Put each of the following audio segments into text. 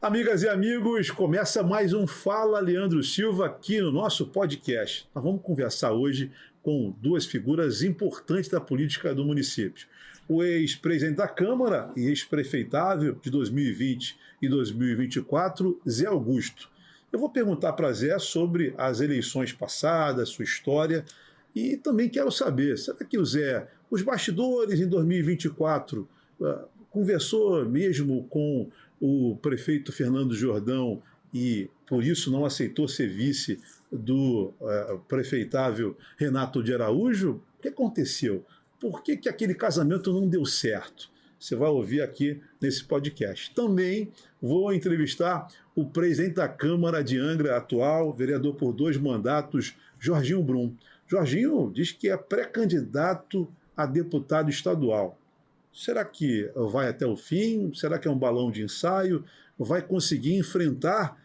Amigas e amigos, começa mais um Fala Leandro Silva aqui no nosso podcast. Nós vamos conversar hoje com duas figuras importantes da política do município. O ex-presidente da Câmara e ex-prefeitável de 2020 e 2024, Zé Augusto. Eu vou perguntar para Zé sobre as eleições passadas, sua história, e também quero saber, será que o Zé, os bastidores em 2024, conversou mesmo com o prefeito Fernando Jordão e, por isso, não aceitou ser vice do prefeitável Renato de Araújo? O que aconteceu? Por que aquele casamento não deu certo? Você vai ouvir aqui nesse podcast. Também vou entrevistar o presidente da Câmara de Angra atual, vereador por 2 mandatos, Jorginho Brum. Jorginho diz que é pré-candidato a deputado estadual. Será que vai até o fim? Será que é um balão de ensaio? Vai conseguir enfrentar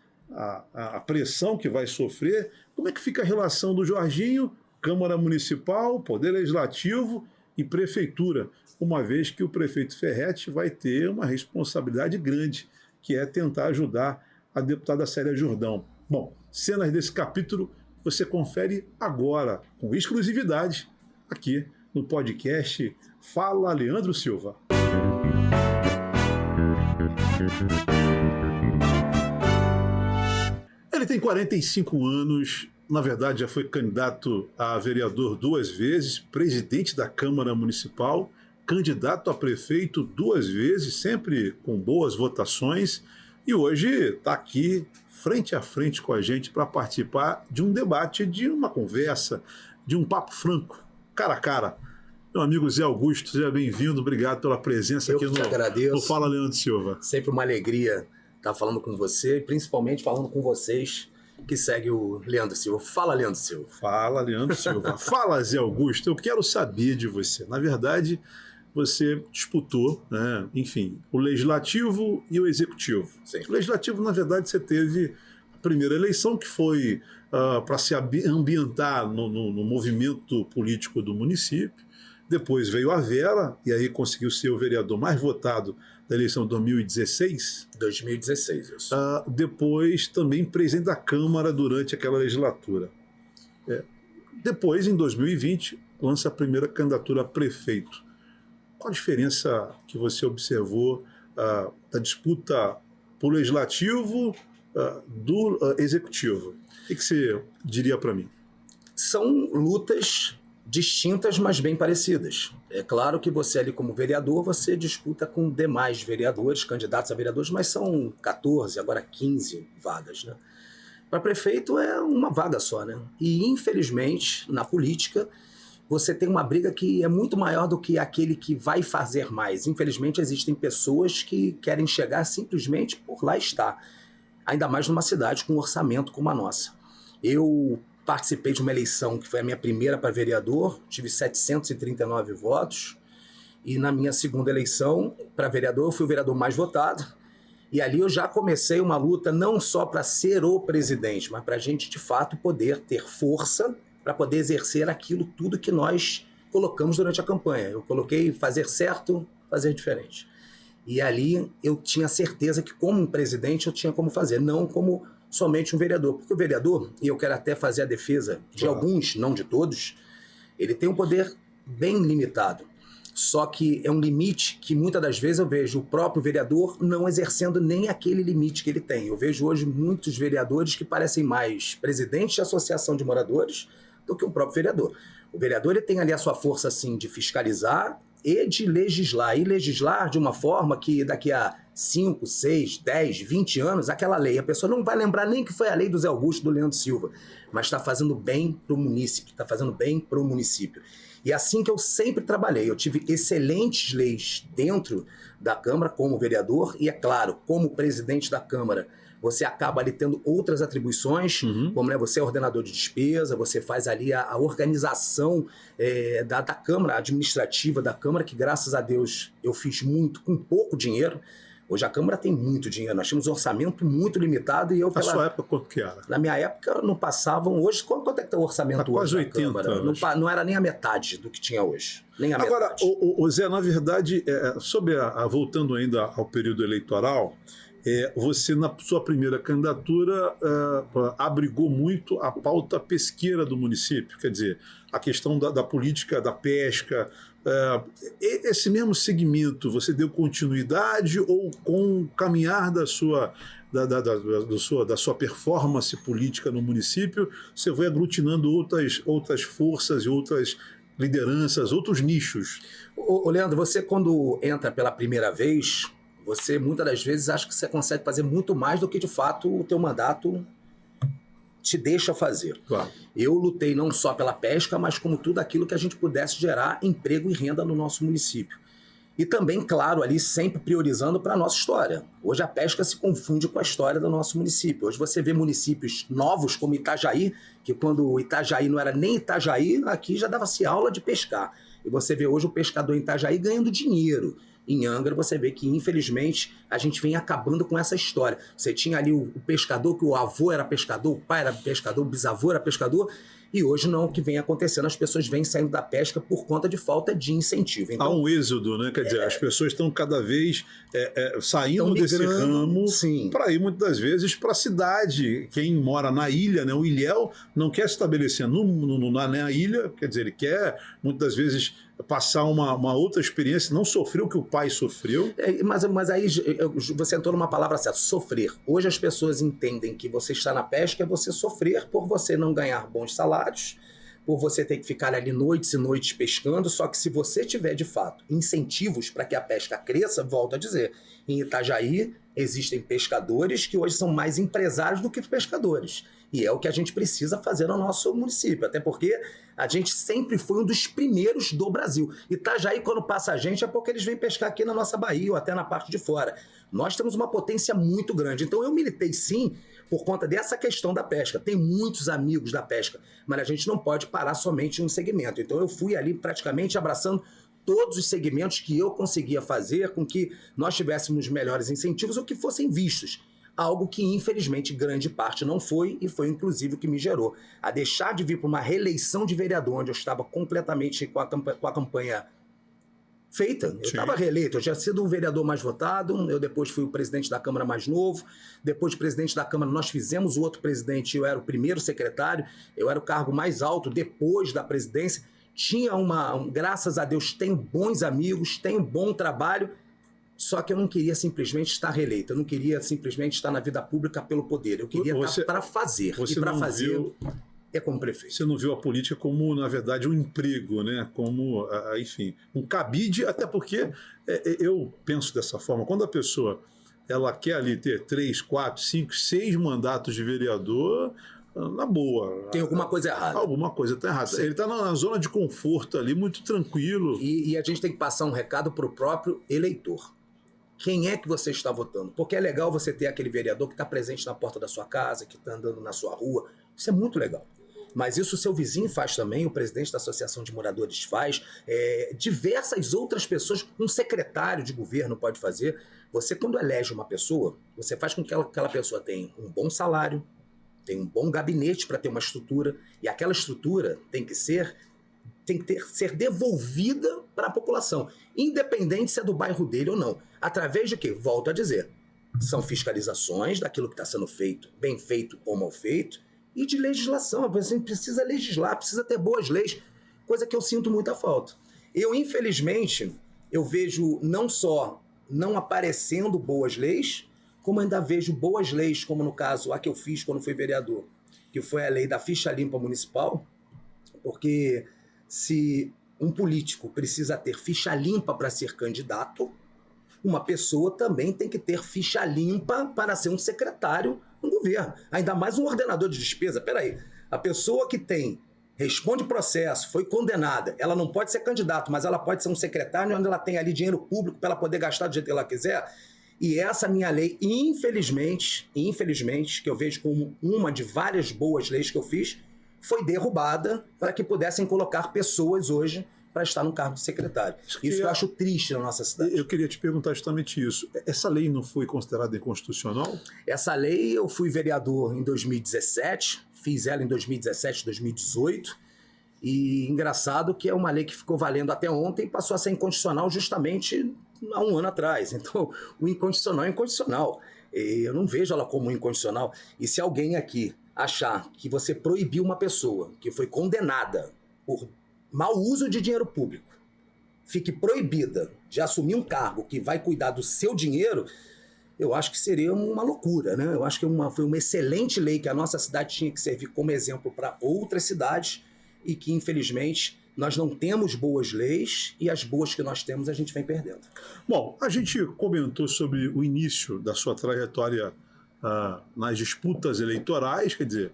a pressão que vai sofrer? Como é que fica a relação do Jorginho, Câmara Municipal, Poder Legislativo e Prefeitura, uma vez que o prefeito Ferretti vai ter uma responsabilidade grande, que é tentar ajudar a deputada Célia Jordão. Bom, cenas desse capítulo você confere agora, com exclusividade, aqui no podcast Fala Leandro Silva. Ele tem 45 anos, na verdade já foi candidato a vereador 2 vezes, presidente da Câmara Municipal, candidato a prefeito 2 vezes, sempre com boas votações, e hoje está aqui frente a frente com a gente para participar de um debate, de uma conversa, de um papo franco, cara a cara. Meu amigo Zé Augusto, seja bem-vindo, obrigado pela presença aqui no Fala Leandro Silva. Sempre uma alegria estar falando com você, principalmente falando com vocês que seguem o Leandro Silva. Fala, Leandro Silva. Fala, Leandro Silva. Fala, Zé Augusto, eu quero saber de você. Na verdade, você disputou, né, enfim, o Legislativo e o Executivo. Sim. O Legislativo, na verdade, você teve a primeira eleição, que foi para se ambientar no movimento político do município. Depois veio a Vera, e aí conseguiu ser o vereador mais votado da eleição de 2016. 2016, isso. Depois também presidente da Câmara durante aquela legislatura. Depois, em 2020, lança a primeira candidatura a prefeito. Qual a diferença que você observou da disputa por legislativo do executivo? O que você diria para mim? São lutas distintas, mas bem parecidas. É claro que você ali como vereador, você disputa com demais vereadores, candidatos a vereadores, mas são 14, agora 15 vagas, né? Para prefeito é uma vaga só, né? E infelizmente, na política, você tem uma briga que é muito maior do que aquele que vai fazer mais. Infelizmente, existem pessoas que querem chegar simplesmente por lá estar. Ainda mais numa cidade com um orçamento como a nossa. Eu participei de uma eleição que foi a minha primeira para vereador, tive 739 votos, e na minha segunda eleição para vereador, eu fui o vereador mais votado, e ali eu já comecei uma luta não só para ser o presidente, mas para a gente, de fato, poder ter força para poder exercer aquilo tudo que nós colocamos durante a campanha. Eu coloquei fazer certo, fazer diferente. E ali eu tinha certeza que, como um presidente, eu tinha como fazer, não como somente um vereador. Porque o vereador, e eu quero até fazer a defesa de alguns, não de todos, ele tem um poder bem limitado. Só que é um limite que muitas das vezes eu vejo o próprio vereador não exercendo nem aquele limite que ele tem. Eu vejo hoje muitos vereadores que parecem mais presidentes de associação de moradores do que o próprio vereador. O vereador ele tem ali a sua força assim, de fiscalizar e de legislar. E legislar de uma forma que daqui a 5, 6, 10, 20 anos, aquela lei, a pessoa não vai lembrar nem que foi a lei do Zé Augusto, do Leandro Silva, mas está fazendo bem para o município, está fazendo bem para o município. E assim que eu sempre trabalhei, eu tive excelentes leis dentro da Câmara como vereador e, é claro, como presidente da Câmara, você acaba ali tendo outras atribuições, como você é ordenador de despesa, você faz ali a organização da Câmara, administrativa da Câmara, que graças a Deus eu fiz muito com pouco dinheiro. Hoje a Câmara tem muito dinheiro, nós tínhamos um orçamento muito limitado e eu... Na sua época, quanto que era? Na minha época não passavam, hoje, quanto é que está o orçamento hoje? Quase 80 anos. Não era nem a metade do que tinha hoje. Nem a Agora, metade. o Zé, na verdade, voltando ainda ao período eleitoral, Você, na sua primeira candidatura, abrigou muito a pauta pesqueira do município, quer dizer, a questão da política da pesca. Esse mesmo segmento, você deu continuidade ou com o caminhar da sua performance política no município, você vai aglutinando outras forças e outras lideranças, outros nichos? Leandro, você quando entra pela primeira vez, você muitas das vezes acha que você consegue fazer muito mais do que de fato o teu mandato te deixa fazer. Claro. Eu lutei não só pela pesca, mas como tudo aquilo que a gente pudesse gerar emprego e renda no nosso município. E também, claro, ali sempre priorizando para a nossa história. Hoje a pesca se confunde com a história do nosso município. Hoje você vê municípios novos como Itajaí, que quando o Itajaí não era nem Itajaí, aqui já dava-se aula de pescar. E você vê hoje o pescador em Itajaí ganhando dinheiro. Em Angra você vê que, infelizmente, a gente vem acabando com essa história. Você tinha ali o pescador, que o avô era pescador, o pai era pescador, o bisavô era pescador, e hoje não, o que vem acontecendo, as pessoas vêm saindo da pesca por conta de falta de incentivo. Então, há um êxodo, né? Quer dizer, as pessoas estão cada vez saindo desse ramo para ir, muitas das vezes, para a cidade. Quem mora na ilha, né? O ilhéu não quer se estabelecer na ilha, quer dizer, ele quer, muitas das vezes, passar uma outra experiência, não sofrer o que o pai sofreu. Mas aí você entrou numa palavra certa, sofrer. Hoje as pessoas entendem que você está na pesca é você sofrer por você não ganhar bons salários, por você ter que ficar ali noites e noites pescando, só que se você tiver, de fato, incentivos para que a pesca cresça, volto a dizer, em Itajaí existem pescadores que hoje são mais empresários do que pescadores. E é o que a gente precisa fazer no nosso município, até porque a gente sempre foi um dos primeiros do Brasil. Itajaí, quando passa a gente, é porque eles vêm pescar aqui na nossa Bahia ou até na parte de fora. Nós temos uma potência muito grande. Então eu militei sim por conta dessa questão da pesca. Tem muitos amigos da pesca, mas a gente não pode parar somente em um segmento. Então eu fui ali praticamente abraçando todos os segmentos que eu conseguia fazer com que nós tivéssemos melhores incentivos ou que fossem vistos. Algo que, infelizmente, grande parte não foi, e foi, inclusive, o que me gerou a deixar de vir para uma reeleição de vereador, onde eu estava completamente com a campanha feita. Eu estava reeleito, eu tinha sido o vereador mais votado, eu depois fui o presidente da Câmara mais novo, depois de presidente da Câmara nós fizemos o outro presidente, eu era o primeiro secretário, eu era o cargo mais alto depois da presidência, tinha graças a Deus, tenho bons amigos, tenho bom trabalho, só que eu não queria simplesmente estar reeleito, eu não queria simplesmente estar na vida pública pelo poder, eu queria estar para fazer, e para fazer é como prefeito. Você não viu a política como, na verdade, um emprego, né? Como, enfim, um cabide, até porque eu penso dessa forma, quando a pessoa ela quer ali ter 3, 4, 5, 6 mandatos de vereador, na boa. Tem alguma coisa errada. Alguma coisa está errada. Sim. Ele está na zona de conforto ali, muito tranquilo. E a gente tem que passar um recado para o próprio eleitor. Quem é que você está votando? Porque é legal você ter aquele vereador que está presente na porta da sua casa, que está andando na sua rua. Isso é muito legal. Mas isso o seu vizinho faz também, o presidente da Associação de Moradores faz, diversas outras pessoas, um secretário de governo pode fazer. Você, quando elege uma pessoa, você faz com que aquela pessoa tenha um bom salário, tenha um bom gabinete para ter uma estrutura, e aquela estrutura tem que ser devolvida para a população, independente se é do bairro dele ou não. Através de quê? Volto a dizer, são fiscalizações daquilo que está sendo feito, bem feito ou mal feito, e de legislação. Você precisa legislar, precisa ter boas leis, coisa que eu sinto muita falta. Eu, infelizmente, eu vejo não só não aparecendo boas leis, como ainda vejo boas leis, como no caso a que eu fiz quando fui vereador, que foi a lei da ficha limpa municipal, porque se um político precisa ter ficha limpa para ser candidato, uma pessoa também tem que ter ficha limpa para ser um secretário no governo. Ainda mais um ordenador de despesa. Peraí, a pessoa que responde processo, foi condenada, ela não pode ser candidato, mas ela pode ser um secretário onde ela tem ali dinheiro público para ela poder gastar do jeito que ela quiser. E essa minha lei, infelizmente, que eu vejo como uma de várias boas leis que eu fiz, foi derrubada para que pudessem colocar pessoas hoje para estar no cargo de secretário. Isso eu acho triste na nossa cidade. Eu queria te perguntar justamente isso. Essa lei não foi considerada inconstitucional? Essa lei, eu fui vereador em 2017, fiz ela em 2017, 2018, e engraçado que é uma lei que ficou valendo até ontem e passou a ser inconstitucional justamente há um ano atrás. Então, o inconstitucional é inconstitucional. Eu não vejo ela como incondicional. E se alguém aqui achar que você proibiu uma pessoa que foi condenada por mau uso de dinheiro público, fique proibida de assumir um cargo que vai cuidar do seu dinheiro, eu acho que seria uma loucura, né? Eu acho que foi uma excelente lei que a nossa cidade tinha que servir como exemplo para outras cidades e que, infelizmente, nós não temos boas leis e as boas que nós temos a gente vem perdendo. Bom, a gente comentou sobre o início da sua trajetória nas disputas eleitorais, quer dizer,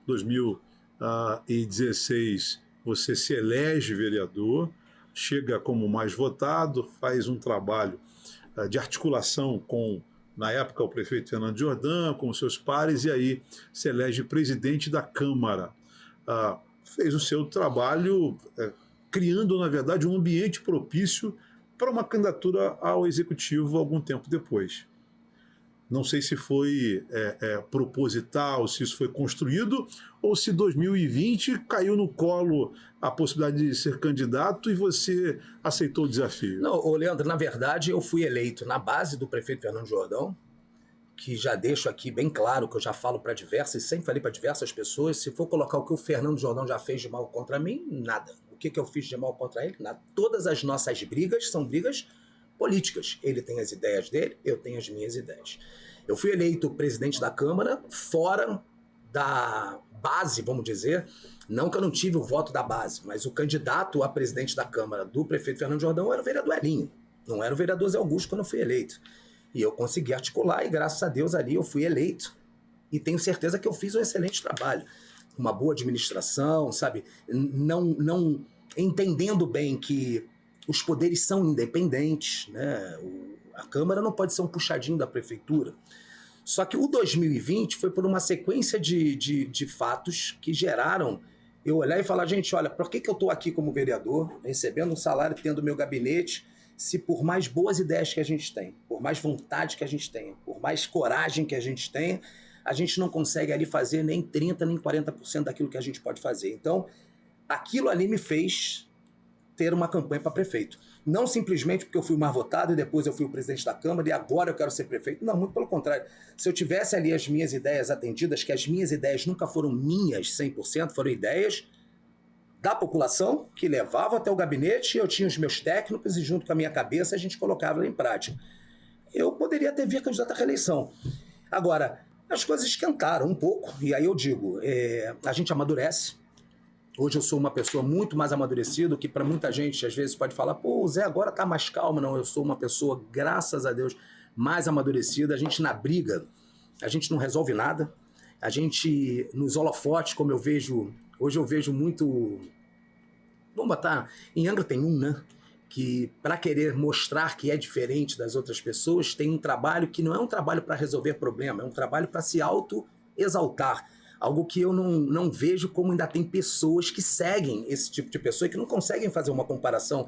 2016 você se elege vereador, chega como mais votado, faz um trabalho de articulação com, na época, o prefeito Fernando Jordão, com os seus pares, e aí se elege presidente da Câmara. Fez o seu trabalho criando, na verdade, um ambiente propício para uma candidatura ao Executivo algum tempo depois. Não sei se foi proposital, se isso foi construído, ou se 2020 caiu no colo a possibilidade de ser candidato e você aceitou o desafio. Não, Leandro, na verdade eu fui eleito na base do prefeito Fernando Jordão, que já deixo aqui bem claro que eu já falo para diversas, sempre falei para diversas pessoas, se for colocar o que o Fernando Jordão já fez de mal contra mim, nada. O que eu fiz de mal contra ele? Nada. Todas as nossas brigas são brigas políticas. Ele tem as ideias dele, eu tenho as minhas ideias. Eu fui eleito presidente da Câmara fora da base, vamos dizer, não que eu não tive o voto da base, mas o candidato a presidente da Câmara do prefeito Fernando Jordão era o vereador Elinho, não era o vereador Zé Augusto quando eu fui eleito. E eu consegui articular e graças a Deus ali eu fui eleito. E tenho certeza que eu fiz um excelente trabalho. Uma boa administração, sabe? Não entendendo bem que os poderes são independentes, né? A Câmara não pode ser um puxadinho da prefeitura. Só que o 2020 foi por uma sequência de fatos que geraram eu olhar e falar, gente, olha, por que eu estou aqui como vereador, recebendo um salário, tendo meu gabinete, se por mais boas ideias que a gente tem, por mais vontade que a gente tenha, por mais coragem que a gente tenha, a gente não consegue ali fazer nem 30%, nem 40% daquilo que a gente pode fazer. Então, aquilo ali me fez ter uma campanha para prefeito. Não simplesmente porque eu fui mais votado e depois eu fui o presidente da Câmara e agora eu quero ser prefeito. Não, muito pelo contrário. Se eu tivesse ali as minhas ideias atendidas, que as minhas ideias nunca foram minhas 100%, foram ideias da população que levava até o gabinete, eu tinha os meus técnicos e junto com a minha cabeça a gente colocava ela em prática. Eu poderia ter vindo candidato à reeleição. Agora, as coisas esquentaram um pouco e aí eu digo, a gente amadurece. Hoje eu sou uma pessoa muito mais amadurecida, que para muita gente às vezes pode falar, pô, o Zé agora tá mais calmo. Não, eu sou uma pessoa, graças a Deus, mais amadurecida. A gente na briga, a gente não resolve nada. A gente nos holofotes, como eu vejo, hoje eu vejo muito, vamos botar, em Angra tem né? Que para querer mostrar que é diferente das outras pessoas, tem um trabalho que não é um trabalho para resolver problema, é um trabalho para se auto-exaltar. Algo que eu não vejo como ainda tem pessoas que seguem esse tipo de pessoa e que não conseguem fazer uma comparação.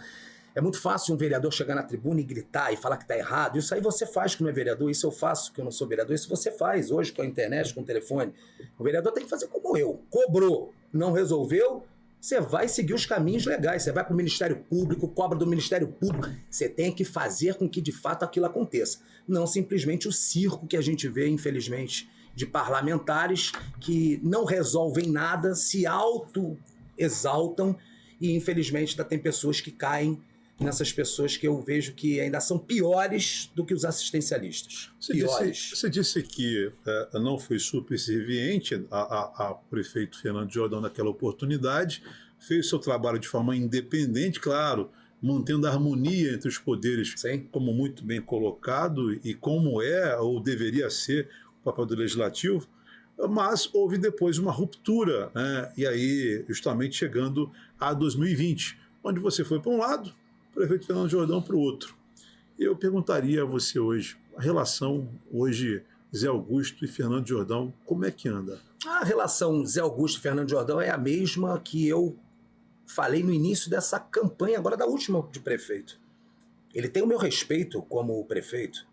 É muito fácil um vereador chegar na tribuna e gritar e falar que está errado. Isso aí você faz que não é vereador, isso eu faço que eu não sou vereador, isso você faz hoje com a internet, com o telefone. O vereador tem que fazer como eu. Cobrou, não resolveu, você vai seguir os caminhos legais. Você vai para o Ministério Público, cobra do Ministério Público. Você tem que fazer com que de fato aquilo aconteça. Não simplesmente o circo que a gente vê, infelizmente, de parlamentares que não resolvem nada, se auto-exaltam e, infelizmente, ainda tem pessoas que caem nessas pessoas que eu vejo que ainda são piores do que os assistencialistas. Você disse que não foi subserviente a prefeito Fernando Jordão naquela oportunidade, fez seu trabalho de forma independente, claro, mantendo a harmonia entre os poderes, sim, como muito bem colocado e como é ou deveria ser o papel do Legislativo, mas houve depois uma ruptura, né? E aí justamente chegando a 2020, onde você foi para um lado, o prefeito Fernando Jordão para o outro. Eu perguntaria a você hoje, a relação hoje Zé Augusto e Fernando Jordão, como é que anda? A relação Zé Augusto e Fernando Jordão é a mesma que eu falei no início dessa campanha, agora da última de prefeito. Ele tem o meu respeito como prefeito.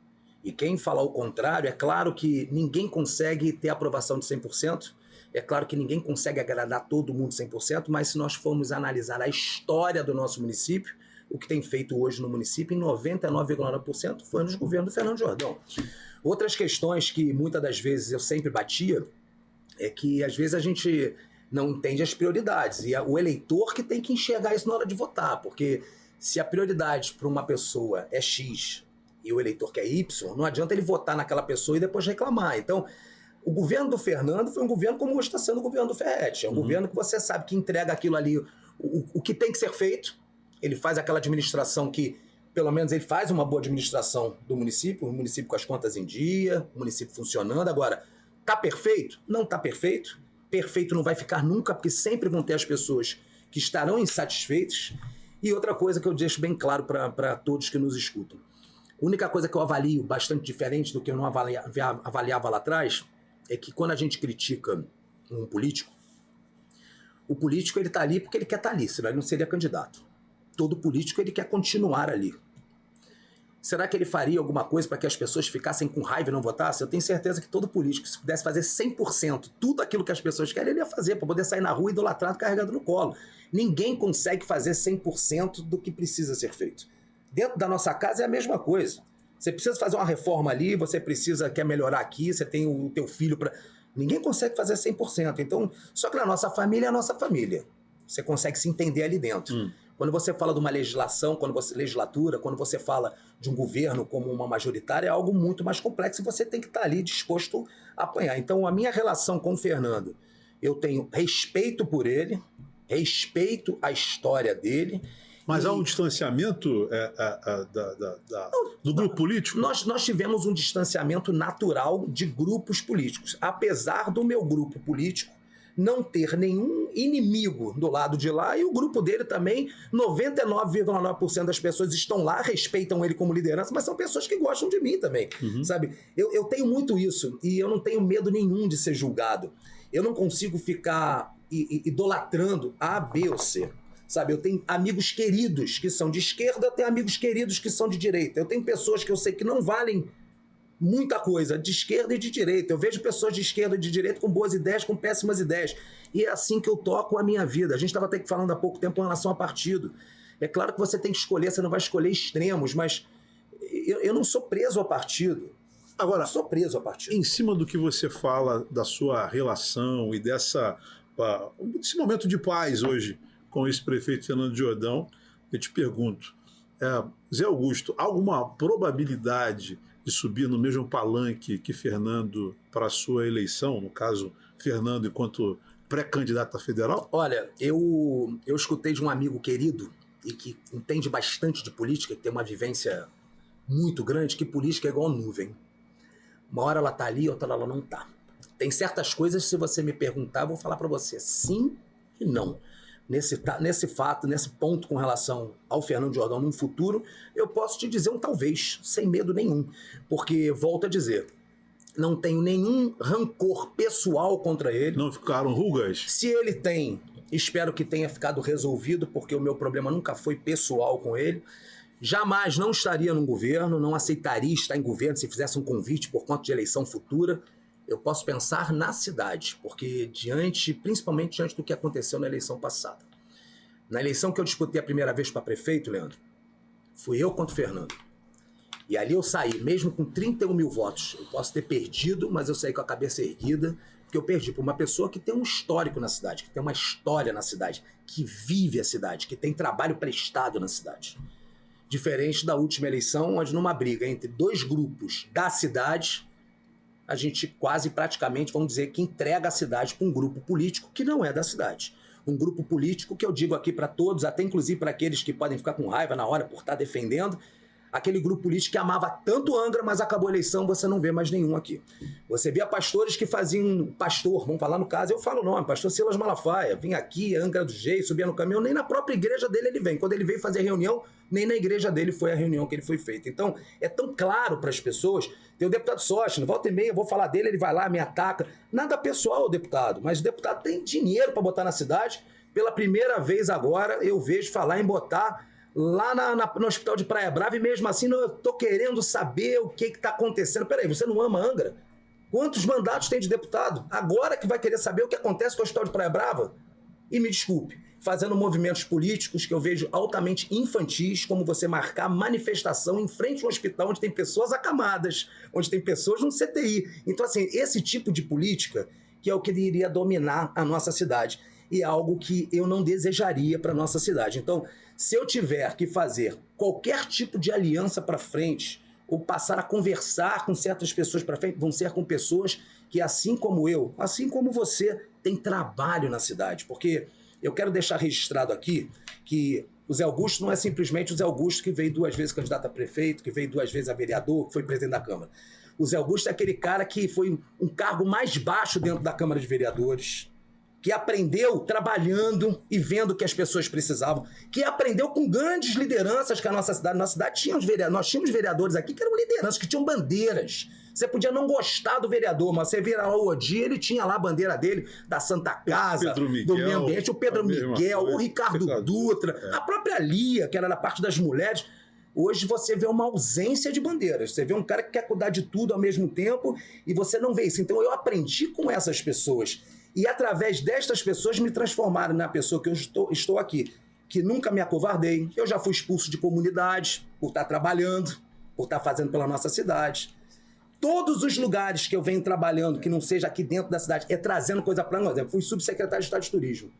E quem falar o contrário, é claro que ninguém consegue ter aprovação de 100%, é claro que ninguém consegue agradar todo mundo 100%, mas se nós formos analisar a história do nosso município, o que tem feito hoje no município, em 99,9% foi nos governos do Fernando Jordão. Outras questões que muitas das vezes eu sempre batia é que às vezes a gente não entende as prioridades, e é o eleitor que tem que enxergar isso na hora de votar, porque se a prioridade para uma pessoa é X e o eleitor quer Y, não adianta ele votar naquela pessoa e depois reclamar. Então, o governo do Fernando foi um governo como hoje está sendo o governo do Ferretti. É um governo que você sabe que entrega aquilo ali, o que tem que ser feito. Ele faz aquela administração que, pelo menos, ele faz uma boa administração do município, o município com as contas em dia, o município funcionando. Agora, tá perfeito? Não tá perfeito. Perfeito não vai ficar nunca, porque sempre vão ter as pessoas que estarão insatisfeitas. E outra coisa que eu deixo bem claro para todos que nos escutam. A única coisa que eu avalio bastante diferente do que eu não avaliava lá atrás é que quando a gente critica um político, o político ele está ali porque ele quer estar ali, senão ele não seria candidato. Todo político ele quer continuar ali. Será que ele faria alguma coisa para que as pessoas ficassem com raiva e não votassem? Eu tenho certeza que todo político, se pudesse fazer 100%, tudo aquilo que as pessoas querem, ele ia fazer, para poder sair na rua idolatrado, carregado no colo. Ninguém consegue fazer 100% do que precisa ser feito. Dentro da nossa casa é a mesma coisa. Você precisa fazer uma reforma ali, você quer melhorar aqui, você tem o teu filho para... Ninguém consegue fazer 100%. Então, só que na nossa família é a nossa família. Você consegue se entender ali dentro. Quando você fala de uma legislação, quando você fala de um governo como uma majoritária, é algo muito mais complexo e você tem que estar ali disposto a apanhar. Então, a minha relação com o Fernando, eu tenho respeito por ele, respeito a história dele. Mas há um distanciamento do grupo político? Nós tivemos um distanciamento natural de grupos políticos. Apesar do meu grupo político não ter nenhum inimigo do lado de lá, e o grupo dele também, 99,9% das pessoas estão lá, respeitam ele como liderança, mas são pessoas que gostam de mim também, sabe? Eu tenho muito isso, e eu não tenho medo nenhum de ser julgado. Eu não consigo ficar idolatrando A, B ou C. Sabe, eu tenho amigos queridos que são de esquerda, eu tenho amigos queridos que são de direita. Eu tenho pessoas que eu sei que não valem muita coisa, de esquerda e de direita. Eu vejo pessoas de esquerda e de direita com boas ideias, com péssimas ideias. E é assim que eu toco a minha vida. A gente estava até falando há pouco tempo em relação a partido. É claro que você tem que escolher, você não vai escolher extremos, mas eu não sou preso ao partido. Agora, não sou preso ao partido. Em cima do que você fala da sua relação e desse momento de paz hoje com esse prefeito Fernando Jordão, eu te pergunto, Zé Augusto, há alguma probabilidade de subir no mesmo palanque que Fernando para a sua eleição, no caso, Fernando enquanto pré-candidato a federal? Olha, eu escutei de um amigo querido e que entende bastante de política, que tem uma vivência muito grande, que política é igual nuvem. Uma hora ela está ali, outra ela não está. Tem certas coisas, se você me perguntar, eu vou falar para você sim e não. Nesse fato, nesse ponto com relação ao Fernando Jordão no futuro, eu posso te dizer um talvez, sem medo nenhum. Porque, volto a dizer, não tenho nenhum rancor pessoal contra ele. Não ficaram rugas? Se ele tem, espero que tenha ficado resolvido, porque o meu problema nunca foi pessoal com ele. Jamais não estaria num governo, não aceitaria estar em governo se fizesse um convite por conta de eleição futura. Eu posso pensar na cidade, porque principalmente diante do que aconteceu na eleição passada. Na eleição que eu disputei a primeira vez para prefeito, Leandro, fui eu contra o Fernando. E ali eu saí, mesmo com 31 mil votos. Eu posso ter perdido, mas eu saí com a cabeça erguida, porque eu perdi por uma pessoa que tem um histórico na cidade, que tem uma história na cidade, que vive a cidade, que tem trabalho prestado na cidade. Diferente da última eleição, onde numa briga entre dois grupos da cidade, a gente quase praticamente, vamos dizer, que entrega a cidade para um grupo político que não é da cidade. Um grupo político que eu digo aqui para todos, até inclusive para aqueles que podem ficar com raiva na hora por estar defendendo, aquele grupo político que amava tanto Angra, mas acabou a eleição, você não vê mais nenhum aqui. Você via pastores que faziam vamos falar no caso, eu falo o nome, pastor Silas Malafaia, vinha aqui, Angra do Jeito, subia no caminhão, nem na própria igreja dele ele vem. Quando ele veio fazer reunião, nem na igreja dele foi a reunião que ele foi feita. Então, é tão claro para as pessoas. Tem o deputado Sócio, volta e meia, eu vou falar dele, ele vai lá, me ataca. Nada pessoal ao deputado, mas o deputado tem dinheiro para botar na cidade. Pela primeira vez agora, eu vejo falar em botar lá no hospital de Praia Brava, e mesmo assim eu tô querendo saber o que está acontecendo. Peraí, você não ama Angra? Quantos mandatos tem de deputado? Agora que vai querer saber o que acontece com o hospital de Praia Brava? E me desculpe, fazendo movimentos políticos que eu vejo altamente infantis, como você marcar manifestação em frente a um hospital onde tem pessoas acamadas, onde tem pessoas no CTI. Então, assim, esse tipo de política que é o que iria dominar a nossa cidade. E é algo que eu não desejaria para a nossa cidade. Então, se eu tiver que fazer qualquer tipo de aliança para frente, ou passar a conversar com certas pessoas para frente, vão ser com pessoas que, assim como eu, assim como você, tem trabalho na cidade. Porque eu quero deixar registrado aqui que o Zé Augusto não é simplesmente o Zé Augusto que veio 2 vezes candidato a prefeito, que veio 2 vezes a vereador, que foi presidente da Câmara. O Zé Augusto é aquele cara que foi um cargo mais baixo dentro da Câmara de Vereadores, que aprendeu trabalhando e vendo o que as pessoas precisavam, que aprendeu com grandes lideranças que a nossa cidade tinha nós tínhamos vereadores aqui que eram lideranças, que tinham bandeiras. Você podia não gostar do vereador, mas você vira lá o Odi, ele tinha lá a bandeira dele, da Santa Casa, do Meio Ambiente, o Pedro Miguel, o Ricardo Dutra, a própria Lia, que era da parte das mulheres. Hoje você vê uma ausência de bandeiras. Você vê um cara que quer cuidar de tudo ao mesmo tempo e você não vê isso. Então eu aprendi com essas pessoas. E através destas pessoas me transformaram na pessoa que eu estou aqui. Que nunca me acovardei. Eu já fui expulso de comunidades por estar trabalhando, por estar fazendo pela nossa cidade. Todos os lugares que eu venho trabalhando, que não seja aqui dentro da cidade, é trazendo coisa para nós. Eu fui subsecretário de Estado de Turismo.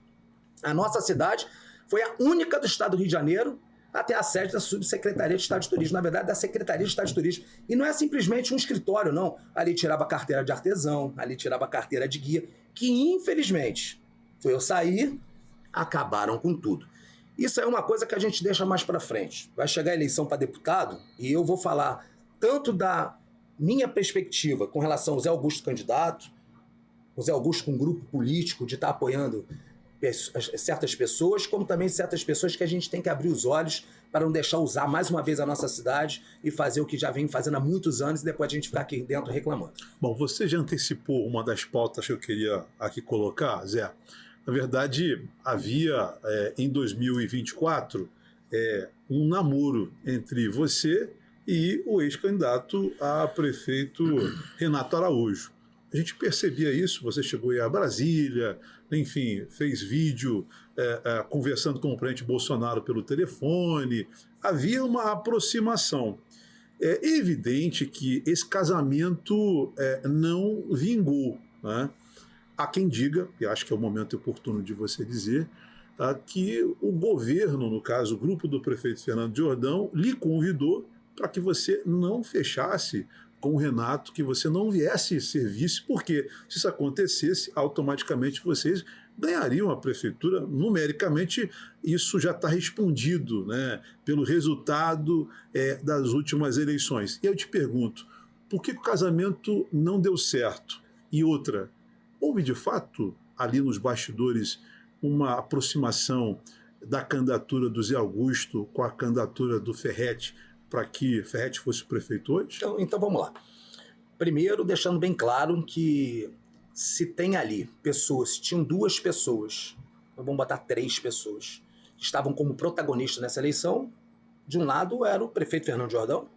A nossa cidade foi a única do estado do Rio de Janeiro até a sede da Subsecretaria de Estado de Turismo, na verdade, da Secretaria de Estado de Turismo. E não é simplesmente um escritório, não. Ali tirava carteira de artesão, ali tirava carteira de guia, que infelizmente, foi eu sair, acabaram com tudo. Isso é uma coisa que a gente deixa mais para frente. Vai chegar a eleição para deputado e eu vou falar tanto da minha perspectiva com relação ao Zé Augusto candidato, o Zé Augusto com um grupo político de estar apoiando certas pessoas, como também certas pessoas que a gente tem que abrir os olhos para não deixar usar mais uma vez a nossa cidade e fazer o que já vem fazendo há muitos anos e depois a gente ficar aqui dentro reclamando. Bom, você já antecipou uma das pautas que eu queria aqui colocar, Zé. Na verdade, havia em 2024 um namoro entre você e o ex-candidato a prefeito Renato Araújo. A gente percebia isso, você chegou aí a Brasília, enfim, fez vídeo conversando com o presidente Bolsonaro pelo telefone, havia uma aproximação. É evidente que esse casamento não vingou, né? Há quem diga, e acho que é o momento oportuno de você dizer, que o governo, no caso o grupo do prefeito Fernando Jordão, lhe convidou para que você não fechasse com o Renato, que você não viesse ser vice, porque se isso acontecesse, automaticamente vocês ganhariam a prefeitura. Numericamente, isso já está respondido, né, pelo resultado das últimas eleições. E eu te pergunto, por que o casamento não deu certo? E outra, houve de fato, ali nos bastidores, uma aproximação da candidatura do Zé Augusto com a candidatura do Ferretti, para que Ferretti fosse o prefeito hoje? Então vamos lá. Primeiro, deixando bem claro que se tem ali pessoas, se tinham 2 pessoas, vamos botar 3 pessoas, que estavam como protagonistas nessa eleição, de um lado era o prefeito Fernando Jordão,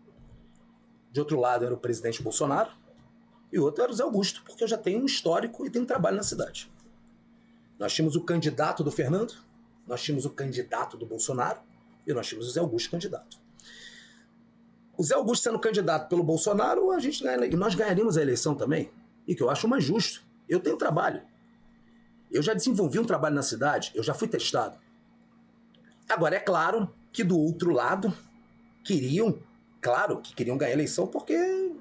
de outro lado era o presidente Bolsonaro, e o outro era o Zé Augusto, porque eu já tenho um histórico e tenho trabalho na cidade. Nós tínhamos o candidato do Fernando, nós tínhamos o candidato do Bolsonaro, e nós tínhamos o Zé Augusto candidato. O Zé Augusto sendo candidato pelo Bolsonaro, nós ganharíamos a eleição também. E que eu acho mais justo. Eu tenho trabalho. Eu já desenvolvi um trabalho na cidade, eu já fui testado. Agora, é claro que do outro lado, queriam ganhar a eleição, porque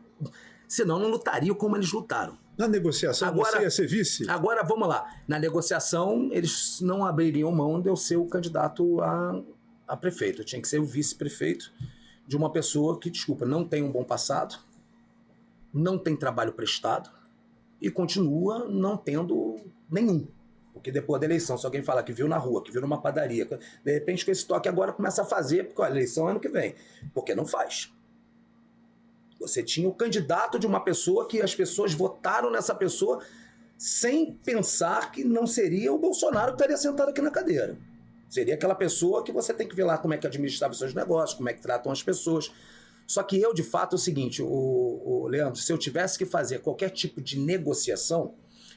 senão não lutariam como eles lutaram. Na negociação, agora, você ia ser vice? Agora, vamos lá. Na negociação, eles não abririam mão de eu ser o candidato a prefeito. Eu tinha que ser o vice-prefeito de uma pessoa que, desculpa, não tem um bom passado, não tem trabalho prestado e continua não tendo nenhum. Porque depois da eleição, se alguém falar que viu na rua, que viu numa padaria, de repente com esse toque agora começa a fazer, porque a eleição é ano que vem. Porque não faz. Você tinha o candidato de uma pessoa que as pessoas votaram nessa pessoa sem pensar que não seria o Bolsonaro que estaria sentado aqui na cadeira. Seria aquela pessoa que você tem que ver lá como é que administrava os seus negócios, como é que tratam as pessoas. Só que eu, de fato, é o seguinte, Leandro, se eu tivesse que fazer qualquer tipo de negociação,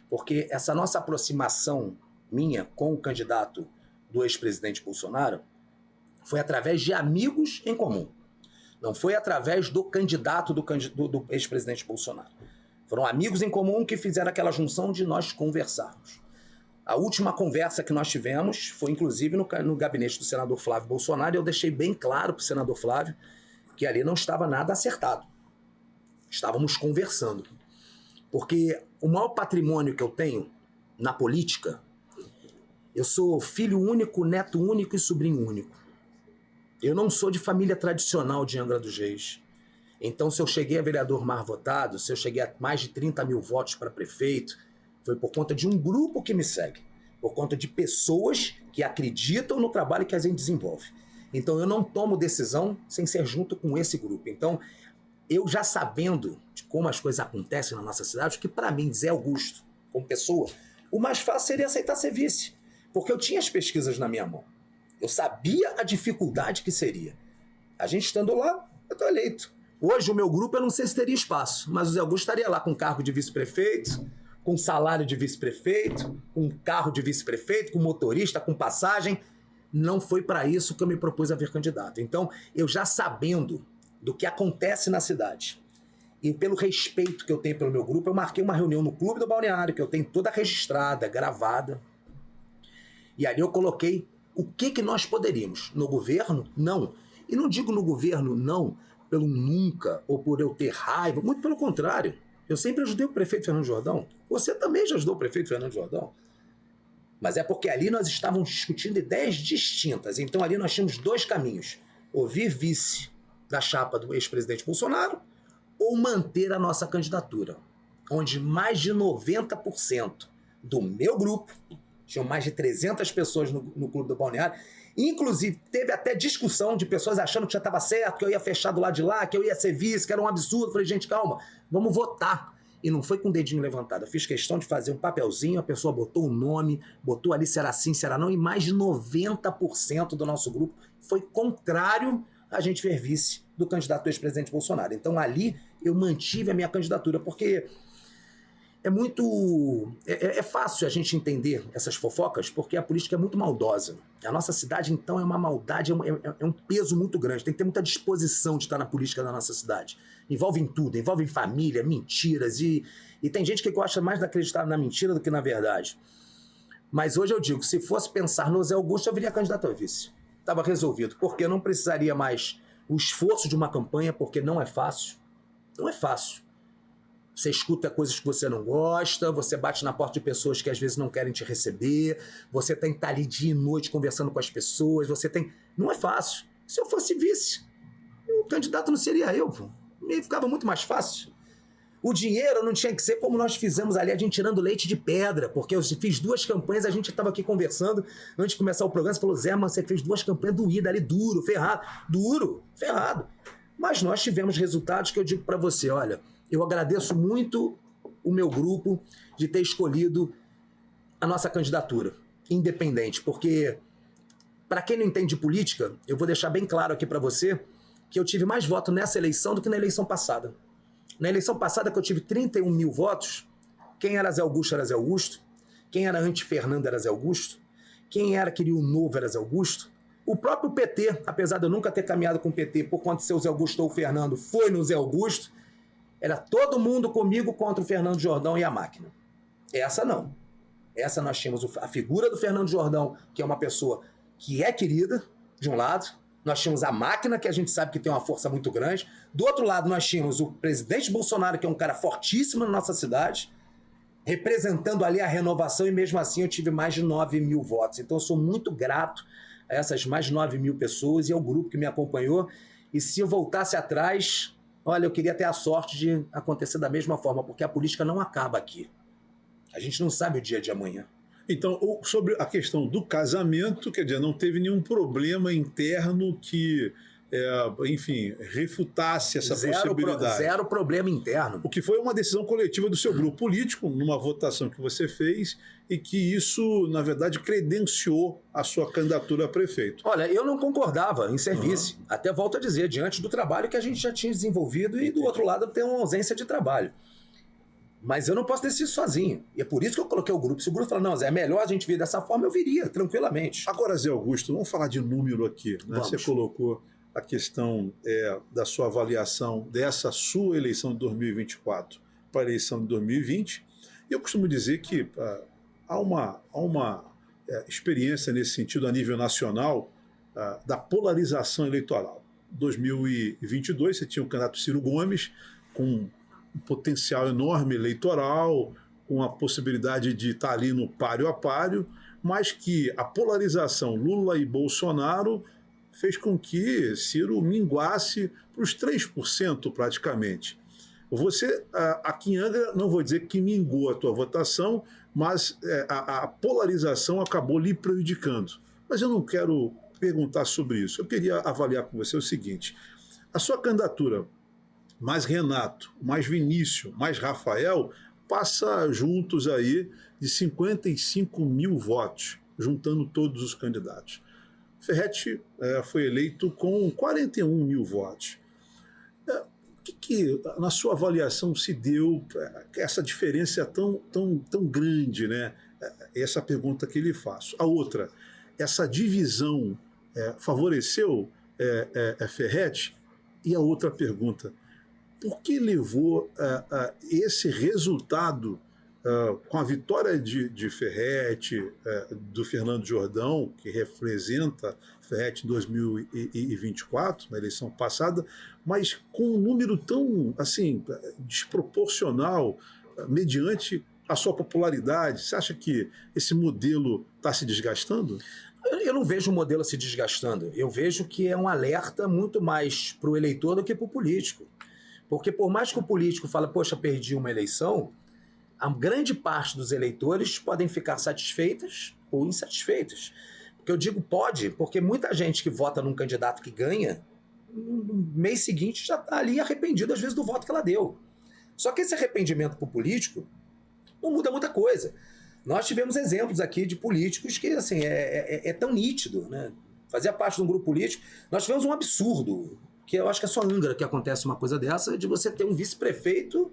porque essa nossa aproximação minha com o candidato do ex-presidente Bolsonaro foi através de amigos em comum. Não foi através do candidato do ex-presidente Bolsonaro. Foram amigos em comum que fizeram aquela junção de nós conversarmos. A última conversa que nós tivemos foi, inclusive, no gabinete do senador Flávio Bolsonaro, e eu deixei bem claro para o senador Flávio que ali não estava nada acertado. Estávamos conversando. Porque o maior patrimônio que eu tenho na política, eu sou filho único, neto único e sobrinho único. Eu não sou de família tradicional de Angra dos Reis. Então, se eu cheguei a vereador mais votado, se eu cheguei a mais de 30 mil votos para prefeito, foi por conta de um grupo que me segue, por conta de pessoas que acreditam no trabalho que a gente desenvolve. Então, eu não tomo decisão sem ser junto com esse grupo. Então, eu já sabendo de como as coisas acontecem na nossa cidade, que para mim, Zé Augusto, como pessoa, o mais fácil seria aceitar ser vice, porque eu tinha as pesquisas na minha mão. Eu sabia a dificuldade que seria. A gente estando lá, eu estou eleito. Hoje, o meu grupo, eu não sei se teria espaço, mas o Zé Augusto estaria lá com cargo de vice-prefeito, com salário de vice-prefeito, com carro de vice-prefeito, com motorista, com passagem. Não foi para isso que eu me propus a vir candidato. Então, eu já sabendo do que acontece na cidade e pelo respeito que eu tenho pelo meu grupo, eu marquei uma reunião no Clube do Balneário, que eu tenho toda registrada, gravada. E ali eu coloquei o que nós poderíamos. No governo, não. E não digo no governo, não, pelo nunca ou por eu ter raiva. Muito pelo contrário. Eu sempre ajudei o prefeito Fernando Jordão. Você também já ajudou o prefeito Fernando Jordão. Mas é porque ali nós estávamos discutindo ideias distintas. Então ali nós tínhamos dois caminhos. Ouvir vice da chapa do ex-presidente Bolsonaro ou manter a nossa candidatura. Onde mais de 90% do meu grupo, tinham mais de 300 pessoas no Clube do Balneário, inclusive teve até discussão de pessoas achando que já estava certo, que eu ia fechar do lado de lá, que eu ia ser vice, que era um absurdo. Falei, gente, calma, vamos votar. E não foi com o dedinho levantado. Eu fiz questão de fazer um papelzinho, a pessoa botou o nome, botou ali se era sim, se era não, e mais de 90% do nosso grupo foi contrário a gente ver vice do candidato do ex-presidente Bolsonaro. Então ali eu mantive a minha candidatura, porque é fácil a gente entender essas fofocas, porque a política é muito maldosa. A nossa cidade, então, é uma maldade, é um peso muito grande. Tem que ter muita disposição de estar na política da nossa cidade. Envolve em tudo, envolve em família, mentiras, e tem gente que gosta mais de acreditar na mentira do que na verdade. Mas hoje eu digo, se fosse pensar no Zé Augusto, eu viria candidato a vice. Estava resolvido, porque eu não precisaria mais o esforço de uma campanha, porque não é fácil. Não é fácil. Você escuta coisas que você não gosta, você bate na porta de pessoas que às vezes não querem te receber, você tem que estar ali dia e noite conversando com as pessoas, Não é fácil. Se eu fosse vice, o candidato não seria eu, pô. Me ficava muito mais fácil. O dinheiro não tinha que ser como nós fizemos ali, a gente tirando leite de pedra, porque eu fiz 2 campanhas, a gente estava aqui conversando, antes de começar o programa, você falou, Zé, mas você fez 2 campanhas doídas ali, duro, ferrado. Duro, ferrado. Mas nós tivemos resultados que eu digo para você, olha, eu agradeço muito o meu grupo de ter escolhido a nossa candidatura, independente, porque, para quem não entende política, eu vou deixar bem claro aqui para você que eu tive mais votos nessa eleição do que na eleição passada. Na eleição passada, que eu tive 31 mil votos, quem era Zé Augusto era Zé Augusto, quem era anti-Fernando era Zé Augusto, quem queria o novo era Zé Augusto. O próprio PT, apesar de eu nunca ter caminhado com o PT por conta de ser o Zé Augusto ou o Fernando, foi no Zé Augusto. Era todo mundo comigo contra o Fernando Jordão e a máquina. Essa não. Essa nós tínhamos a figura do Fernando Jordão, que é uma pessoa que é querida, de um lado. Nós tínhamos a máquina, que a gente sabe que tem uma força muito grande. Do outro lado, nós tínhamos o presidente Bolsonaro, que é um cara fortíssimo na nossa cidade, representando ali a renovação, e mesmo assim eu tive mais de 9 mil votos. Então eu sou muito grato a essas mais de 9 mil pessoas e ao grupo que me acompanhou. E se eu voltasse atrás... Olha, eu queria ter a sorte de acontecer da mesma forma, porque a política não acaba aqui. A gente não sabe o dia de amanhã. Então, sobre a questão do casamento, quer dizer, não teve nenhum problema interno que, enfim, refutasse essa possibilidade. Zero problema interno. O que foi uma decisão coletiva do seu grupo político, numa votação que você fez, e que isso, na verdade, credenciou a sua candidatura a prefeito. Olha, eu não concordava em ser vice. Até volto a dizer, diante do trabalho que a gente já tinha desenvolvido e do outro lado tem uma ausência de trabalho. Mas eu não posso decidir sozinho. E é por isso que eu coloquei o grupo. Se o grupo falar, não, Zé, é melhor a gente vir dessa forma, eu viria, tranquilamente. Agora, Zé Augusto, vamos falar de número aqui. Né? Você colocou a questão da sua avaliação dessa sua eleição de 2024 para a eleição de 2020. E eu costumo dizer que há uma experiência nesse sentido a nível nacional da polarização eleitoral. Em 2022, você tinha o candidato Ciro Gomes com um potencial enorme eleitoral, com a possibilidade de estar ali no páreo a páreo, mas que a polarização Lula e Bolsonaro fez com que Ciro minguasse para os 3% praticamente. Você, aqui em Angra, não vou dizer que minguou a tua votação, mas a polarização acabou lhe prejudicando. Mas eu não quero perguntar sobre isso. Eu queria avaliar com você o seguinte: a sua candidatura, mais Renato, mais Vinícius, mais Rafael, passa juntos aí de 55 mil votos, juntando todos os candidatos. Ferretti foi eleito com 41 mil votos. O que, na sua avaliação, se deu essa diferença tão grande, né? Essa é a pergunta que lhe faço. A outra, essa divisão favoreceu Ferretti? E a outra pergunta, por que levou esse resultado com a vitória de Ferretti, do Fernando Jordão, que representa Ferretti em 2024, na eleição passada, mas com um número tão assim, desproporcional, mediante a sua popularidade? Você acha que esse modelo está se desgastando? Eu não vejo o modelo se desgastando. Eu vejo que é um alerta muito mais para o eleitor do que para o político. Porque por mais que o político fale, poxa, perdi uma eleição, a grande parte dos eleitores podem ficar satisfeitas ou insatisfeitas. Porque eu digo pode, porque muita gente que vota num candidato que ganha, no mês seguinte já está ali arrependido, às vezes, do voto que ela deu. Só que esse arrependimento para o político não muda muita coisa. Nós tivemos exemplos aqui de políticos que assim, é tão nítido, né? Fazia parte de um grupo político. Nós tivemos um absurdo, que eu acho que é só Angra que acontece uma coisa dessa, de você ter um vice-prefeito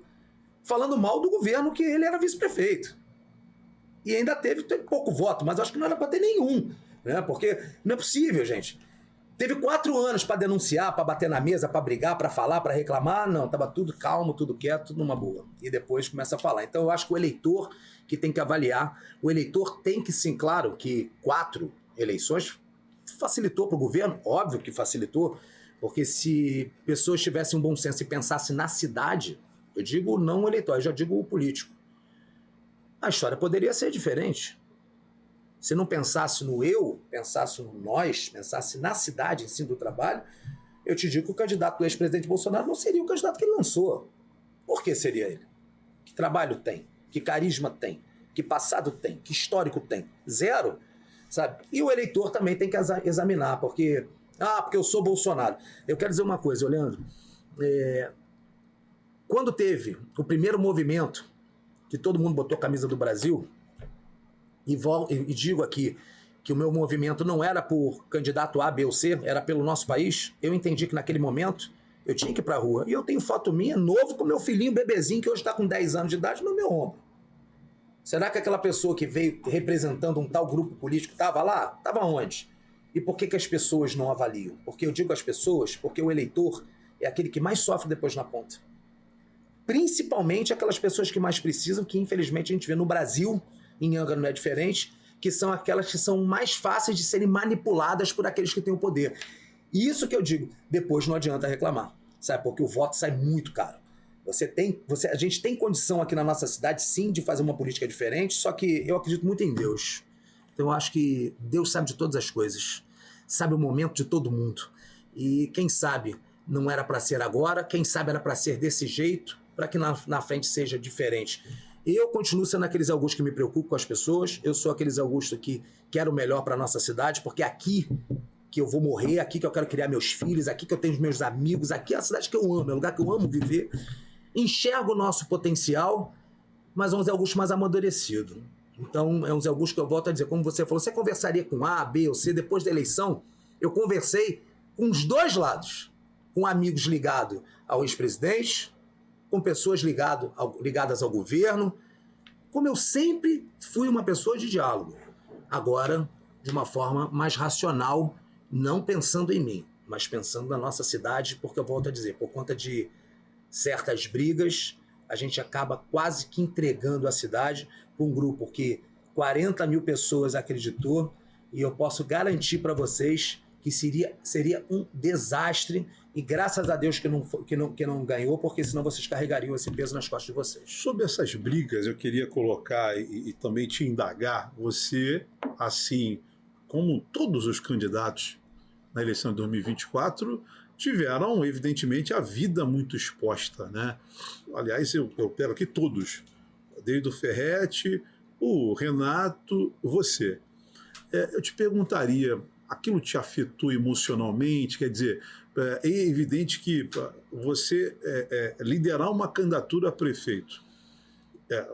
falando mal do governo que ele era vice-prefeito. E ainda teve pouco voto, mas acho que não era para ter nenhum, né? Porque não é possível, gente. Teve 4 anos para denunciar, para bater na mesa, para brigar, para falar, para reclamar. Não, estava tudo calmo, tudo quieto, tudo numa boa. E depois começa a falar. Então eu acho que o eleitor que tem que avaliar, o eleitor tem que sim, claro que 4 eleições facilitou para o governo, óbvio que facilitou, porque se pessoas tivessem um bom senso e pensassem na cidade, eu digo não o eleitor, eu já digo o político, a história poderia ser diferente. Se não pensasse no eu, pensasse no nós, pensasse na cidade em si do trabalho, eu te digo que o candidato do ex-presidente Bolsonaro não seria o candidato que ele lançou. Por que seria ele? Que trabalho tem? Que carisma tem? Que passado tem? Que histórico tem? Zero, sabe? E o eleitor também tem que examinar, porque eu sou Bolsonaro. Eu quero dizer uma coisa, Leandro. Quando teve o primeiro movimento, que todo mundo botou a camisa do Brasil, e digo aqui que o meu movimento não era por candidato A, B ou C, era pelo nosso país, eu entendi que naquele momento eu tinha que ir para a rua. E eu tenho foto minha, novo, com meu filhinho, bebezinho, que hoje está com 10 anos de idade, no meu ombro. Será que aquela pessoa que veio representando um tal grupo político estava lá? Estava onde? E por que as pessoas não avaliam? Porque eu digo as pessoas, porque o eleitor é aquele que mais sofre depois na ponta. Principalmente aquelas pessoas que mais precisam, que infelizmente a gente vê no Brasil, em Angra não é diferente, que são aquelas que são mais fáceis de serem manipuladas por aqueles que têm o poder. E isso que eu digo, depois não adianta reclamar, sabe? Porque o voto sai muito caro. A gente tem condição aqui na nossa cidade, sim, de fazer uma política diferente, só que eu acredito muito em Deus. Então eu acho que Deus sabe de todas as coisas, sabe o momento de todo mundo. E quem sabe não era para ser agora, quem sabe era para ser desse jeito, para que na frente seja diferente. Eu continuo sendo aqueles Augusto que me preocupo com as pessoas, eu sou aqueles Augusto que quero o melhor para a nossa cidade, porque aqui que eu vou morrer, aqui que eu quero criar meus filhos, aqui que eu tenho os meus amigos, aqui é a cidade que eu amo, é o lugar que eu amo viver. Enxergo o nosso potencial, mas é um Zé Augusto mais amadurecido. Então é um Zé Augusto que eu volto a dizer, como você falou, você conversaria com A, B ou C depois da eleição? Eu conversei com os dois lados, com amigos ligados ao ex-presidente, com pessoas ligadas ao governo, como eu sempre fui uma pessoa de diálogo. Agora, de uma forma mais racional, não pensando em mim, mas pensando na nossa cidade, porque eu volto a dizer, por conta de certas brigas, a gente acaba quase que entregando a cidade para um grupo que 40 mil pessoas acreditou, e eu posso garantir para vocês que seria um desastre, e graças a Deus que não ganhou, porque senão vocês carregariam esse peso nas costas de vocês. Sobre essas brigas, eu queria colocar e também te indagar, você, assim como todos os candidatos na eleição de 2024, tiveram, evidentemente, a vida muito exposta, né? Aliás, eu pego aqui todos, desde o Ferretti, o Renato, você. Eu te perguntaria, aquilo te afetou emocionalmente? Quer dizer, é evidente que você liderar uma candidatura a prefeito,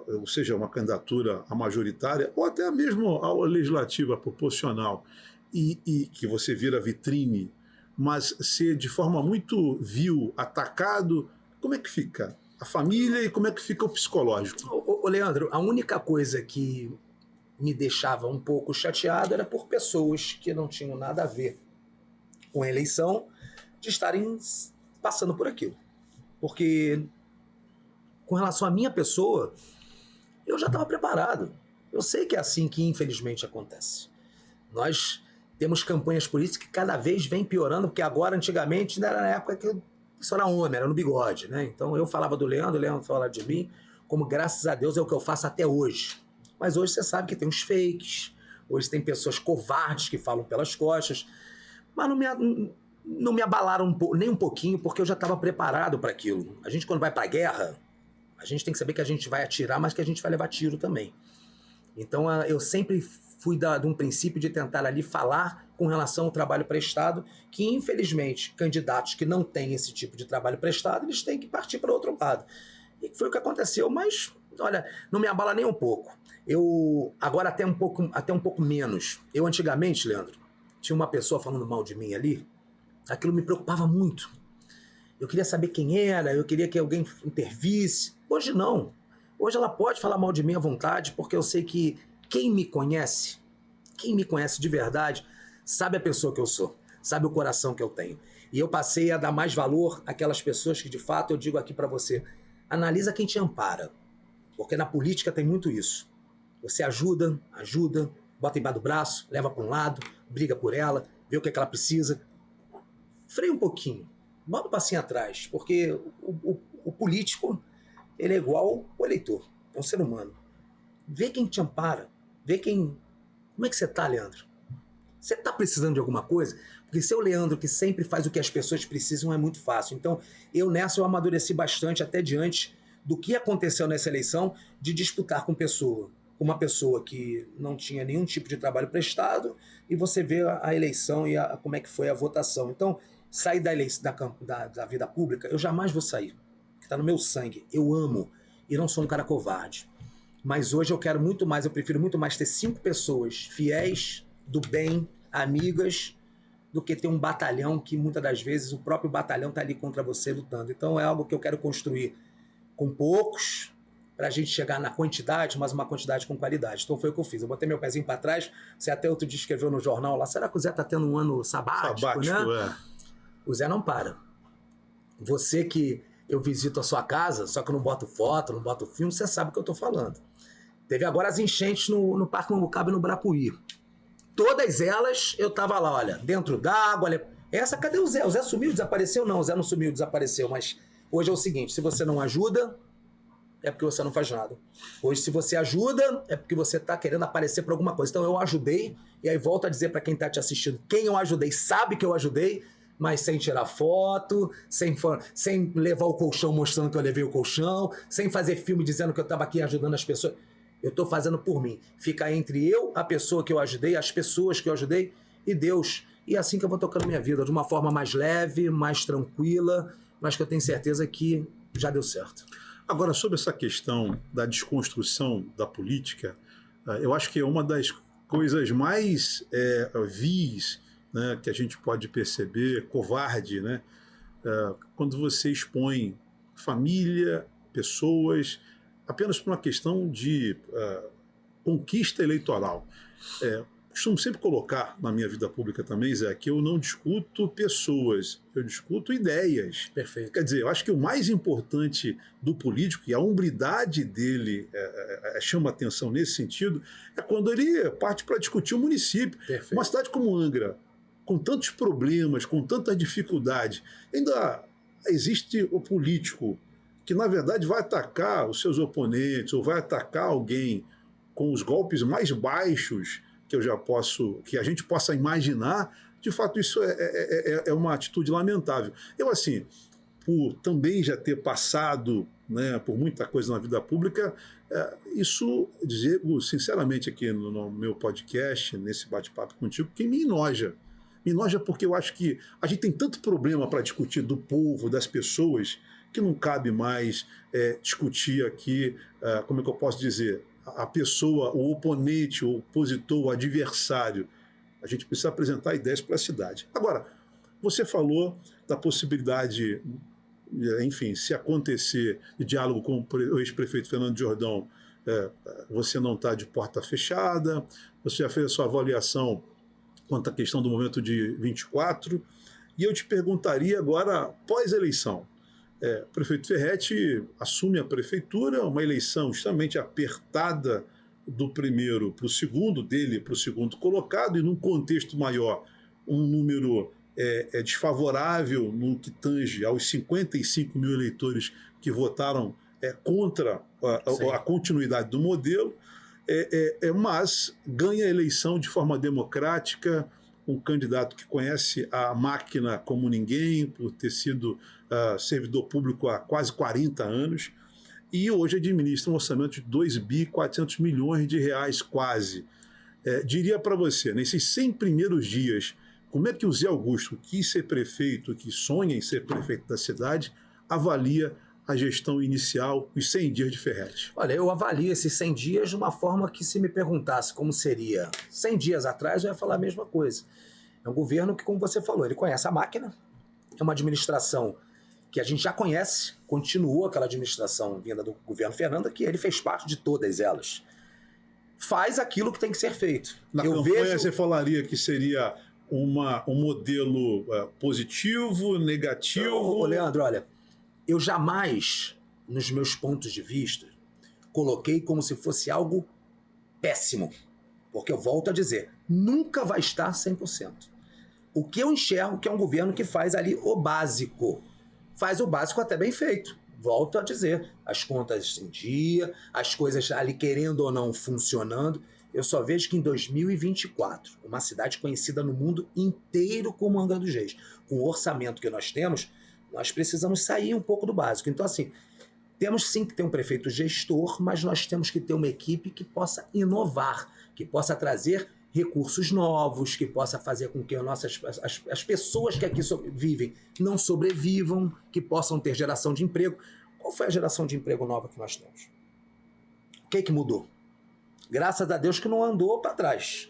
ou seja, uma candidatura a majoritária, ou até mesmo a legislativa proporcional, e que você vira vitrine, mas ser de forma muito vil, atacado, como é que fica a família e como é que fica o psicológico? Ô Leandro, a única coisa que me deixava um pouco chateado era por pessoas que não tinham nada a ver com a eleição de estarem passando por aquilo. Porque, com relação à minha pessoa, eu já estava preparado. Eu sei que é assim que, infelizmente, acontece. Nós temos campanhas políticas que cada vez vem piorando, porque agora, antigamente, era na época que isso era homem, era no bigode, né? Então, eu falava do Leandro, o Leandro falava de mim, como, graças a Deus, é o que eu faço até hoje. Mas hoje você sabe que tem uns fakes, hoje tem pessoas covardes que falam pelas costas, mas não me abalaram nem um pouquinho, porque eu já estava preparado para aquilo. A gente, quando vai para a guerra, a gente tem que saber que a gente vai atirar, mas que a gente vai levar tiro também. Então, eu sempre fui de um princípio de tentar ali falar com relação ao trabalho prestado, que, infelizmente, candidatos que não têm esse tipo de trabalho prestado, eles têm que partir para outro lado. E foi o que aconteceu, mas, olha, não me abala nem um pouco. Agora até um pouco menos. Eu antigamente, Leandro, tinha uma pessoa falando mal de mim ali, aquilo me preocupava muito. Eu queria saber quem era, eu queria que alguém intervisse. Hoje não. Hoje ela pode falar mal de mim à vontade, porque eu sei que quem me conhece de verdade, sabe a pessoa que eu sou, sabe o coração que eu tenho. E eu passei a dar mais valor àquelas pessoas que, de fato, eu digo aqui para você, analisa quem te ampara. Porque na política tem muito isso. Você ajuda, bota embaixo do braço, leva para um lado, briga por ela, vê o que ela precisa. Freia um pouquinho, bota um passinho atrás, porque o político, ele é igual o eleitor, é um ser humano. Vê quem te ampara, vê quem... Como é que você tá, Leandro? Você tá precisando de alguma coisa? Porque ser o Leandro que sempre faz o que as pessoas precisam é muito fácil. Então, eu amadureci bastante até diante do que aconteceu nessa eleição, de disputar com uma pessoa que não tinha nenhum tipo de trabalho prestado, e você vê a eleição e como é que foi a votação. Então, sair da vida pública, eu jamais vou sair, porque está no meu sangue. Eu amo e não sou um cara covarde. Mas hoje eu prefiro muito mais ter 5 pessoas fiéis, do bem, amigas, do que ter um batalhão que muitas das vezes o próprio batalhão está ali contra você lutando. Então é algo que eu quero construir com poucos, para a gente chegar na quantidade, mas uma quantidade com qualidade. Então foi o que eu fiz. Eu botei meu pezinho para trás. Você até outro dia escreveu no jornal lá, será que o Zé está tendo um ano sabático, né? O Zé não para. Você que eu visito a sua casa, só que eu não boto foto, não boto filme, você sabe o que eu estou falando. Teve agora as enchentes no Parque Mambucaba e no Brapuí. Todas elas eu estava lá, olha, dentro d'água. Essa, cadê o Zé? O Zé sumiu, desapareceu? Não, o Zé não sumiu, desapareceu. Mas hoje é o seguinte, se você não ajuda, é porque você não faz nada. Hoje, se você ajuda, é porque você está querendo aparecer por alguma coisa. Então, eu ajudei, e aí volto a dizer para quem está te assistindo, quem eu ajudei sabe que eu ajudei, mas sem tirar foto, sem levar o colchão mostrando que eu levei o colchão, sem fazer filme dizendo que eu estava aqui ajudando as pessoas. Eu estou fazendo por mim. Fica entre eu, a pessoa que eu ajudei, as pessoas que eu ajudei e Deus. E é assim que eu vou tocando minha vida, de uma forma mais leve, mais tranquila, mas que eu tenho certeza que já deu certo. Agora, sobre essa questão da desconstrução da política, eu acho que é uma das coisas mais vis, né, que a gente pode perceber, covarde, né, quando você expõe família, pessoas, apenas por uma questão de conquista eleitoral. Costumo sempre colocar na minha vida pública também, Zé, que eu não discuto pessoas, eu discuto ideias. Perfeito. Quer dizer, eu acho que o mais importante do político, e a hombridade dele chama atenção nesse sentido, é quando ele parte para discutir o município. Perfeito. Uma cidade como Angra, com tantos problemas, com tanta dificuldade, ainda existe o político que, na verdade, vai atacar os seus oponentes ou vai atacar alguém com os golpes mais baixos que a gente possa imaginar. De fato, isso é uma atitude lamentável. Eu, assim, por também já ter passado, né, por muita coisa na vida pública, isso, digo sinceramente aqui no meu podcast, nesse bate-papo contigo, que me enoja. Me enoja porque eu acho que a gente tem tanto problema para discutir do povo, das pessoas, que não cabe mais discutir aqui, como é que eu posso dizer, a pessoa, o oponente, o opositor, o adversário. A gente precisa apresentar ideias para a cidade. Agora, você falou da possibilidade, enfim, se acontecer de diálogo com o ex-prefeito Fernando Jordão, você não está de porta fechada, você já fez a sua avaliação quanto à questão do momento de 24, e eu te perguntaria agora, pós-eleição, o prefeito Ferretti assume a prefeitura, uma eleição extremamente apertada do primeiro para o segundo, dele para o segundo colocado, e num contexto maior, um número desfavorável no que tange aos 55 mil eleitores que votaram contra a continuidade do modelo, mas ganha a eleição de forma democrática, um candidato que conhece a máquina como ninguém, por ter sido servidor público há quase 40 anos, e hoje administra um orçamento de 2.400 bilhões de reais quase. Diria para você, nesses 100 primeiros dias, como é que o Zé Augusto, que quis ser prefeito, que sonha em ser prefeito da cidade, avalia a gestão inicial, os 100 dias de Ferretti? Olha, eu avalio esses 100 dias de uma forma que, se me perguntasse como seria 100 dias atrás, eu ia falar a mesma coisa. É um governo que, como você falou, ele conhece a máquina, é uma administração que a gente já conhece, continuou aquela administração vinda do governo Fernando, que ele fez parte de todas elas. Faz aquilo que tem que ser feito. Na campanha você falaria que seria um modelo positivo, negativo? Leandro, olha, eu jamais, nos meus pontos de vista, coloquei como se fosse algo péssimo. Porque eu volto a dizer, nunca vai estar 100%. O que eu enxergo que é um governo que faz ali o básico. Faz o básico até bem feito. Volto a dizer, as contas em dia, as coisas ali querendo ou não funcionando. Eu só vejo que em 2024, uma cidade conhecida no mundo inteiro como Angra dos Reis, com o orçamento que nós temos, nós precisamos sair um pouco do básico. Então, assim, temos sim que ter um prefeito gestor, mas nós temos que ter uma equipe que possa inovar, que possa trazer recursos novos, que possa fazer com que as pessoas que aqui vivem não sobrevivam, que possam ter geração de emprego. Qual foi a geração de emprego nova que nós temos? O que mudou? Graças a Deus que não andou para trás.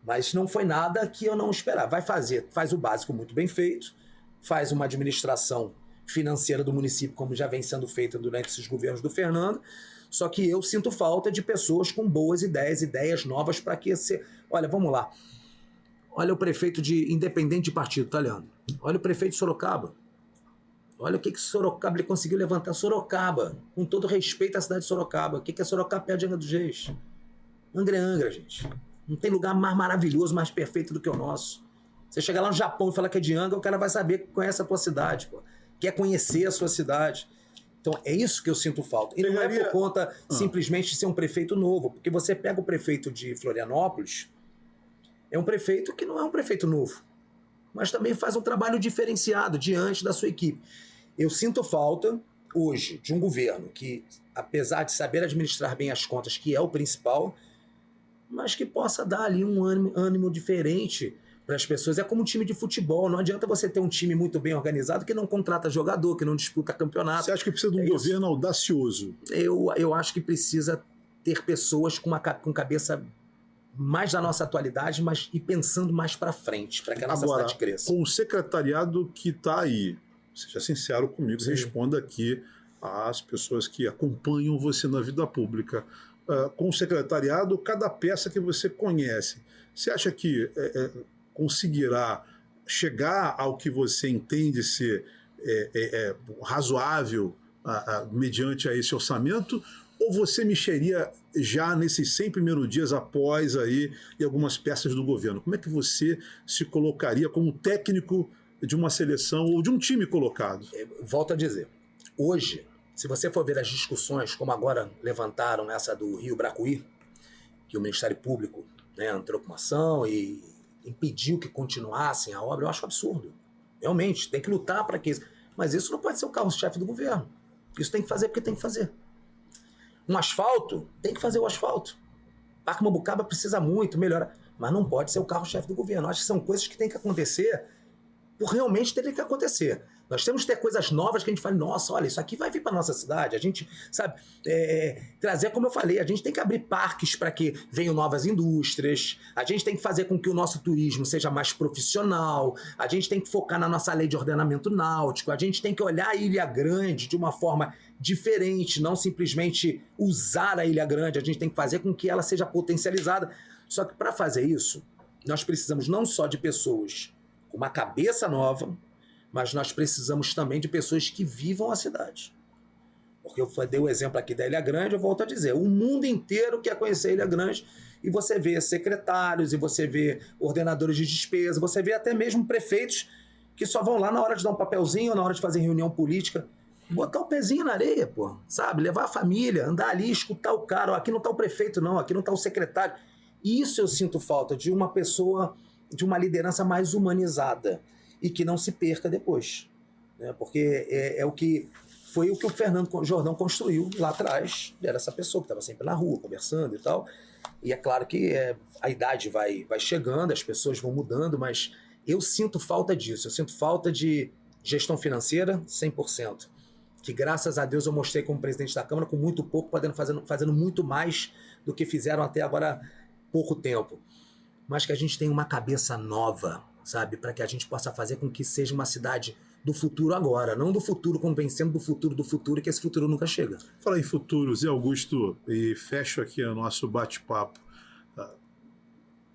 Mas não foi nada que eu não esperava. Faz o básico muito bem feito, faz uma administração financeira do município, como já vem sendo feita durante esses governos do Fernando, só que eu sinto falta de pessoas com boas ideias novas para que você... Olha, vamos lá. Olha o prefeito independente de partido, tá, Leandro? Olha o prefeito de Sorocaba. Olha o que Sorocaba ele conseguiu levantar. Sorocaba, com todo respeito à cidade de Sorocaba. O que é Sorocaba perto de Angra dos Reis? Angra é Angra, gente. Não tem lugar mais maravilhoso, mais perfeito do que o nosso. Você chegar lá no Japão e falar que é de Angra, o cara vai saber que conhece a tua cidade, pô. Quer conhecer a sua cidade. Então, é isso que eu sinto falta. E não é por conta simplesmente de ser um prefeito novo, porque você pega o prefeito de Florianópolis, é um prefeito que não é um prefeito novo, mas também faz um trabalho diferenciado diante da sua equipe. Eu sinto falta, hoje, de um governo que, apesar de saber administrar bem as contas, que é o principal, mas que possa dar ali um ânimo diferente para as pessoas. É como um time de futebol. Não adianta você ter um time muito bem organizado que não contrata jogador, que não disputa campeonato. Você acha que precisa de um governo audacioso? Eu acho que precisa ter pessoas com cabeça mais da nossa atualidade, mas e pensando mais para frente, para que a nossa cidade cresça. Com o secretariado que está aí, Seja sincero comigo, Sim. responda aqui às pessoas que acompanham você na vida pública. Com o secretariado, cada peça que você conhece, você acha que conseguirá chegar ao que você entende ser razoável mediante a esse orçamento? Ou você mexeria já nesses 100 primeiros dias após aí em algumas peças do governo? Como é que você se colocaria como técnico de uma seleção ou de um time colocado? Volto a dizer, hoje, se você for ver as discussões, como agora levantaram essa do Rio Bracuí, que o Ministério Público, né, entrou com uma ação e impediu que continuassem a obra, eu acho absurdo. Realmente, tem que lutar para que isso... Mas isso não pode ser o carro-chefe do governo. Isso tem que fazer porque tem que fazer. Um asfalto, tem que fazer o asfalto. Parque Mambucaba precisa muito, melhora. Mas não pode ser o carro-chefe do governo. Eu acho que são coisas que tem que acontecer por realmente ter que acontecer. Nós temos que ter coisas novas que a gente fala, nossa, olha, isso aqui vai vir para nossa cidade. A gente, sabe, trazer, como eu falei, a gente tem que abrir parques para que venham novas indústrias, a gente tem que fazer com que o nosso turismo seja mais profissional, a gente tem que focar na nossa lei de ordenamento náutico, a gente tem que olhar a Ilha Grande de uma forma diferente, não simplesmente usar a Ilha Grande, a gente tem que fazer com que ela seja potencializada. Só que para fazer isso, nós precisamos não só de pessoas com uma cabeça nova, mas nós precisamos também de pessoas que vivam a cidade. Porque eu dei o exemplo aqui da Ilha Grande, eu volto a dizer, o mundo inteiro quer conhecer a Ilha Grande, e você vê secretários, e você vê ordenadores de despesa, você vê até mesmo prefeitos que só vão lá na hora de dar um papelzinho, na hora de fazer reunião política, botar o pezinho na areia, pô, sabe? Levar a família, andar ali, escutar o cara, ó, aqui não está o prefeito não, aqui não está o secretário. Isso eu sinto falta de uma pessoa, de uma liderança mais humanizada e que não se perca depois, né? Porque foi o que o Fernando Jordão construiu lá atrás, era essa pessoa que estava sempre na rua, conversando e tal, e é claro que a idade vai chegando, as pessoas vão mudando, mas eu sinto falta disso, eu sinto falta de gestão financeira 100%, que graças a Deus eu mostrei como presidente da Câmara com muito pouco, fazendo muito mais do que fizeram até agora pouco tempo, mas que a gente tenha uma cabeça nova, sabe, para que a gente possa fazer com que seja uma cidade do futuro agora, não do futuro convencendo do futuro, que esse futuro nunca chega. Fala em futuro, Zé Augusto, e fecho aqui o nosso bate-papo.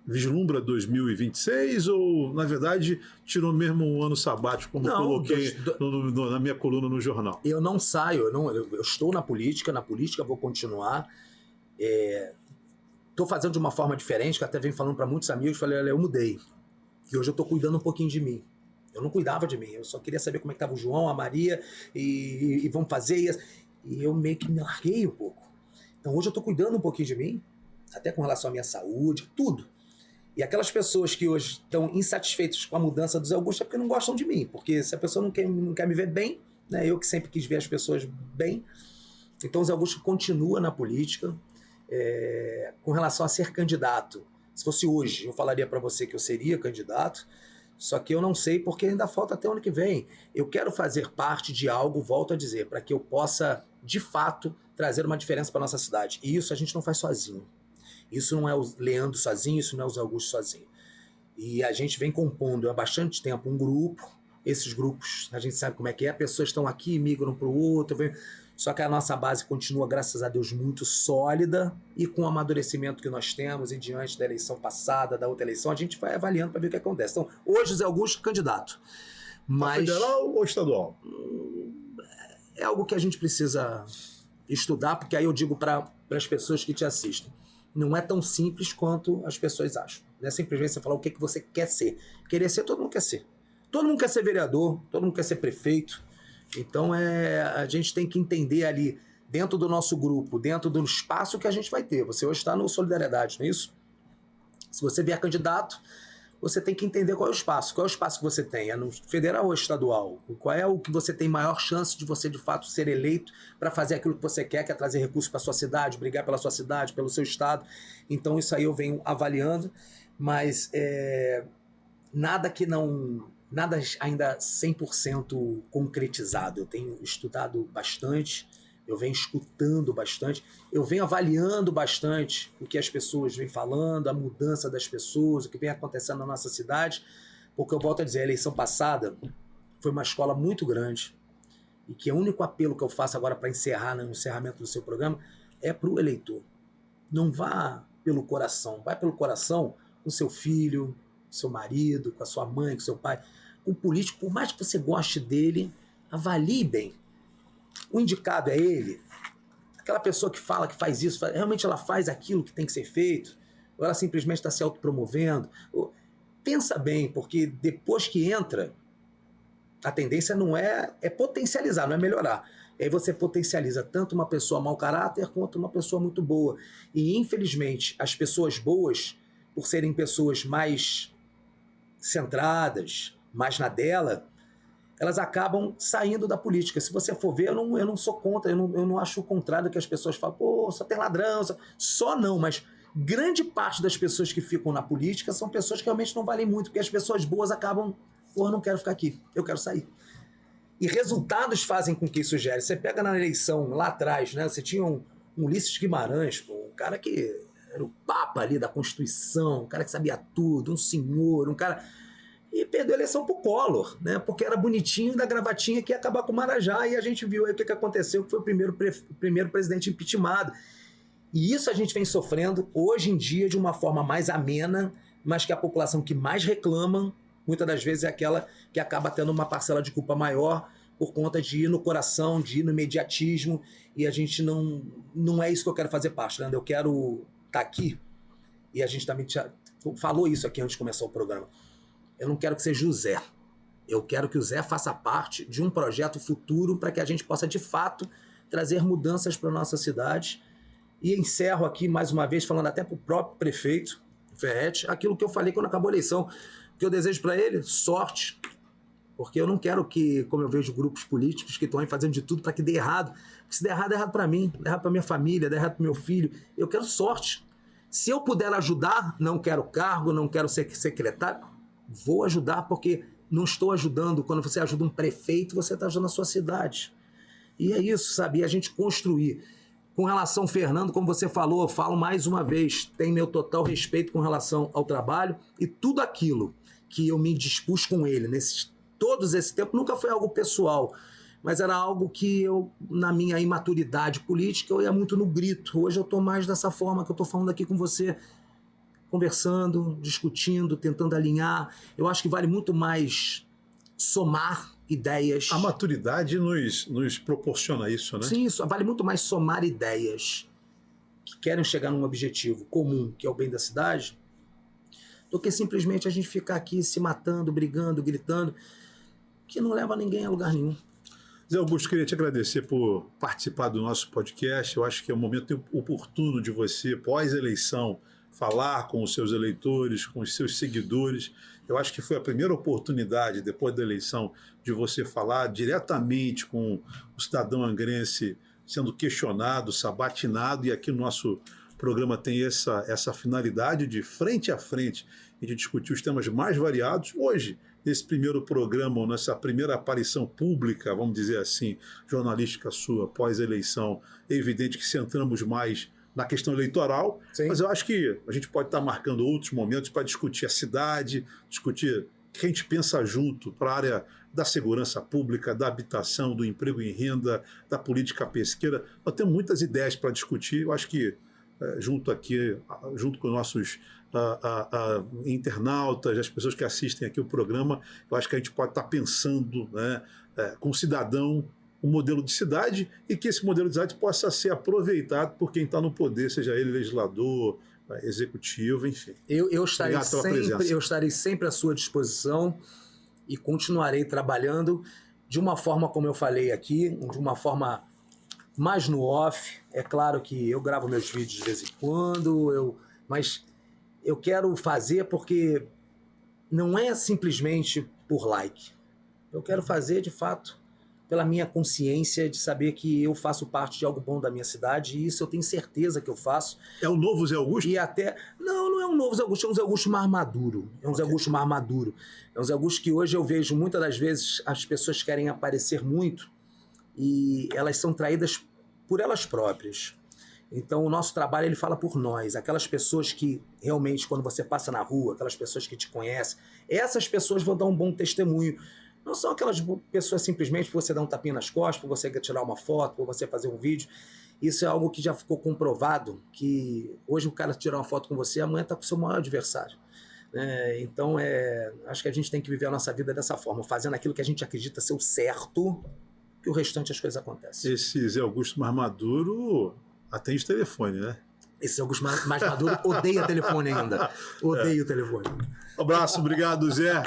Vislumbra 2026 ou, na verdade, tirou mesmo um ano sabático, como eu coloquei na minha coluna no jornal? Eu não saio, eu estou na política vou continuar. Estou fazendo de uma forma diferente, que até venho falando para muitos amigos, falei, olha, eu mudei. E hoje eu estou cuidando um pouquinho de mim. Eu não cuidava de mim, eu só queria saber como é que estava o João, a Maria, e vamos fazer. E eu meio que me larguei um pouco. Então hoje eu estou cuidando um pouquinho de mim, até com relação à minha saúde, tudo. E aquelas pessoas que hoje estão insatisfeitas com a mudança do Zé Augusto é porque não gostam de mim. Porque se a pessoa não quer me ver bem, né, eu que sempre quis ver as pessoas bem. Então o Zé Augusto continua na política. Com relação a ser candidato, se fosse hoje, eu falaria para você que eu seria candidato, só que eu não sei porque ainda falta até o ano que vem. Eu quero fazer parte de algo, volto a dizer, para que eu possa, de fato, trazer uma diferença para nossa cidade. E isso a gente não faz sozinho. Isso não é o Leandro sozinho, isso não é o Zé Augusto sozinho. E a gente vem compondo há bastante tempo um grupo, esses grupos, a gente sabe como é que é, pessoas estão aqui, migram para o outro, só que a nossa base continua, graças a Deus, muito sólida, e com o amadurecimento que nós temos, e diante da eleição passada, da outra eleição, a gente vai avaliando para ver o que acontece. Então, hoje o Zé Augusto é candidato. Mas federal ou estadual? É algo que a gente precisa estudar, porque aí eu digo para as pessoas que te assistem, não é tão simples quanto as pessoas acham. Não é simplesmente você falar o que você quer ser. Querer ser, todo mundo quer ser. Todo mundo quer ser vereador, todo mundo quer ser prefeito. Então a gente tem que entender ali, dentro do nosso grupo, dentro do espaço que a gente vai ter. Você hoje está no Solidariedade, não é isso? Se você vier candidato, você tem que entender qual é o espaço. Qual é o espaço que você tem? É no federal ou estadual? Qual é o que você tem maior chance de você, de fato, ser eleito para fazer aquilo que você quer, que é trazer recursos para a sua cidade, brigar pela sua cidade, pelo seu estado. Então isso aí eu venho avaliando, mas nada ainda 100% concretizado. Eu tenho estudado bastante, eu venho escutando bastante, eu venho avaliando bastante o que as pessoas vêm falando, a mudança das pessoas, o que vem acontecendo na nossa cidade, porque eu volto a dizer, a eleição passada foi uma escola muito grande e que o único apelo que eu faço agora para encerrar, no encerramento do seu programa, é para o eleitor. Não vá pelo coração, vai pelo coração com seu filho, seu marido, com a sua mãe, com seu pai. O político, por mais que você goste dele, avalie bem. O indicado é ele, aquela pessoa que fala que faz isso, realmente ela faz aquilo que tem que ser feito, ou ela simplesmente está se autopromovendo. Pensa bem, porque depois que entra, a tendência não é potencializar, não é melhorar. E aí você potencializa tanto uma pessoa mau caráter quanto uma pessoa muito boa. E, infelizmente, as pessoas boas, por serem pessoas mais centradas, mais na dela, elas acabam saindo da política. Se você for ver, eu não sou contra, eu não acho o contrário que as pessoas falam, pô, só tem ladrão, só não, mas grande parte das pessoas que ficam na política são pessoas que realmente não valem muito, porque as pessoas boas acabam, pô, eu não quero ficar aqui, eu quero sair. E resultados fazem com que isso gere. Você pega na eleição lá atrás, né? Você tinha um Ulisses Guimarães, pô, um cara que era o papa ali da Constituição, um cara que sabia tudo, um senhor, um cara... E perdeu a eleição pro Collor, né? Porque era bonitinho da gravatinha que ia acabar com o Marajá, e a gente viu aí o que aconteceu, que foi o primeiro presidente impeachmentado. E isso a gente vem sofrendo hoje em dia de uma forma mais amena, mas que a população que mais reclama, muitas das vezes é aquela que acaba tendo uma parcela de culpa maior por conta de ir no coração, de ir no imediatismo, e a gente não é isso que eu quero fazer parte, né? Eu quero estar aqui, e a gente também falou isso aqui antes de começar o programa. Eu não quero que seja o Zé. Eu quero que o Zé faça parte de um projeto futuro para que a gente possa, de fato, trazer mudanças para a nossa cidade. E encerro aqui, mais uma vez, falando até para o próprio prefeito, Ferretti, aquilo que eu falei quando acabou a eleição, que eu desejo para ele, sorte, porque eu não quero que, como eu vejo grupos políticos que estão aí fazendo de tudo para que dê errado, porque se der errado, é errado para mim, é errado para minha família, é errado para meu filho. Eu quero sorte. Se eu puder ajudar, não quero cargo, não quero ser secretário, vou ajudar, porque não estou ajudando. Quando você ajuda um prefeito, você está ajudando a sua cidade. E é isso, sabe? E a gente construir. Com relação ao Fernando, como você falou, eu falo mais uma vez, tem meu total respeito com relação ao trabalho, e tudo aquilo que eu me dispus com ele todos esse tempo, nunca foi algo pessoal, mas era algo que eu, na minha imaturidade política, eu ia muito no grito. Hoje eu estou mais dessa forma que eu estou falando aqui com você, conversando, discutindo, tentando alinhar. Eu acho que vale muito mais somar ideias. A maturidade nos proporciona isso, né? Sim, isso vale muito mais somar ideias que querem chegar num objetivo comum, que é o bem da cidade, do que simplesmente a gente ficar aqui se matando, brigando, gritando, que não leva ninguém a lugar nenhum. Zé Augusto, queria te agradecer por participar do nosso podcast. Eu acho que é um momento oportuno de você, pós-eleição, falar com os seus eleitores, com os seus seguidores. Eu acho que foi a primeira oportunidade, depois da eleição, de você falar diretamente com o cidadão angrense sendo questionado, sabatinado, e aqui no nosso programa tem essa finalidade de frente a frente e de discutir os temas mais variados. Hoje, nesse primeiro programa, ou nessa primeira aparição pública, vamos dizer assim, jornalística sua, pós-eleição, é evidente que centramos mais na questão eleitoral, sim, mas eu acho que a gente pode estar marcando outros momentos para discutir a cidade, discutir o que a gente pensa junto para a área da segurança pública, da habitação, do emprego em renda, da política pesqueira. Nós temos muitas ideias para discutir. Eu acho que junto com nossos internautas, as pessoas que assistem aqui o programa, eu acho que a gente pode estar pensando, né, com o cidadão, um modelo de cidade, e que esse modelo de cidade possa ser aproveitado por quem está no poder, seja ele legislador, executivo, enfim. Eu estarei sempre à sua disposição e continuarei trabalhando de uma forma, como eu falei aqui, de uma forma mais no off. É claro que eu gravo meus vídeos de vez em quando, mas eu quero fazer porque não é simplesmente por like. Eu quero fazer, de fato, pela minha consciência de saber que eu faço parte de algo bom da minha cidade, e isso eu tenho certeza que eu faço. É o novo Zé Augusto? E até... Não é um novo Zé Augusto, é um Zé Augusto mais maduro. É um Zé Augusto mais maduro. É um Zé Augusto que hoje eu vejo, muitas das vezes, as pessoas querem aparecer muito e elas são traídas por elas próprias. Então o nosso trabalho, ele fala por nós. Aquelas pessoas que realmente, quando você passa na rua, aquelas pessoas que te conhecem, essas pessoas vão dar um bom testemunho. Não são aquelas pessoas simplesmente por você dar um tapinha nas costas, por você tirar uma foto, por você fazer um vídeo. Isso é algo que já ficou comprovado, que hoje o cara tirar uma foto com você, amanhã está com o seu maior adversário. Então, acho que a gente tem que viver a nossa vida dessa forma, fazendo aquilo que a gente acredita ser o certo, que o restante as coisas acontecem. Esse Zé Augusto mais maduro atende telefone, né? Esse Augusto mais maduro odeia telefone ainda. Odeia o telefone. Um abraço, obrigado, Zé.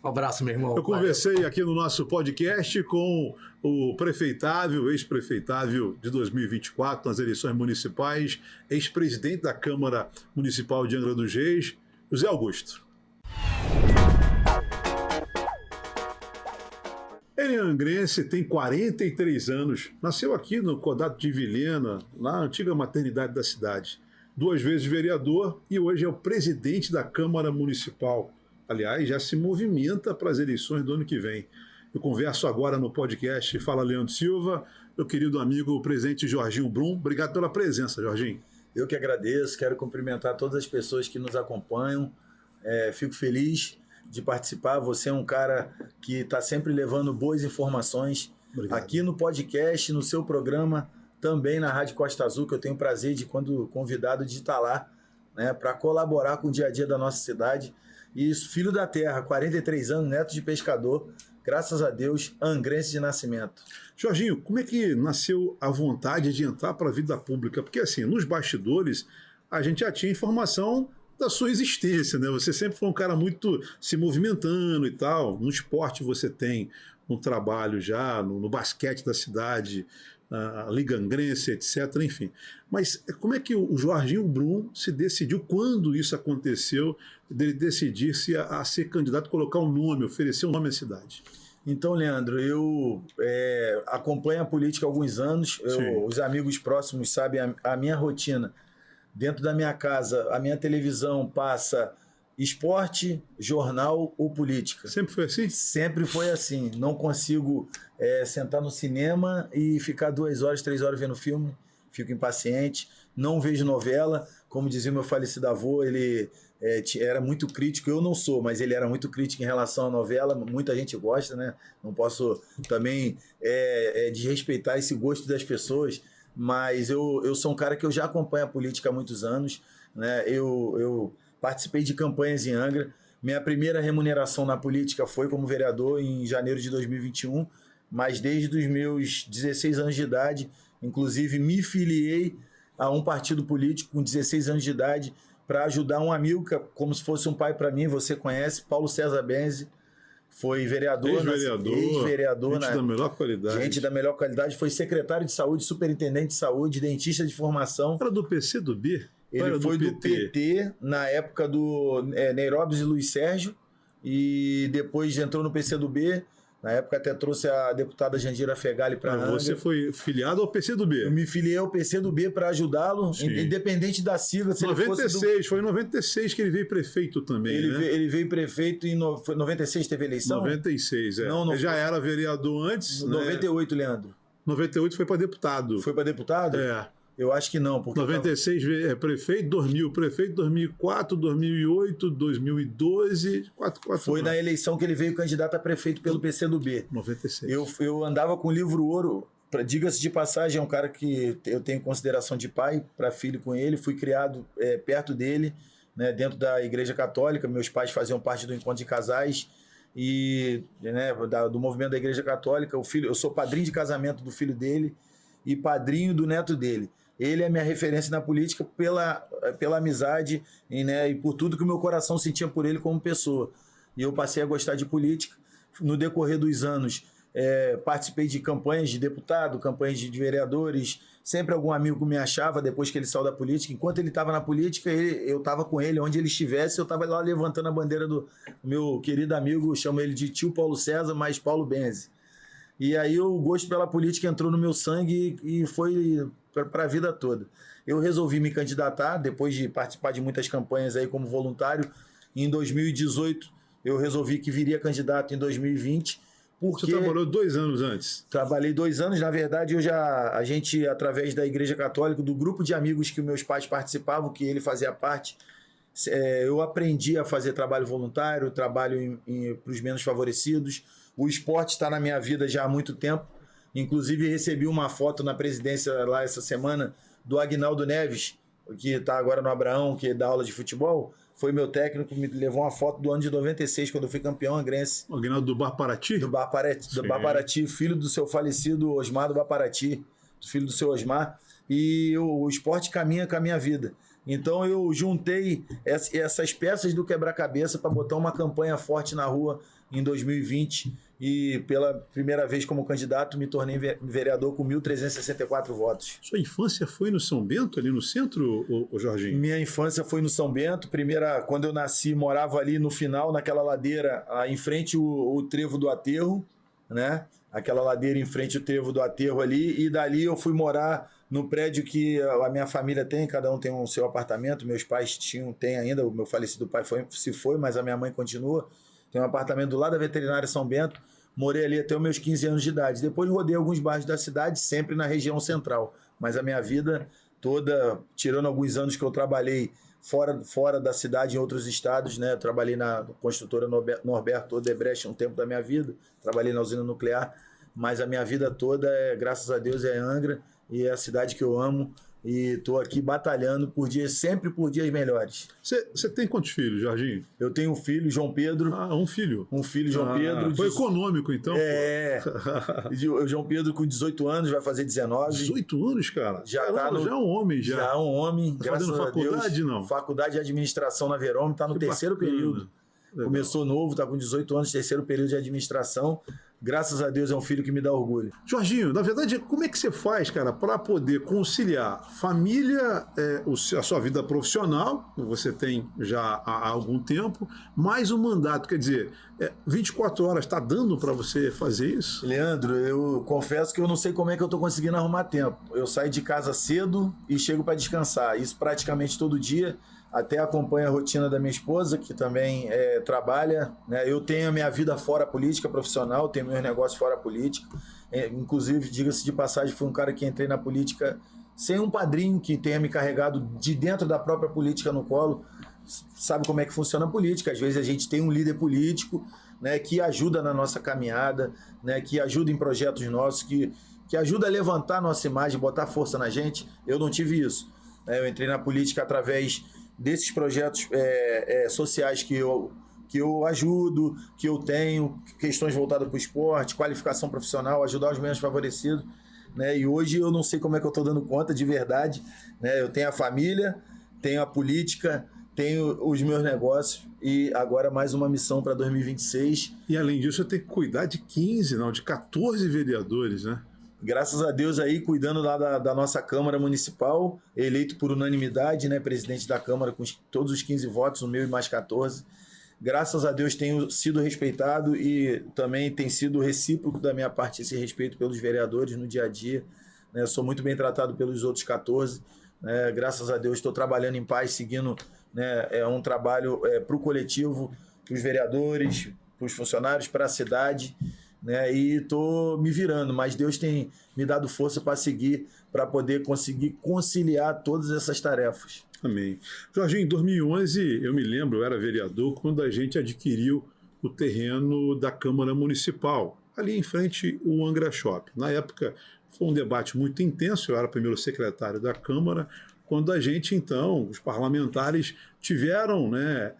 Um abraço, meu irmão. Eu conversei aqui no nosso podcast com o prefeitável, ex-prefeitável de 2024 nas eleições municipais, ex-presidente da Câmara Municipal de Angra dos Reis, Zé Augusto. Ele é angrense, tem 43 anos, nasceu aqui no Condado de Vilhena, na antiga maternidade da cidade. 2 vezes vereador e hoje é o presidente da Câmara Municipal. Aliás, já se movimenta para as eleições do ano que vem. Eu converso agora no podcast Fala Leandro Silva, meu querido amigo, o presidente Jorginho Brum. Obrigado pela presença, Jorginho. Eu que agradeço, quero cumprimentar todas as pessoas que nos acompanham. Fico feliz de participar. Você é um cara que está sempre levando boas informações. Obrigado. Aqui no podcast, no seu programa, também na Rádio Costa Azul, que eu tenho o prazer de, quando convidado, de estar lá, né, para colaborar com o dia a dia da nossa cidade. E isso, filho da terra, 43 anos, neto de pescador, graças a Deus, angrense de nascimento. Jorginho, como é que nasceu a vontade de entrar para a vida pública? Porque, assim, nos bastidores, a gente já tinha informação da sua existência, né? Você sempre foi um cara muito se movimentando e tal. No esporte você tem um trabalho já, no basquete da cidade, a Liga Angrense, etc., enfim. Mas como é que o Jorginho Brum se decidiu, quando isso aconteceu, dele decidir-se a ser candidato, colocar um nome, oferecer um nome à cidade? Então, Leandro, eu acompanho a política há alguns anos. Os amigos próximos sabem a minha rotina. Dentro da minha casa, a minha televisão passa esporte, jornal ou política. Sempre foi assim? Sempre foi assim. Não consigo sentar no cinema e ficar 2 horas, 3 horas vendo filme. Fico impaciente. Não vejo novela. Como dizia meu falecido avô, ele era muito crítico. Eu não sou, mas ele era muito crítico em relação à novela. Muita gente gosta, né? Não posso também desrespeitar esse gosto das pessoas. Mas eu sou um cara que eu já acompanho a política há muitos anos, né? Eu participei de campanhas em Angra. Minha primeira remuneração na política foi como vereador em janeiro de 2021, mas desde os meus 16 anos de idade, inclusive me filiei a um partido político com 16 anos de idade para ajudar um amigo, como se fosse um pai para mim, você conhece, Paulo César Benzi. Foi vereador, ex-vereador, gente da melhor qualidade. Gente da melhor qualidade, foi secretário de saúde, superintendente de saúde, dentista de formação. Era do PC do B? Ele foi do PT na época do Neirobes e Luiz Sérgio, e depois entrou no PCdoB. Na época até trouxe a deputada Jandira Fegali para Angra. Você foi filiado ao PCdoB? Eu me filiei ao PCdoB para ajudá-lo, independente da sigla. Se 96, foi em 96 que ele veio prefeito também, ele veio prefeito em 96, teve eleição? 96, Não ele já era vereador antes. 98, né? Leandro. 98 foi para deputado. Foi para deputado? Eu acho que não. Porque 96 prefeito, 2000 prefeito, 2004, 2008, 2012, 4 Foi na eleição que ele veio candidato a prefeito pelo PCdoB. 96. Eu andava com o livro ouro. Diga-se de passagem, é um cara que eu tenho consideração de pai para filho com ele. Fui criado perto dele, né, dentro da Igreja Católica. Meus pais faziam parte do encontro de casais e, né, do movimento da Igreja Católica. Eu sou padrinho de casamento do filho dele e padrinho do neto dele. Ele é minha referência na política pela amizade e por tudo que o meu coração sentia por ele como pessoa. E eu passei a gostar de política. No decorrer dos anos, participei de campanhas de deputado, campanhas de vereadores. Sempre algum amigo me achava depois que ele saiu da política. Enquanto ele estava na política, eu estava com ele. Onde ele estivesse, eu estava lá levantando a bandeira do meu querido amigo, chamo ele de tio Paulo César, mas Paulo Benzi. E aí o gosto pela política entrou no meu sangue e foi para a vida toda. Eu resolvi me candidatar, depois de participar de muitas campanhas aí como voluntário. Em 2018, eu resolvi que viria candidato em 2020. Porque você trabalhou 2 anos antes? Trabalhei 2 anos. Na verdade, a gente, através da Igreja Católica, do grupo de amigos que meus pais participavam, que ele fazia parte, eu aprendi a fazer trabalho voluntário, trabalho para os menos favorecidos. O esporte está na minha vida já há muito tempo. Inclusive, recebi uma foto na presidência lá essa semana do Aguinaldo Neves, que está agora no Abraão, que dá aula de futebol. Foi meu técnico, me levou uma foto do ano de 96, quando eu fui campeão angrense. O Aguinaldo do Bar Paraty? Do Bar Paraty, filho do seu falecido Osmar do Bar Paraty, filho do seu Osmar. E o esporte caminha com a minha vida. Então eu juntei essas peças do quebra-cabeça para botar uma campanha forte na rua em 2020 e pela primeira vez como candidato me tornei vereador com 1.364 votos. Sua infância foi no São Bento, ali no centro, ô Jorginho? Minha infância foi no São Bento. Quando eu nasci, morava ali no final, naquela ladeira, em frente o Trevo do Aterro, né? Aquela ladeira em frente ao Trevo do Aterro ali, e dali eu fui morar no prédio que a minha família tem, cada um tem o seu apartamento. Meus pais têm ainda, o meu falecido pai se foi, mas a minha mãe continua. Tem um apartamento do lado da veterinária São Bento. Morei ali até os meus 15 anos de idade. Depois rodei alguns bairros da cidade, sempre na região central. Mas a minha vida toda, tirando alguns anos que eu trabalhei fora da cidade, em outros estados, né? Eu trabalhei na construtora Norberto Odebrecht um tempo da minha vida. Trabalhei na usina nuclear. Mas a minha vida toda, graças a Deus, é Angra. E é a cidade que eu amo. E estou aqui batalhando por dias, sempre por dias melhores. Você tem quantos filhos, Jorginho? Eu tenho um filho, João Pedro. Ah, um filho. Um filho, João Pedro. Foi econômico, então? O João Pedro com 18 anos, vai fazer 19. 18 anos, cara? Já já é um homem, já. Já é um homem, tá graças fazendo faculdade, a Deus. não? Faculdade de Administração na Verome, está no terceiro período. Legal. Começou novo, está com 18 anos, terceiro período de administração. Graças a Deus é um filho que me dá orgulho. Jorginho, na verdade, como é que você faz, cara, para poder conciliar família, a sua vida profissional, que você tem já há algum tempo, mais um mandato? Quer dizer, 24 horas está dando para você fazer isso? Leandro, eu confesso que eu não sei como é que eu estou conseguindo arrumar tempo. Eu saio de casa cedo e chego para descansar. Isso praticamente todo dia. Até acompanho a rotina da minha esposa, que também trabalha, né? Eu tenho a minha vida fora política profissional, tenho meus negócios fora política. Inclusive, diga-se de passagem, fui um cara que entrei na política sem um padrinho que tenha me carregado de dentro da própria política no colo. Sabe como é que funciona a política? Às vezes a gente tem um líder político, né, que ajuda na nossa caminhada, né, que ajuda em projetos nossos, que ajuda a levantar a nossa imagem, botar força na gente. Eu não tive isso. Eu entrei na política através desses projetos sociais que eu ajudo, que eu tenho, questões voltadas para o esporte, qualificação profissional, ajudar os menos favorecidos, né? E hoje eu não sei como é que eu estou dando conta de verdade, né? Eu tenho a família, tenho a política, tenho os meus negócios e agora mais uma missão para 2026. E além disso, eu tenho que cuidar de 14 vereadores, né? Graças a Deus aí, cuidando lá da nossa Câmara Municipal, eleito por unanimidade, né, presidente da Câmara com todos os 15 votos, o meu e mais 14. Graças a Deus tenho sido respeitado e também tem sido recíproco da minha parte esse respeito pelos vereadores no dia a dia. Né, sou muito bem tratado pelos outros 14. Né, graças a Deus estou trabalhando em paz, seguindo, né, um trabalho para o coletivo, para os vereadores, para os funcionários, para a cidade. Né, e estou me virando, mas Deus tem me dado força para seguir, para poder conseguir conciliar todas essas tarefas. Amém. Jorginho, em 2011, eu me lembro, eu era vereador, quando a gente adquiriu o terreno da Câmara Municipal, ali em frente ao Angra Shopping. Na época, foi um debate muito intenso, eu era primeiro secretário da Câmara, quando a gente, então, os parlamentares tiveram, né,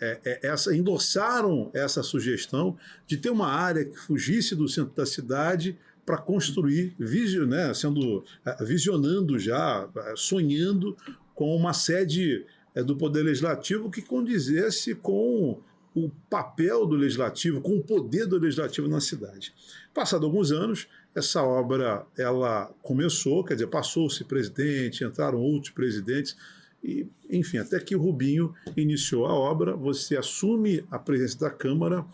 endossaram essa sugestão de ter uma área que fugisse do centro da cidade para construir, visionando já, sonhando com uma sede do Poder Legislativo que condizesse com o papel do Legislativo, com o poder do Legislativo na cidade. Passados alguns anos, essa obra ela começou, quer dizer, passou-se presidente, entraram outros presidentes, e, enfim, até que o Rubinho iniciou a obra, você assume a presidência da Câmara,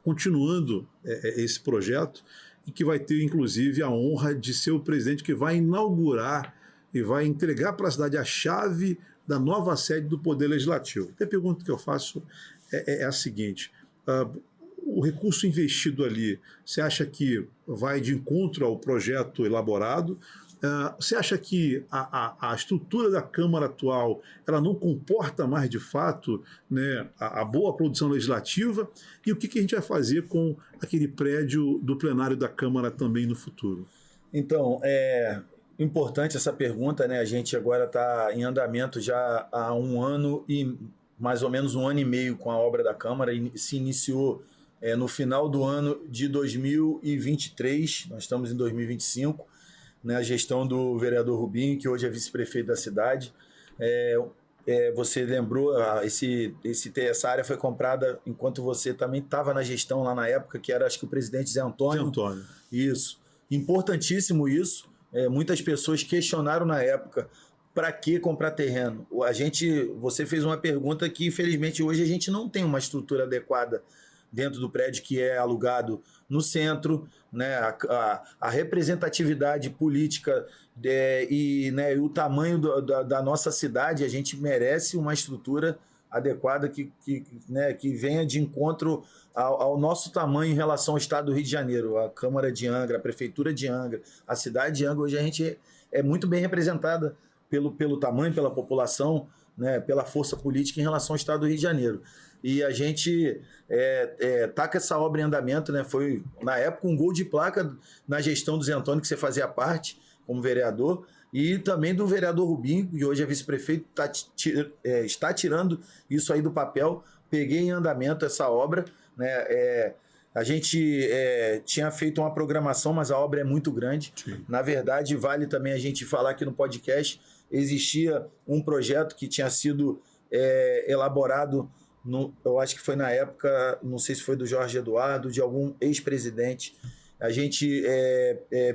continuando esse projeto, e que vai ter, inclusive, a honra de ser o presidente que vai inaugurar e vai entregar para a cidade a chave da nova sede do Poder Legislativo. A pergunta que eu faço é a seguinte: o recurso investido ali, você acha que vai de encontro ao projeto elaborado Você acha que a estrutura da Câmara atual ela não comporta mais de fato, né, a boa produção legislativa? E o que a gente vai fazer com aquele prédio do plenário da Câmara também no futuro? Então, é importante essa pergunta, né? A gente agora está em andamento já há um ano e mais ou menos um ano e meio com a obra da Câmara. Se iniciou no final do ano de 2023, nós estamos em 2025, né, a gestão do vereador Rubinho, que hoje é vice-prefeito da cidade. Você lembrou, essa área foi comprada enquanto você também estava na gestão lá na época, que era, acho que o presidente Zé Antônio. Zé Antônio. Isso. Importantíssimo isso. Muitas pessoas questionaram na época, para que comprar terreno? Você fez uma pergunta que, infelizmente, hoje a gente não tem uma estrutura adequada dentro do prédio que é alugado no centro, né? A representatividade política e o tamanho da nossa cidade, a gente merece uma estrutura adequada que venha de encontro ao nosso tamanho em relação ao estado do Rio de Janeiro, a Câmara de Angra, a Prefeitura de Angra, a cidade de Angra. Hoje a gente é muito bem representada pelo tamanho, pela população, né, pela força política em relação ao estado do Rio de Janeiro. E a gente tá com essa obra em andamento, né? Foi, na época, um gol de placa na gestão do Zé Antônio, que você fazia parte como vereador, e também do vereador Rubinho, que hoje é vice-prefeito, está tirando isso aí do papel. Peguei em andamento essa obra, né? A gente tinha feito uma programação, mas a obra é muito grande. Sim. Na verdade, vale também a gente falar aqui no podcast, existia um projeto que tinha sido elaborado, eu acho que foi na época, não sei se foi do Jorge Eduardo, de algum ex-presidente. A gente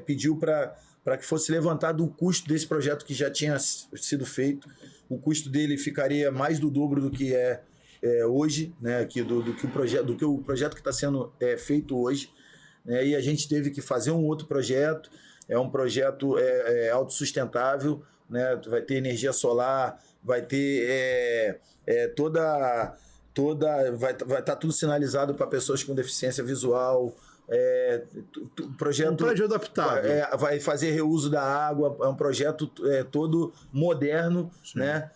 pediu para que fosse levantado o custo desse projeto que já tinha sido feito. O custo dele ficaria mais do dobro do que hoje, né, do que o projeto que está sendo feito hoje. Né, e a gente teve que fazer um outro projeto. É um projeto autossustentável, né, vai ter energia solar, vai ter vai estar tudo sinalizado para pessoas com deficiência visual. Projeto, um prédio adaptável. Vai fazer reuso da água. É um projeto todo moderno, né?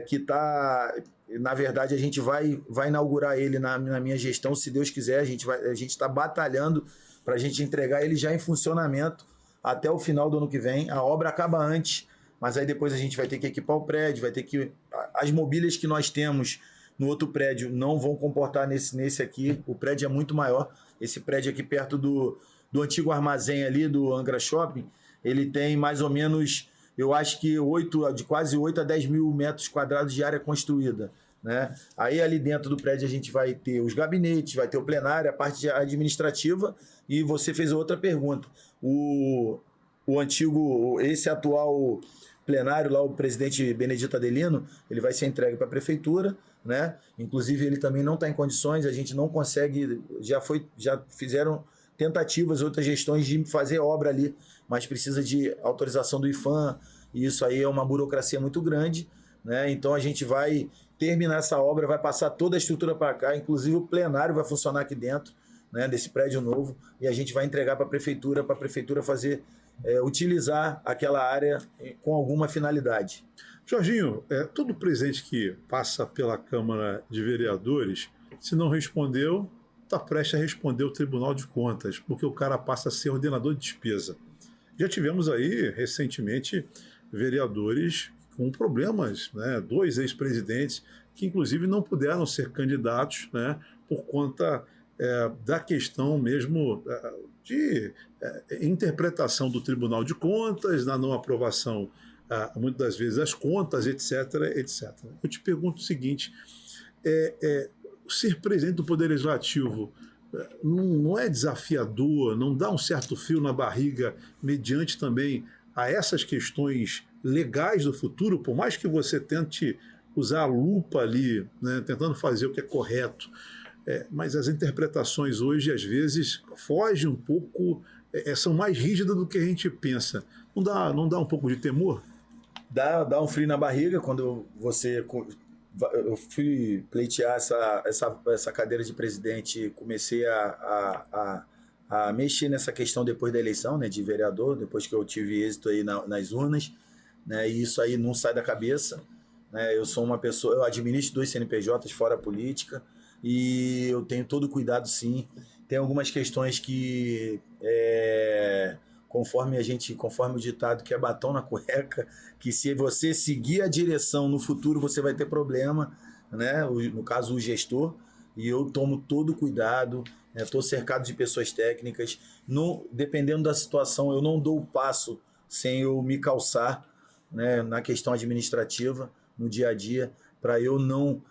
Que está, na verdade, a gente vai inaugurar ele na minha gestão, se Deus quiser. A gente está batalhando para a gente entregar ele já em funcionamento até o final do ano que vem. A obra acaba antes, mas aí depois a gente vai ter que equipar o prédio, vai ter que... As mobílias que nós temos no outro prédio não vão comportar nesse aqui. O prédio é muito maior. Esse prédio aqui perto do antigo armazém ali, do Angra Shopping, ele tem mais ou menos, eu acho que de quase 8 a 10 mil metros quadrados de área construída. Né? Aí ali dentro do prédio a gente vai ter os gabinetes, vai ter o plenário, a parte administrativa. E você fez outra pergunta. Esse atual plenário lá, o presidente Benedito Adelino, ele vai ser entregue para a prefeitura, né? Inclusive ele também não está em condições, a gente não consegue, já fizeram tentativas, outras gestões de fazer obra ali, mas precisa de autorização do IFAM, e isso aí é uma burocracia muito grande, né? Então a gente vai terminar essa obra, vai passar toda a estrutura para cá, inclusive o plenário vai funcionar aqui dentro, né, desse prédio novo, e a gente vai entregar para a prefeitura fazer, utilizar aquela área com alguma finalidade. Jorginho, todo presidente que passa pela Câmara de Vereadores, se não respondeu, está prestes a responder ao Tribunal de Contas, porque o cara passa a ser ordenador de despesa. Já tivemos aí, recentemente, vereadores com problemas, né? 2 ex-presidentes que, inclusive, não puderam ser candidatos, né? Por conta da questão mesmo de interpretação do Tribunal de Contas, na não aprovação, muitas das vezes, das contas, etc, etc. Eu te pergunto o seguinte, ser presidente do Poder Legislativo não é desafiador, não dá um certo frio na barriga mediante também a essas questões legais do futuro, por mais que você tente usar a lupa ali, né, tentando fazer o que é correto, mas as interpretações hoje, às vezes, fogem um pouco, são mais rígidas do que a gente pensa. Não dá um pouco de temor? Dá um frio na barriga quando eu fui pleitear essa cadeira de presidente, comecei a a mexer nessa questão depois da eleição, né, de vereador, depois que eu tive êxito aí nas urnas, né, e isso aí não sai da cabeça, né, eu sou uma pessoa, eu administro 2 CNPJs fora a política e eu tenho todo cuidado, sim. Tem algumas questões que, conforme o ditado, que é batom na cueca, que se você seguir a direção no futuro você vai ter problema, né, no caso o gestor, e eu tomo todo cuidado. Estou cercado de pessoas técnicas. Dependendo da situação, eu não dou o passo sem eu me calçar, né, na questão administrativa, no dia a dia, para eu não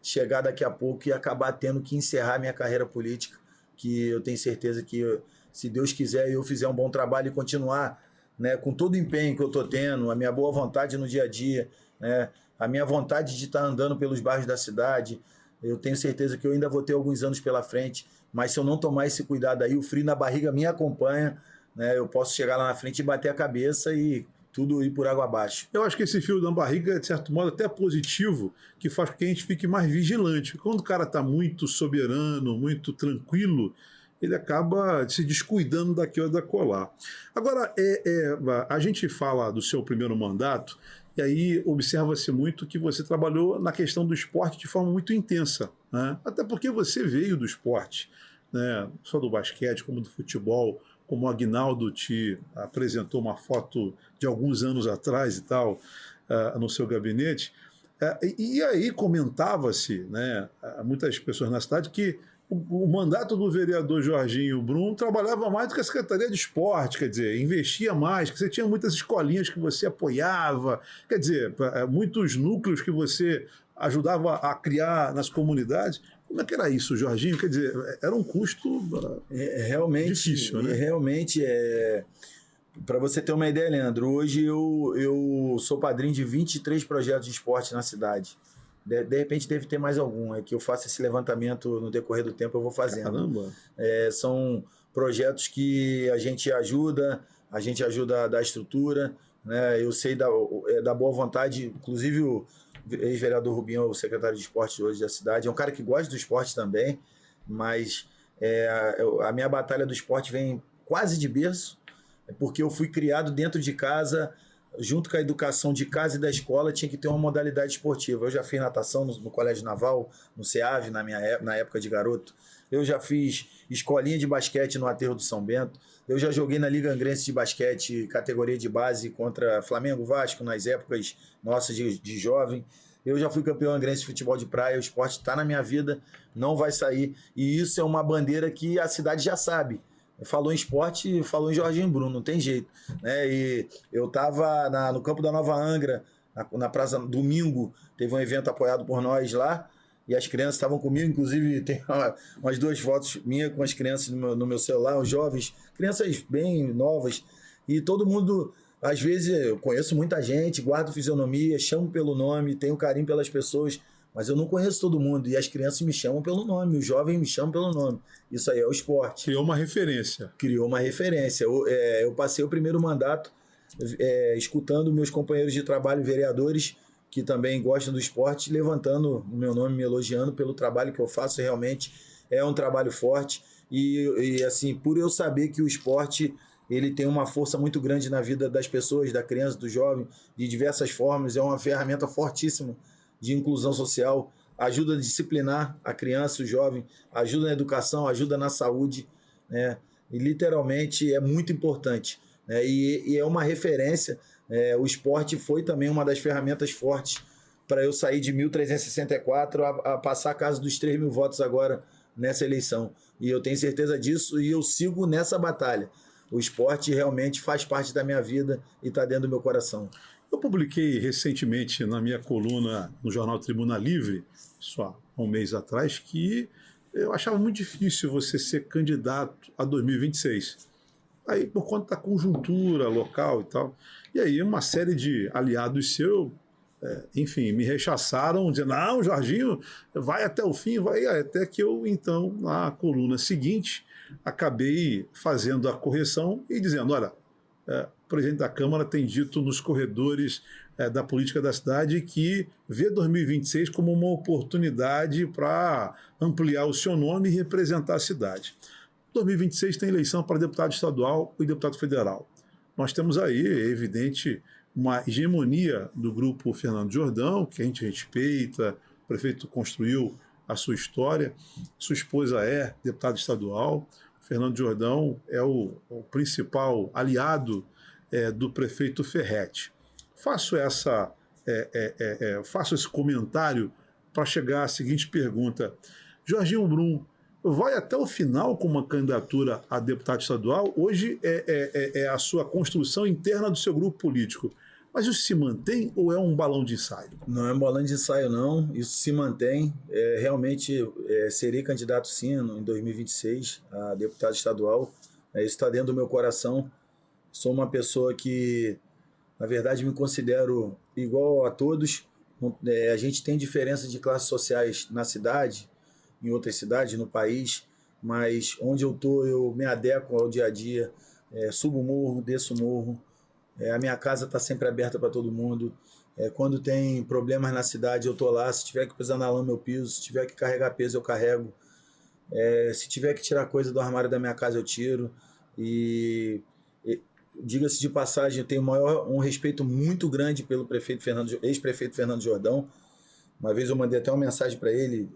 chegar daqui a pouco e acabar tendo que encerrar minha carreira política, que eu tenho certeza que, se Deus quiser, eu fizer um bom trabalho e continuar, né, com todo o empenho que eu estou tendo, a minha boa vontade no dia a dia, né, a minha vontade de estar andando pelos bairros da cidade. Eu tenho certeza que eu ainda vou ter alguns anos pela frente, mas se eu não tomar esse cuidado aí, o frio na barriga me acompanha, né? Eu posso chegar lá na frente e bater a cabeça e tudo ir por água abaixo. Eu acho que esse frio na barriga é, de certo modo, até positivo, que faz com que a gente fique mais vigilante. Quando o cara está muito soberano, muito tranquilo, ele acaba se descuidando daquilo da colar. Agora, a gente fala do seu primeiro mandato, e aí observa-se muito que você trabalhou na questão do esporte de forma muito intensa, né? Até porque você veio do esporte, né? Só do basquete, como do futebol, como o Aguinaldo te apresentou uma foto de alguns anos atrás e tal, no seu gabinete. E aí comentava-se, né, muitas pessoas na cidade, que o mandato do vereador Jorginho Brum trabalhava mais do que a Secretaria de Esporte, quer dizer, investia mais, que você tinha muitas escolinhas que você apoiava, quer dizer, muitos núcleos que você ajudava a criar nas comunidades. Como é que era isso, Jorginho? Quer dizer, era um custo realmente difícil, né? Realmente, para você ter uma ideia, Leandro, hoje eu sou padrinho de 23 projetos de esporte na cidade. De repente deve ter mais algum, é que eu faço esse levantamento no decorrer do tempo, eu vou fazendo. Caramba! São projetos que a gente ajuda da estrutura, né? Eu sei da boa vontade, inclusive o ex-vereador Rubinho, o secretário de esporte hoje da cidade, é um cara que gosta do esporte também, mas a minha batalha do esporte vem quase de berço, porque eu fui criado dentro de casa, junto com a educação de casa e da escola, tinha que ter uma modalidade esportiva. Eu já fiz natação no Colégio Naval, no SEAV, na época de garoto. Eu já fiz escolinha de basquete no Aterro do São Bento. Eu já joguei na Liga Angrense de basquete, categoria de base, contra Flamengo, Vasco, nas épocas nossas de jovem. Eu já fui campeão angrense de futebol de praia. O esporte está na minha vida, não vai sair. E isso é uma bandeira que a cidade já sabe. Falou em esporte, falou em Jorginho Brum, não tem jeito, né? E eu estava no campo da Nova Angra, na praça, domingo, teve um evento apoiado por nós lá, e as crianças estavam comigo, inclusive tem umas 2 fotos minhas com as crianças no meu celular, os jovens, crianças bem novas, e todo mundo, às vezes, eu conheço muita gente, guardo fisionomia, chamo pelo nome, tenho carinho pelas pessoas, mas eu não conheço todo mundo, e as crianças me chamam pelo nome, os jovens me chamam pelo nome. Isso aí é o esporte. Criou uma referência. Criou uma referência. Eu passei o primeiro mandato escutando meus companheiros de trabalho, vereadores, que também gostam do esporte, levantando o meu nome, me elogiando pelo trabalho que eu faço. Realmente é um trabalho forte. E assim, por eu saber que o esporte ele tem uma força muito grande na vida das pessoas, da criança, do jovem, de diversas formas, é uma ferramenta fortíssima de inclusão social, ajuda a disciplinar a criança, o jovem, ajuda na educação, ajuda na saúde, né? E literalmente é muito importante, né? E é uma referência, o esporte foi também uma das ferramentas fortes para eu sair de 1.364 a passar a casa dos 3.000 votos agora nessa eleição. E eu tenho certeza disso e eu sigo nessa batalha. O esporte realmente faz parte da minha vida e está dentro do meu coração. Eu publiquei recentemente na minha coluna no jornal Tribuna Livre, só há um mês atrás, que eu achava muito difícil você ser candidato a 2026. Aí, por conta da conjuntura local e tal. E aí, uma série de aliados seus, enfim, me rechaçaram, dizendo: não, Jorginho, vai até o fim, vai até que eu, então, na coluna seguinte, acabei fazendo a correção e dizendo: olha, o presidente da Câmara tem dito nos corredores da política da cidade que vê 2026 como uma oportunidade para ampliar o seu nome e representar a cidade. 2026 tem eleição para deputado estadual e deputado federal. Nós temos aí, é evidente, uma hegemonia do grupo Fernando Jordão, que a gente respeita, o prefeito construiu a sua história, sua esposa é deputada estadual, Fernando Jordão é o principal aliado do prefeito Ferretti. Faço esse comentário para chegar à seguinte pergunta. Jorginho Brum vai até o final com uma candidatura a deputado estadual? Hoje é a sua construção interna do seu grupo político. Mas isso se mantém ou é um balão de ensaio? Não é um balão de ensaio, não. Isso se mantém. Realmente serei candidato, sim, em 2026 a deputado estadual. Isso está dentro do meu coração. Sou uma pessoa que, na verdade, me considero igual a todos. A gente tem diferenças de classes sociais na cidade, em outras cidades, no país, mas onde eu estou, eu me adequo ao dia a dia. Subo o morro, desço o morro. A minha casa está sempre aberta para todo mundo. Quando tem problemas na cidade, eu estou lá. Se tiver que pisar na lama, eu piso. Se tiver que carregar peso, eu carrego. Se tiver que tirar coisa do armário da minha casa, eu tiro. Diga-se de passagem, eu tenho um respeito muito grande pelo ex-prefeito Fernando Jordão. Uma vez eu mandei até uma mensagem para ele,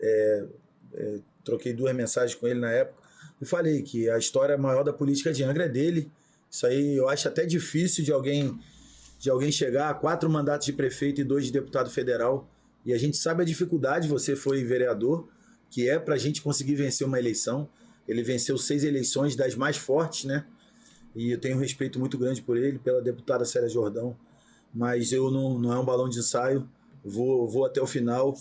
troquei 2 mensagens com ele na época, e falei que a história maior da política de Angra é dele. Isso aí eu acho até difícil de alguém chegar a 4 mandatos de prefeito e 2 de deputado federal. E a gente sabe a dificuldade, você foi vereador, que é para a gente conseguir vencer uma eleição. Ele venceu 6 eleições das mais fortes, né? E eu tenho um respeito muito grande por ele, pela deputada Célia Jordão. Mas eu não é um balão de ensaio, vou até o final.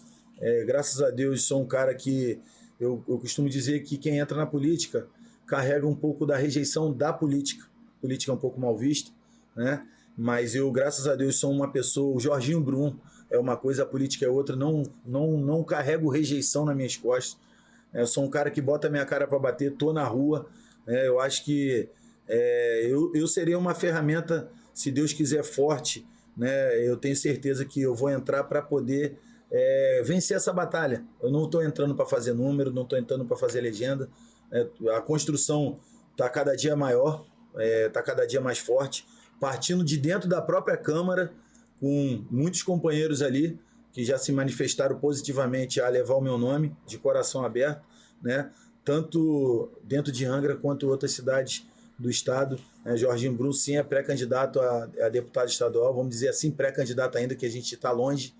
Graças a Deus, sou um cara que eu costumo dizer que quem entra na política carrega um pouco da rejeição da política. A política é um pouco mal vista, né? Mas eu, graças a Deus, sou uma pessoa... O Jorginho Brum é uma coisa, a política é outra. Não carrego rejeição nas minhas costas. Eu sou um cara que bota a minha cara para bater, tô na rua. Eu acho que eu seria uma ferramenta, se Deus quiser, forte, né? Eu tenho certeza que eu vou entrar para poder vencer essa batalha. Eu não estou entrando para fazer número, não estou entrando para fazer legenda. A construção está cada dia maior, está cada dia mais forte, partindo de dentro da própria Câmara, com muitos companheiros ali que já se manifestaram positivamente a levar o meu nome, de coração aberto, né? Tanto dentro de Angra quanto outras cidades do estado. Jorginho Brum, sim, é pré-candidato a deputado estadual, vamos dizer assim, pré-candidato ainda, que a gente está longe,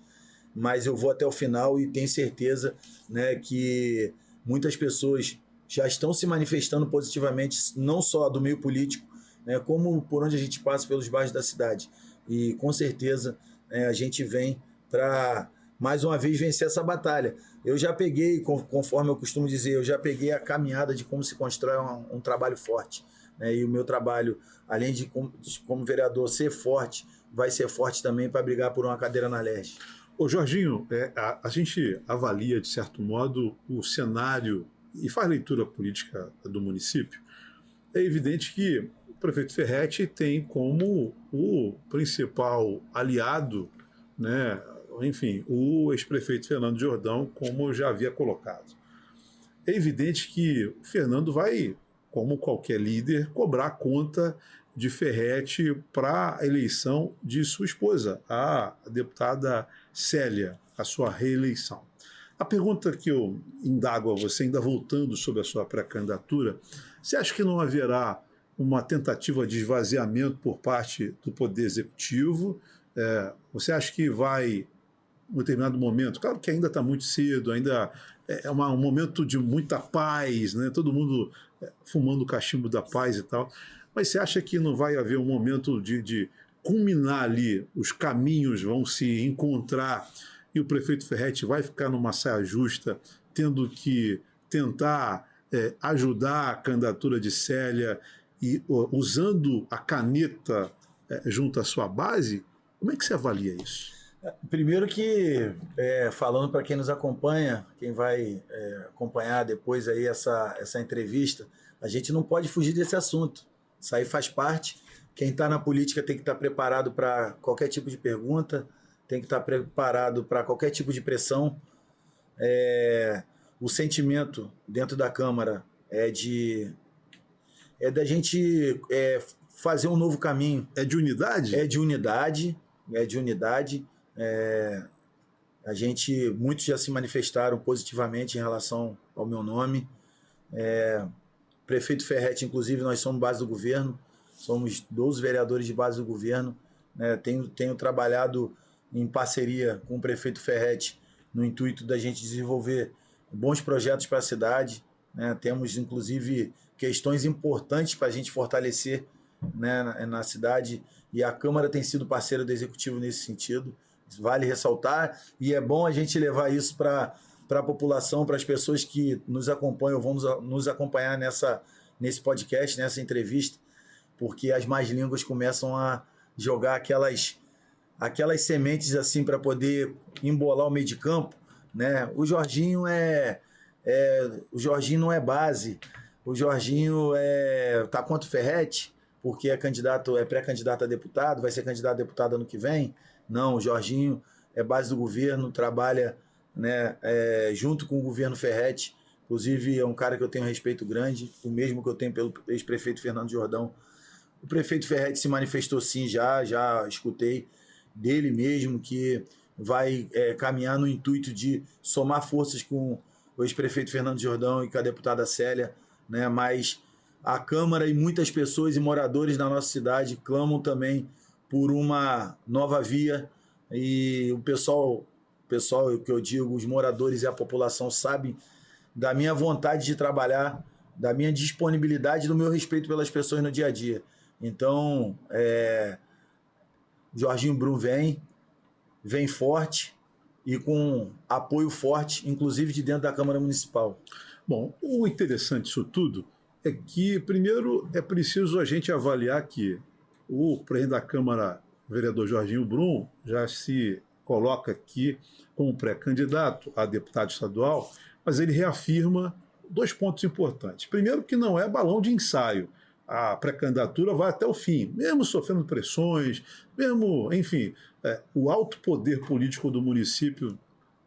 mas eu vou até o final e tenho certeza, né, que muitas pessoas já estão se manifestando positivamente, não só do meio político, né, como por onde a gente passa pelos bairros da cidade. E com certeza a gente vem para, mais uma vez, vencer essa batalha. Eu já peguei, conforme eu costumo dizer, eu já peguei a caminhada de como se constrói um trabalho forte. E o meu trabalho, além de como vereador ser forte, vai ser forte também para brigar por uma cadeira na LERJ. Ô Jorginho, a gente avalia, de certo modo, o cenário e faz leitura política do município. É evidente que o prefeito Ferretti tem como o principal aliado, né, enfim, o ex-prefeito Fernando Jordão, como eu já havia colocado. É evidente que o Fernando vai, como qualquer líder, cobrar conta de Ferretti para a eleição de sua esposa, a deputada Célia, a sua reeleição. A pergunta que eu indago a você, ainda voltando sobre a sua pré-candidatura, você acha que não haverá uma tentativa de esvaziamento por parte do Poder Executivo? Você acha que vai, em um determinado momento, claro que ainda está muito cedo, ainda é um momento de muita paz, né? Todo mundo fumando o cachimbo da paz e tal, mas você acha que não vai haver um momento de culminar ali, os caminhos vão se encontrar e o prefeito Ferretti vai ficar numa saia justa, tendo que tentar ajudar a candidatura de Célia e usando a caneta junto à sua base? Como é que você avalia isso? Primeiro que, falando para quem nos acompanha, quem vai acompanhar depois aí essa entrevista, a gente não pode fugir desse assunto. Isso aí faz parte. Quem está na política tem que estar preparado para qualquer tipo de pergunta, tem que estar preparado para qualquer tipo de pressão. O sentimento dentro da Câmara é de é da gente fazer um novo caminho. É de unidade? É de unidade, muitos já se manifestaram positivamente em relação ao meu nome. Prefeito Ferretti, inclusive, nós somos base do governo, somos 12 vereadores de base do governo, né? Tenho trabalhado em parceria com o prefeito Ferretti no intuito da gente desenvolver bons projetos para a cidade, né? Temos, inclusive, questões importantes para a gente fortalecer, né, na cidade, e a Câmara tem sido parceira do Executivo nesse sentido. Vale ressaltar, e é bom a gente levar isso para a população, para as pessoas que nos acompanham, vão nos acompanhar nesse podcast, nessa entrevista, porque as más línguas começam a jogar aquelas sementes assim para poder embolar o meio de campo, né? O Jorginho não é base, o Jorginho tá contra o Ferretti, porque é pré-candidato a deputado, vai ser candidato a deputado ano que vem. Não, o Jorginho é base do governo, trabalha, né, junto com o governo Ferretti. Inclusive, é um cara que eu tenho um respeito grande, o mesmo que eu tenho pelo ex-prefeito Fernando Jordão. O prefeito Ferretti se manifestou sim, já escutei dele mesmo, que vai caminhar no intuito de somar forças com o ex-prefeito Fernando Jordão e com a deputada Célia, né? Mas a Câmara e muitas pessoas e moradores da nossa cidade clamam também por uma nova via, e o pessoal, o que eu digo, os moradores e a população sabem da minha vontade de trabalhar, da minha disponibilidade, do meu respeito pelas pessoas no dia a dia. Então, Jorginho Brum vem forte e com apoio forte, inclusive de dentro da Câmara Municipal. Bom, o interessante disso tudo é que, primeiro, é preciso a gente avaliar que o presidente da Câmara, o vereador Jorginho Brum, já se coloca aqui como pré-candidato a deputado estadual, mas ele reafirma 2 pontos importantes. Primeiro, que não é balão de ensaio. A pré-candidatura vai até o fim, mesmo sofrendo pressões, mesmo, enfim, o alto poder político do município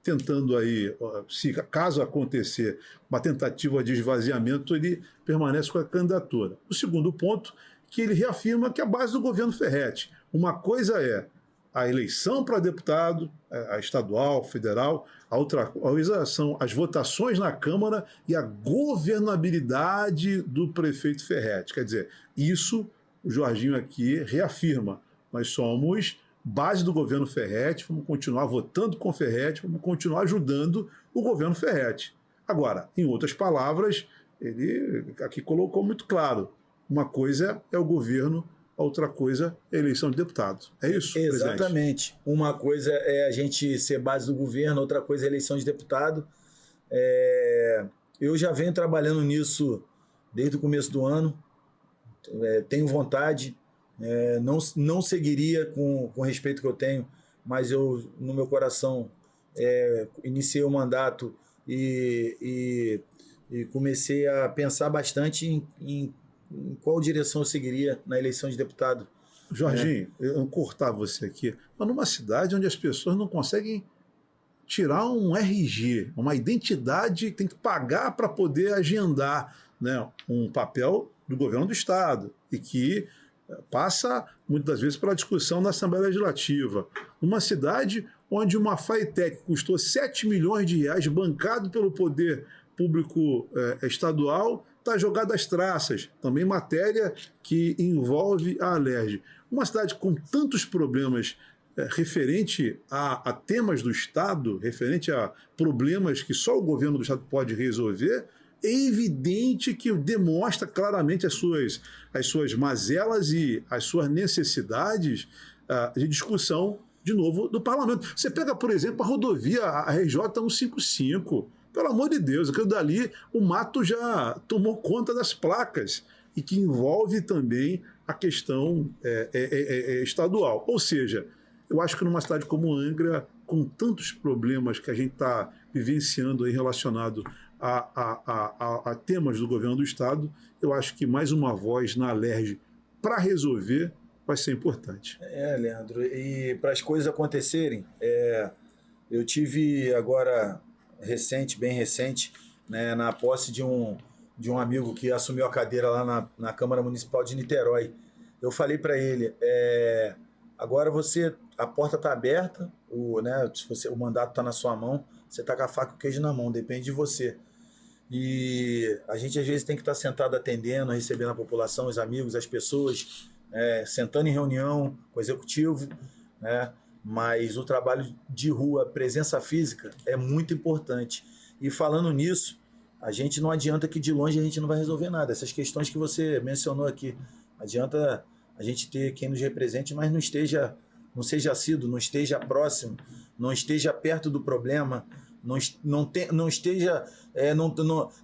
tentando aí, se caso acontecer uma tentativa de esvaziamento, ele permanece com a candidatura. O segundo ponto, que ele reafirma que a base do governo Ferretti. Uma coisa é a eleição para deputado, a estadual, federal, a outra coisa são as votações na Câmara e a governabilidade do prefeito Ferretti. Quer dizer, isso o Jorginho aqui reafirma. Nós somos base do governo Ferretti, vamos continuar votando com Ferretti, vamos continuar ajudando o governo Ferretti. Agora, em outras palavras, ele aqui colocou muito claro, uma coisa é o governo, a outra coisa é a eleição de deputado. É isso, exatamente. Presidente? Uma coisa é a gente ser base do governo, outra coisa é a eleição de deputado. Eu já venho trabalhando nisso desde o começo do ano, tenho vontade, não seguiria com o respeito que eu tenho, mas eu, no meu coração, iniciei o mandato e comecei a pensar bastante em qual direção eu seguiria na eleição de deputado. Jorginho, eu vou cortar você aqui, mas numa cidade onde as pessoas não conseguem tirar um RG, uma identidade, tem que pagar para poder agendar, né, um papel do governo do Estado, e que passa muitas vezes pela discussão na Assembleia Legislativa. Numa cidade onde uma FATEC custou 7 milhões de reais, bancado pelo poder público estadual, está jogada às traças. Também matéria que envolve a Alerj. Uma cidade com tantos problemas referente a temas do Estado, referente a problemas que só o governo do Estado pode resolver, é evidente que demonstra claramente as suas mazelas e as suas necessidades de discussão, de novo, do parlamento. Você pega, por exemplo, a rodovia, a RJ 155. Pelo amor de Deus, aquilo dali, o mato já tomou conta das placas, e que envolve também a questão estadual. Ou seja, eu acho que numa cidade como Angra, com tantos problemas que a gente está vivenciando aí relacionado a temas do governo do Estado, eu acho que mais uma voz na Alerj para resolver vai ser importante. Leandro, e para as coisas acontecerem, eu tive agora bem recente, né, na posse de um de um amigo que assumiu a cadeira lá na Câmara Municipal de Niterói. Eu falei para ele, agora a porta está aberta, o mandato está na sua mão, você está com a faca e o queijo na mão, depende de você. E a gente às vezes tem que estar sentado atendendo, recebendo a população, os amigos, as pessoas, sentando em reunião com o executivo, né? Mas o trabalho de rua, presença física, é muito importante. E falando nisso, a gente não adianta que de longe a gente não vai resolver nada. Essas questões que você mencionou aqui, adianta a gente ter quem nos represente, mas não seja assíduo, não esteja próximo, não esteja perto do problema,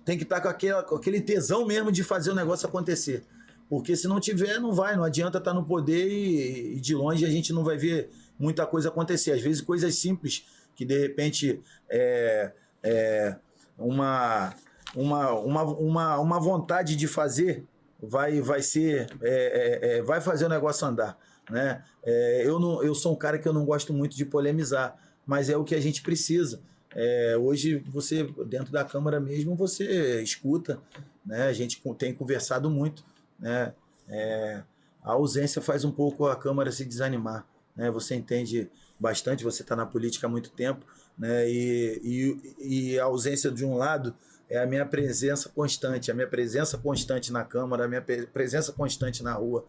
tem que estar com aquele tesão mesmo de fazer o negócio acontecer. Porque se não tiver, não adianta estar no poder e de longe a gente não vai ver muita coisa acontecer. Às vezes coisas simples que de repente uma vontade de fazer vai fazer o negócio andar, né? Eu sou um cara que eu não gosto muito de polemizar, mas é o que a gente precisa. Hoje você, dentro da Câmara mesmo, você escuta, né? A gente tem conversado muito, né? A ausência faz um pouco a Câmara se desanimar, né? Você entende bastante, você está na política há muito tempo, né? E a ausência de um lado é a minha presença constante na Câmara, a minha presença constante na rua.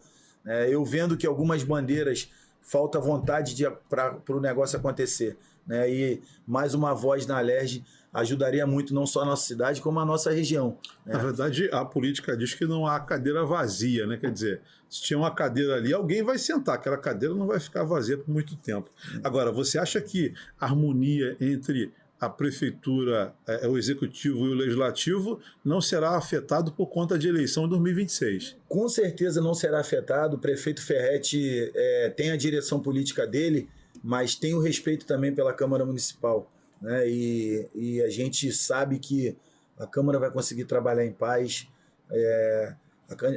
Eu vendo que algumas bandeiras falta vontade para o negócio acontecer, né? E mais uma voz na Alerj ajudaria muito, não só a nossa cidade, como a nossa região, né? Na verdade, a política diz que não há cadeira vazia, né? Quer dizer, se tiver uma cadeira ali, alguém vai sentar, aquela cadeira não vai ficar vazia por muito tempo. Agora, você acha que a harmonia entre a prefeitura, o executivo e o legislativo não será afetado por conta de eleição em 2026? Com certeza não será afetado. O prefeito Ferretti tem a direção política dele, mas tem o respeito também pela Câmara Municipal, né? E a gente sabe que a Câmara vai conseguir trabalhar em paz.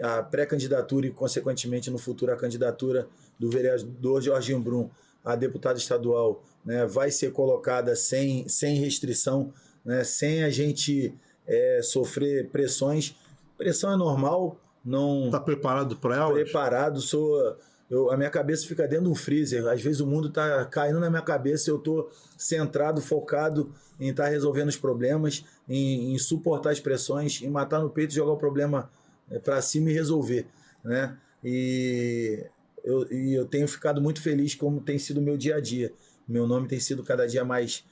A pré-candidatura e, consequentemente, no futuro, a candidatura do vereador Jorginho Brum a deputado estadual, né, vai ser colocada sem restrição, né, sem a gente sofrer pressões. Pressão é normal. Não está preparado para ela? Preparado, a minha cabeça fica dentro de um freezer. Às vezes o mundo está caindo na minha cabeça, eu estou centrado, focado em estar resolvendo os problemas, em suportar as pressões, em matar no peito e jogar o problema para cima e resolver, né? E eu tenho ficado muito feliz como tem sido o meu dia a dia. Meu nome tem sido cada dia mais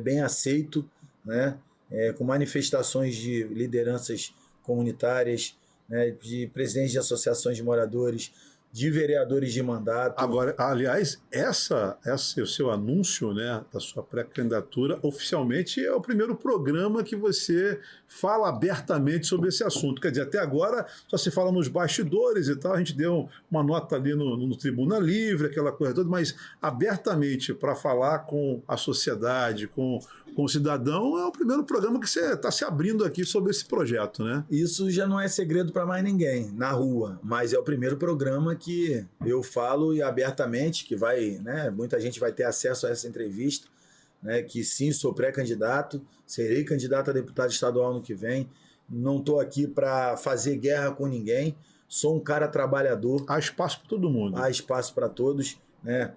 bem aceito, né? Com manifestações de lideranças comunitárias, né? De presidentes de associações de moradores, de vereadores de mandato. Agora, aliás, o seu anúncio, né, da sua pré-candidatura, oficialmente é o primeiro programa que você fala abertamente sobre esse assunto. Quer dizer, até agora só se fala nos bastidores e tal, a gente deu uma nota ali no Tribuna Livre, aquela coisa toda, mas abertamente para falar com a sociedade, com o cidadão, é o primeiro programa que você está se abrindo aqui sobre esse projeto, né? Isso já não é segredo para mais ninguém na rua, mas é o primeiro programa que eu falo e abertamente, que vai, né, muita gente vai ter acesso a essa entrevista, né, que sim, sou pré-candidato, serei candidato a deputado estadual no que vem, não estou aqui para fazer guerra com ninguém, sou um cara trabalhador. Há espaço para todo mundo. Há espaço para todos, né?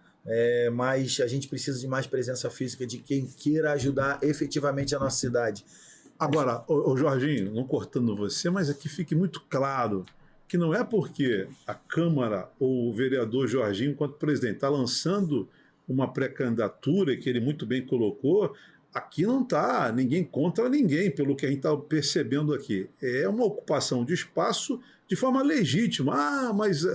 Mas a gente precisa de mais presença física de quem queira ajudar efetivamente a nossa cidade. Agora, o Jorginho, não cortando você, mas é que fique muito claro que não é porque a Câmara ou o vereador Jorginho, enquanto presidente, está lançando uma pré-candidatura, que ele muito bem colocou, aqui não está ninguém contra ninguém, pelo que a gente está percebendo aqui. É uma ocupação de espaço de forma legítima. Mas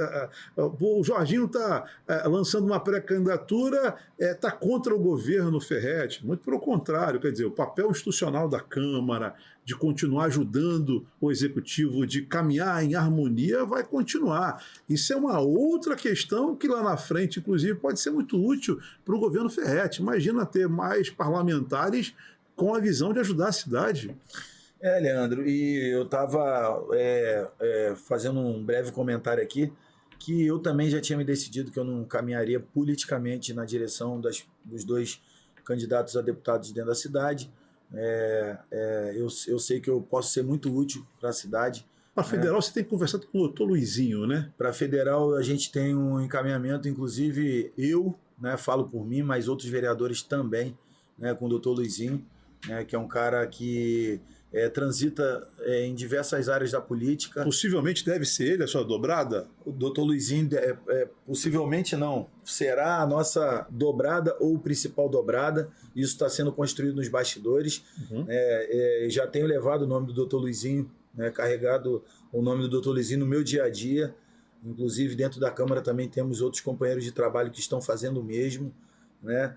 o Jorginho está lançando uma pré-candidatura, está contra o governo Ferretti. Muito pelo contrário, quer dizer, o papel institucional da Câmara, de continuar ajudando o Executivo, de caminhar em harmonia, vai continuar. Isso é uma outra questão que lá na frente, inclusive, pode ser muito útil para o governo Ferretti. Imagina ter mais parlamentares com a visão de ajudar a cidade. Leandro, e eu estava fazendo um breve comentário aqui, que eu também já tinha me decidido que eu não caminharia politicamente na direção dos dois candidatos a deputados dentro da cidade, Eu sei que eu posso ser muito útil para a cidade. Para federal, você tem conversado com o doutor Luizinho, né? Para federal, a gente tem um encaminhamento, inclusive eu, né, falo por mim, mas outros vereadores também, né, com o doutor Luizinho, né, que é um cara que transita em diversas áreas da política. Possivelmente deve ser ele a sua dobrada? O doutor Luizinho, possivelmente não, será a nossa dobrada ou o principal dobrada. Isso está sendo construído nos bastidores. Já tenho levado o nome do doutor Luizinho, né, carregado o nome do doutor Luizinho no meu dia a dia. Inclusive, dentro da Câmara também temos outros companheiros de trabalho que estão fazendo o mesmo, né?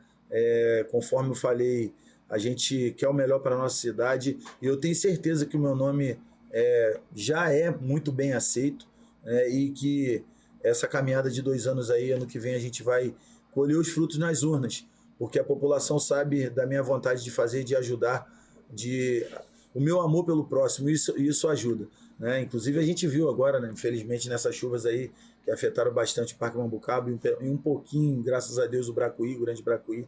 Conforme eu falei, a gente quer o melhor para a nossa cidade e eu tenho certeza que o meu nome já é muito bem aceito, e que essa caminhada de 2 anos aí, ano que vem, a gente vai colher os frutos nas urnas, porque a população sabe da minha vontade de fazer, de ajudar, o meu amor pelo próximo, isso ajuda, né? Inclusive a gente viu agora, né, infelizmente, nessas chuvas aí que afetaram bastante o Parque Mambucaba e um pouquinho, graças a Deus, o Bracuí, o Grande Bracuí.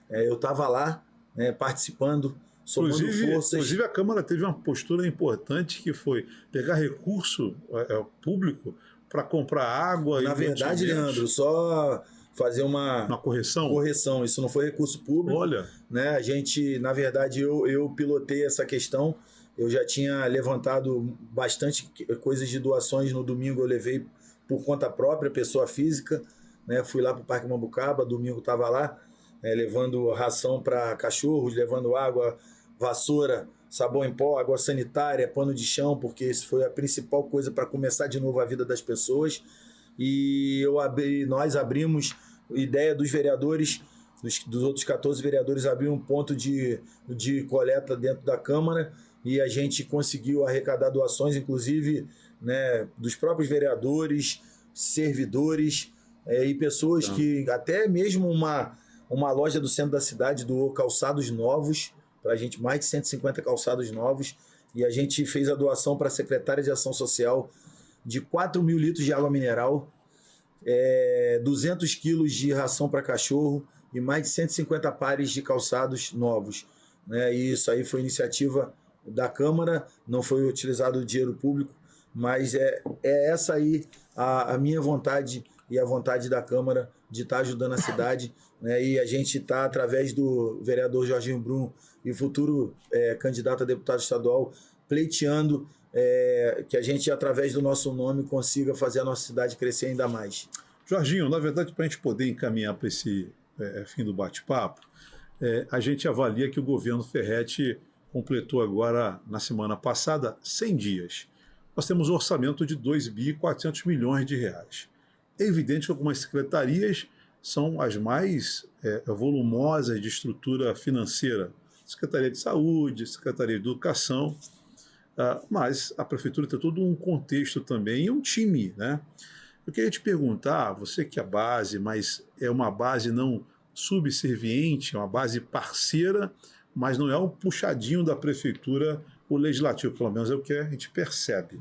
Eu estava lá, né, participando, somando forças. Inclusive a Câmara teve uma postura importante que foi pegar recurso público para comprar água. Na verdade, Leandro, só fazer uma correção. Isso não foi recurso público. Olha, né? A gente, na verdade, eu pilotei essa questão. Eu já tinha levantado bastante coisas de doações no domingo. Eu levei por conta própria, pessoa física, né? Fui lá para o Parque Mambucaba, domingo estava lá, levando ração para cachorros, levando água, vassoura, sabão em pó, água sanitária, pano de chão, porque isso foi a principal coisa para começar de novo a vida das pessoas. E nós abrimos, ideia dos vereadores, dos outros 14 vereadores, abrir um ponto de coleta dentro da Câmara, e a gente conseguiu arrecadar doações, inclusive, né, dos próprios vereadores, servidores, e pessoas que, até mesmo uma loja do centro da cidade doou calçados novos para a gente, mais de 150 calçados novos, e a gente fez a doação para a secretária de Ação Social de 4 mil litros de água mineral, 200 quilos de ração para cachorro e mais de 150 pares de calçados novos, né? E isso aí foi iniciativa da Câmara, não foi utilizado o dinheiro público, mas é essa aí a minha vontade e a vontade da Câmara de estar ajudando a cidade, né? E a gente está, através do vereador Jorginho Brum e futuro candidato a deputado estadual, pleiteando que a gente, através do nosso nome, consiga fazer a nossa cidade crescer ainda mais. Jorginho, na verdade, para a gente poder encaminhar para esse fim do bate-papo, a gente avalia que o governo Ferretti completou agora, na semana passada, 100 dias. Nós temos um orçamento de 2.400 milhões de reais. É evidente que algumas secretarias são as mais volumosas de estrutura financeira. Secretaria de Saúde, Secretaria de Educação, mas a Prefeitura tem todo um contexto também e um time, né? Eu queria te perguntar, você que é base, mas é uma base não subserviente, é uma base parceira, mas não é o puxadinho da Prefeitura, o Legislativo, pelo menos é o que a gente percebe.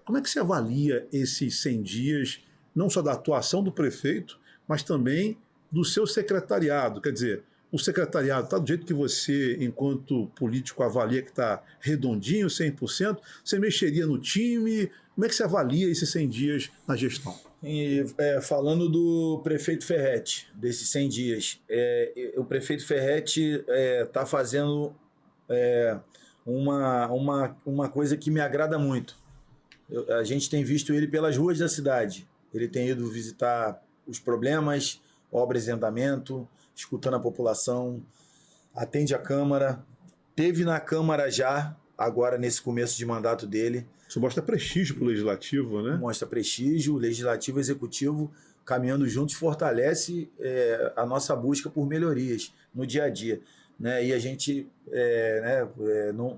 Como é que você avalia esses 100 dias, não só da atuação do prefeito, mas também do seu secretariado? Quer dizer, o secretariado está do jeito que você, enquanto político, avalia que está redondinho, 100%? Você mexeria no time? Como é que você avalia esses 100 dias na gestão? E, falando do prefeito Ferretti, desses 100 dias, o prefeito Ferretti está fazendo uma coisa que me agrada muito. A gente tem visto ele pelas ruas da cidade. Ele tem ido visitar os problemas, obras em andamento, escutando a população, atende a Câmara, teve na Câmara já, agora nesse começo de mandato dele. Isso mostra prestígio para o Legislativo, né? Mostra prestígio, o Legislativo e o Executivo caminhando juntos fortalece a nossa busca por melhorias no dia a dia, né? E a gente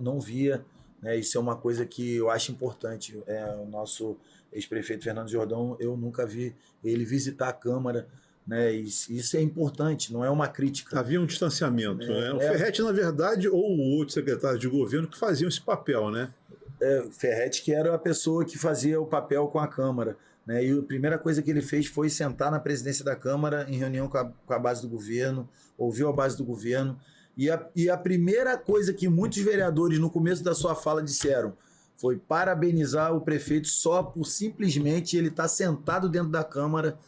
não via, né? Isso é uma coisa que eu acho importante. O nosso ex-prefeito Fernando Jordão, eu nunca vi ele visitar a Câmara, né? Isso é importante, não é uma crítica. Havia um distanciamento, né? O Ferretti, na verdade, ou o outro secretário de governo que faziam esse papel, né? Ferretti, que era a pessoa que fazia o papel com a Câmara, né? E a primeira coisa que ele fez foi sentar na presidência da Câmara em reunião com a base do governo, ouviu a base do governo E a primeira coisa que muitos vereadores no começo da sua fala disseram foi parabenizar o prefeito só por simplesmente ele estar sentado dentro da Câmara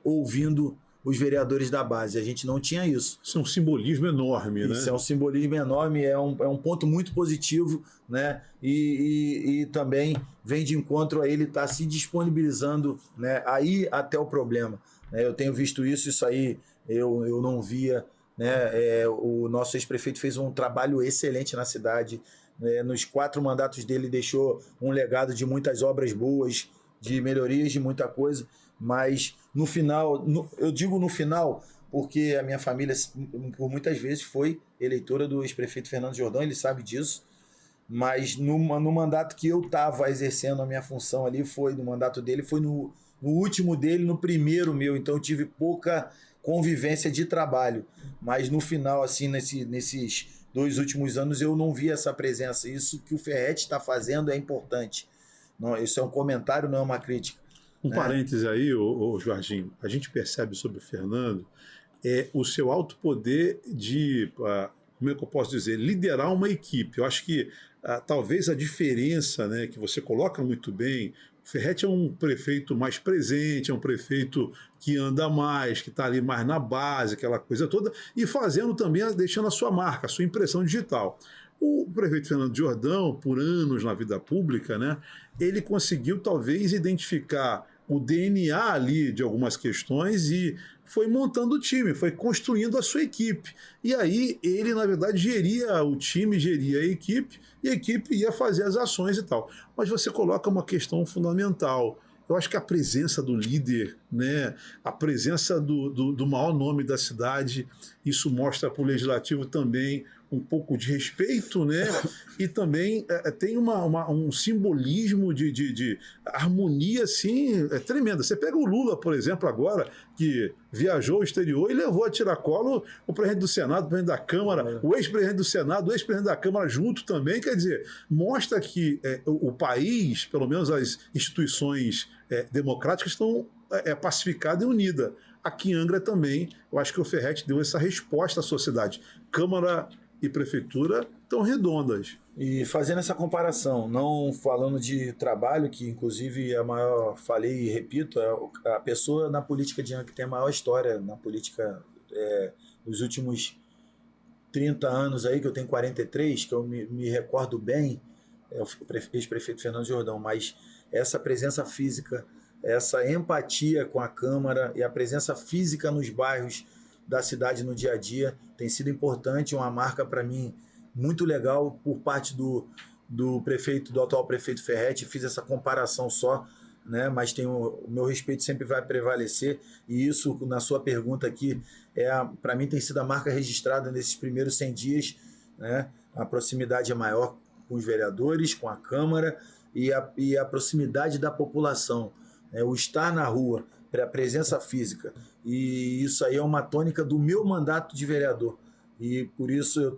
ouvindo os vereadores da base. A gente não tinha isso. Isso é um simbolismo enorme, né? Isso é um simbolismo enorme, é um ponto muito positivo, né? E também vem de encontro a ele estar se disponibilizando, né, a ir até o problema. Né? Eu tenho visto isso aí eu não via. Né? O nosso ex-prefeito fez um trabalho excelente na cidade. Nos 4 mandatos dele deixou um legado de muitas obras boas, de melhorias, de muita coisa, mas no final, eu digo no final porque a minha família por muitas vezes foi eleitora do ex-prefeito Fernando Jordão, ele sabe disso, mas no mandato que eu estava exercendo a minha função ali, no mandato dele, foi no último dele, no primeiro meu, então eu tive pouca convivência de trabalho, mas no final, assim, nesses 2 últimos anos, eu não vi essa presença. Isso que o Ferretti está fazendo é importante. Não, isso é um comentário, não é uma crítica. Um parêntese aí, Jorginho, a gente percebe sobre o Fernando o seu alto poder de, como é que eu posso dizer, liderar uma equipe. Eu acho que talvez a diferença, né, que você coloca muito bem, o Ferretti é um prefeito mais presente, é um prefeito que anda mais, que está ali mais na base, aquela coisa toda, e fazendo também, deixando a sua marca, a sua impressão digital. O prefeito Fernando Jordão, por anos na vida pública, né, ele conseguiu talvez identificar o DNA ali de algumas questões e foi montando o time, foi construindo a sua equipe. E aí ele, na verdade, geria o time, geria a equipe, e a equipe ia fazer as ações e tal. Mas você coloca uma questão fundamental. Eu acho que a presença do líder, né, a presença do maior nome da cidade, isso mostra para o legislativo também um pouco de respeito, né? E também tem um simbolismo de harmonia assim, tremenda. Você pega o Lula, por exemplo, agora, que viajou ao exterior e levou a tiracolo o presidente do Senado, o presidente da Câmara, o ex-presidente do Senado, o ex-presidente da Câmara junto também. Quer dizer, mostra que o país, pelo menos as instituições democráticas, estão pacificadas e unidas. Aqui em Angra também, eu acho que o Ferretti deu essa resposta à sociedade. Câmara e prefeitura estão redondas. E fazendo essa comparação, não falando de trabalho, que inclusive falei e repito, a pessoa na política de Angra que tem a maior história na política dos últimos 30 anos aí, que eu tenho 43, que eu me recordo bem, é o ex-prefeito Fernando Jordão, mas essa presença física, essa empatia com a Câmara e a presença física nos bairros da cidade no dia a dia tem sido importante, uma marca para mim muito legal por parte do atual prefeito Ferretti. Fiz essa comparação só, né? Mas o meu respeito sempre vai prevalecer, e isso, na sua pergunta aqui, para mim tem sido a marca registrada nesses primeiros 100 dias, né? A proximidade é maior com os vereadores, com a Câmara, e a proximidade da população, o estar na rua, a presença física, e isso aí é uma tônica do meu mandato de vereador, e por isso eu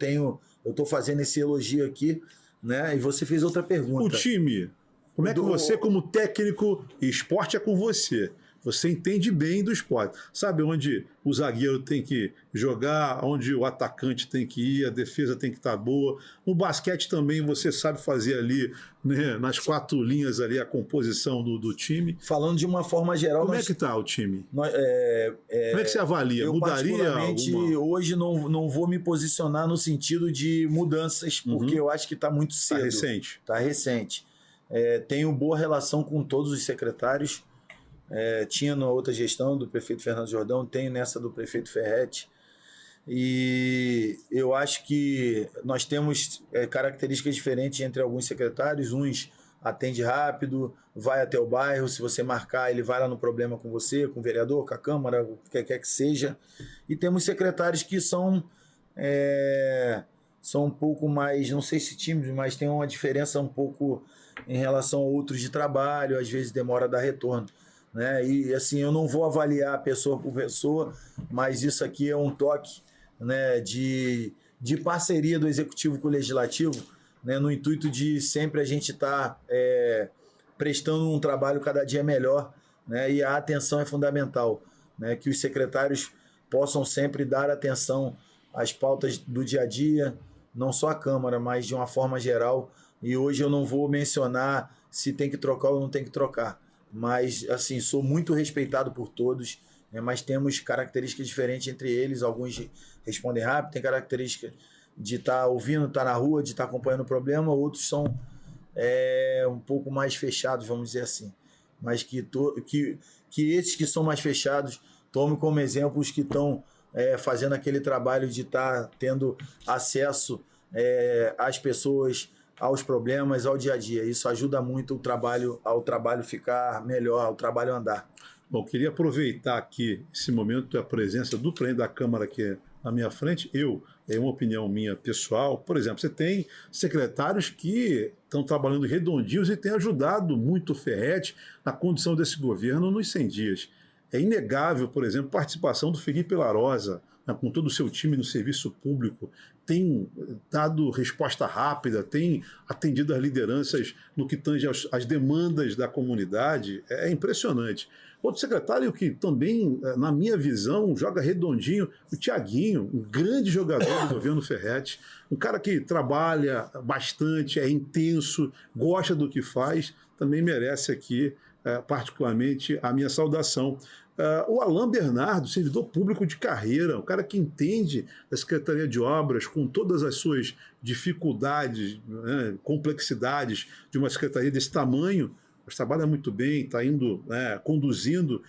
estou fazendo esse elogio aqui, né? E você fez outra pergunta. O time, como é que você, como técnico, esporte é com você entende bem do esporte, sabe onde o zagueiro tem que jogar, onde o atacante tem que ir, a defesa tem que estar boa. No basquete também você sabe fazer ali, né, nas 4 linhas ali, a composição do time. Falando de uma forma geral... Como é que está o time? Como é que você avalia? Mudaria alguma? Hoje não vou me posicionar no sentido de mudanças, porque eu acho que está muito cedo. Está recente. Tenho boa relação com todos os secretários. Tinha na outra gestão do prefeito Fernando Jordão, tenho nessa do prefeito Ferretti, e eu acho que nós temos características diferentes entre alguns secretários. Uns atende rápido, vai até o bairro, se você marcar ele vai lá no problema com você, com o vereador, com a Câmara, o que quer que seja, e temos secretários que são um pouco mais, não sei se tímidos, mas tem uma diferença um pouco em relação a outros de trabalho, às vezes demora a dar retorno. Né? E assim, eu não vou avaliar pessoa por pessoa, mas isso aqui é um toque, né, de parceria do Executivo com o Legislativo, né, no intuito de sempre a gente estar prestando um trabalho cada dia melhor, né, e a atenção é fundamental, né, que os secretários possam sempre dar atenção as pautas do dia a dia, não só a Câmara, mas de uma forma geral. E hoje eu não vou mencionar se tem que trocar ou não tem que trocar. Mas, assim, sou muito respeitado por todos, né? Mas temos características diferentes entre eles. Alguns respondem rápido, tem característica de estar ouvindo, estar na rua, de estar acompanhando o problema. Outros são um pouco mais fechados, vamos dizer assim. Mas que esses que são mais fechados, tome como exemplo os que estão fazendo aquele trabalho de estar tendo acesso às pessoas, aos problemas, ao dia a dia. Isso ajuda muito ao trabalho ficar melhor, ao trabalho andar. Bom, queria aproveitar aqui esse momento, a presença do presidente da Câmara aqui na minha frente. É uma opinião minha pessoal. Por exemplo, você tem secretários que estão trabalhando redondinhos e têm ajudado muito o Ferretti na condução desse governo nos 100 dias. É inegável, por exemplo, a participação do Felipe Larosa, né, com todo o seu time no serviço público, tem dado resposta rápida, tem atendido as lideranças no que tange às demandas da comunidade. É impressionante. Outro secretário que também, na minha visão, joga redondinho, o Tiaguinho, um grande jogador do governo Ferretti, um cara que trabalha bastante, é intenso, gosta do que faz, também merece aqui, particularmente, a minha saudação. O Alain Bernardo, servidor público de carreira, um cara que entende da Secretaria de Obras com todas as suas dificuldades, né, complexidades de uma secretaria desse tamanho, mas trabalha muito bem, está indo, conduzindo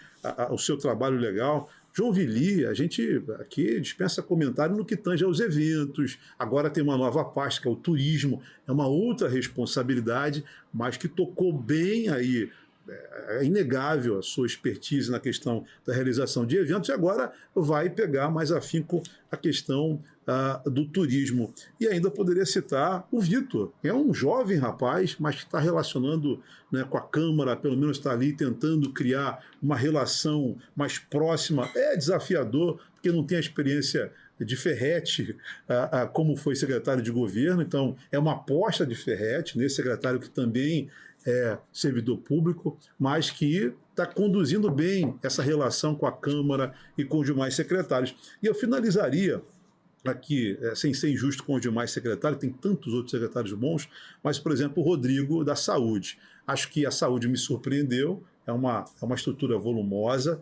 o seu trabalho legal. João Vili, a gente aqui dispensa comentário no que tange aos eventos. Agora tem uma nova pasta, que é o turismo, é uma outra responsabilidade, mas que tocou bem aí. É inegável a sua expertise na questão da realização de eventos e agora vai pegar mais afinco a questão do turismo. E ainda poderia citar o Vitor, que é um jovem rapaz, mas que está relacionando, né, com a Câmara, pelo menos está ali tentando criar uma relação mais próxima. É desafiador, porque não tem a experiência de Ferretti como foi secretário de governo, então é uma aposta de Ferretti, nesse secretário que também é servidor público, mas que está conduzindo bem essa relação com a Câmara e com os demais secretários. E eu finalizaria aqui, sem ser injusto com os demais secretários, tem tantos outros secretários bons, mas, por exemplo, o Rodrigo da Saúde. Acho que a saúde me surpreendeu, é uma estrutura volumosa,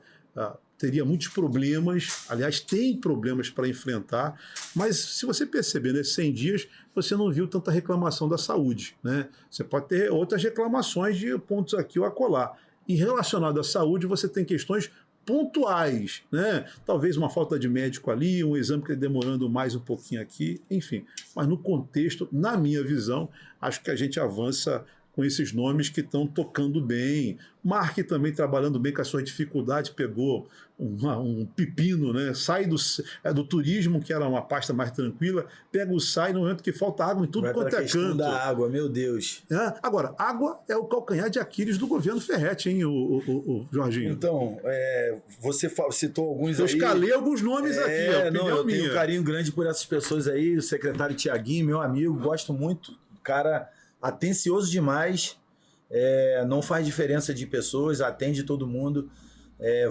teria muitos problemas, aliás, tem problemas para enfrentar, mas se você perceber, nesses 100 dias, você não viu tanta reclamação da saúde, né? Você pode ter outras reclamações de pontos aqui ou acolá. E relacionado à saúde, você tem questões pontuais, né? Talvez uma falta de médico ali, um exame que está demorando mais um pouquinho aqui, enfim. Mas no contexto, na minha visão, acho que a gente avança com esses nomes que estão tocando bem. Mark também trabalhando bem com a sua dificuldade, pegou um pepino, né? Sai do turismo, que era uma pasta mais tranquila, pega o SAI no momento que falta água em tudo quanto é canto. Da água, meu Deus. Agora, água é o calcanhar de Aquiles do governo Ferretti, hein, o Jorginho? Então, você citou alguns Eu escalei alguns nomes aqui, eu tenho um carinho grande por essas pessoas aí, o secretário Tiaguinho, meu amigo, gosto muito, cara atencioso demais, não faz diferença de pessoas, atende todo mundo,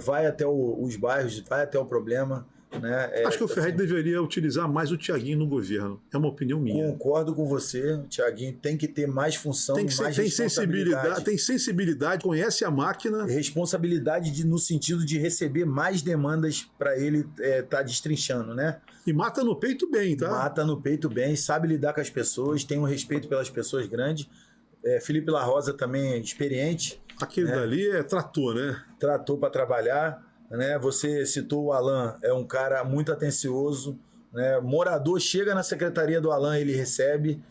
vai até os bairros, vai até o problema. Né? Acho que o Ferretti deveria utilizar mais o Tiaguinho no governo. É uma opinião minha. Concordo com você. O Tiaguinho tem que ter mais função, mais responsabilidade. Tem sensibilidade, conhece a máquina. Responsabilidade no sentido de receber mais demandas para ele estar destrinchando, né? E mata no peito bem, tá? Mata no peito bem, sabe lidar com as pessoas, tem um respeito pelas pessoas grande. Felipe Larosa também é experiente. Aquele dali trator, né? Trator para trabalhar. Né? Você citou o Alain, é um cara muito atencioso, né? Morador chega na secretaria do Alain, ele recebe,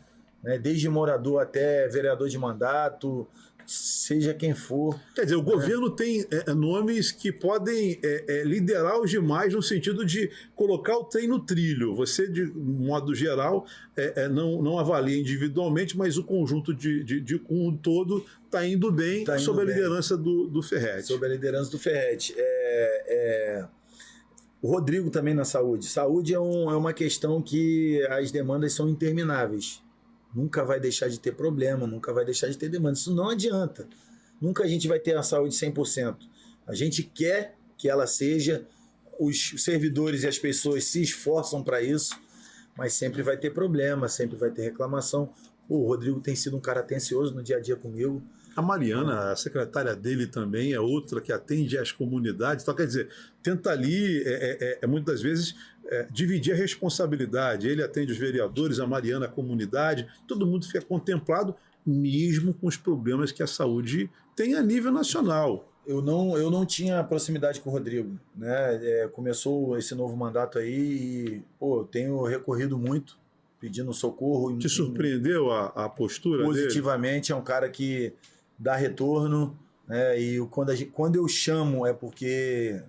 né? Desde morador até vereador de mandato, seja quem for. Quer dizer, o governo tem nomes que podem liderar os demais no sentido de colocar o trem no trilho. Você, de modo geral, não avalia individualmente, mas o conjunto de um todo está indo bem sob a liderança do Ferretti. Sob a liderança do Ferretti. O Rodrigo também na saúde. Saúde é uma questão que as demandas são intermináveis. Nunca vai deixar de ter problema, nunca vai deixar de ter demanda. Isso não adianta. Nunca a gente vai ter a saúde 100%. A gente quer que ela seja os servidores e as pessoas se esforçam para isso, mas sempre vai ter problema, sempre vai ter reclamação. O Rodrigo tem sido um cara atencioso no dia a dia comigo. A Mariana, a secretária dele também, é outra que atende às comunidades. Então, quer dizer, tenta ali, muitas vezes, dividir a responsabilidade. Ele atende os vereadores, a Mariana a comunidade, todo mundo fica contemplado, mesmo com os problemas que a saúde tem a nível nacional. Eu não tinha proximidade com o Rodrigo, né? Começou esse novo mandato aí e, pô, tenho recorrido muito, pedindo socorro. Te surpreendeu a postura positivamente, dele? É um cara que dá retorno, né? E quando eu chamo é porque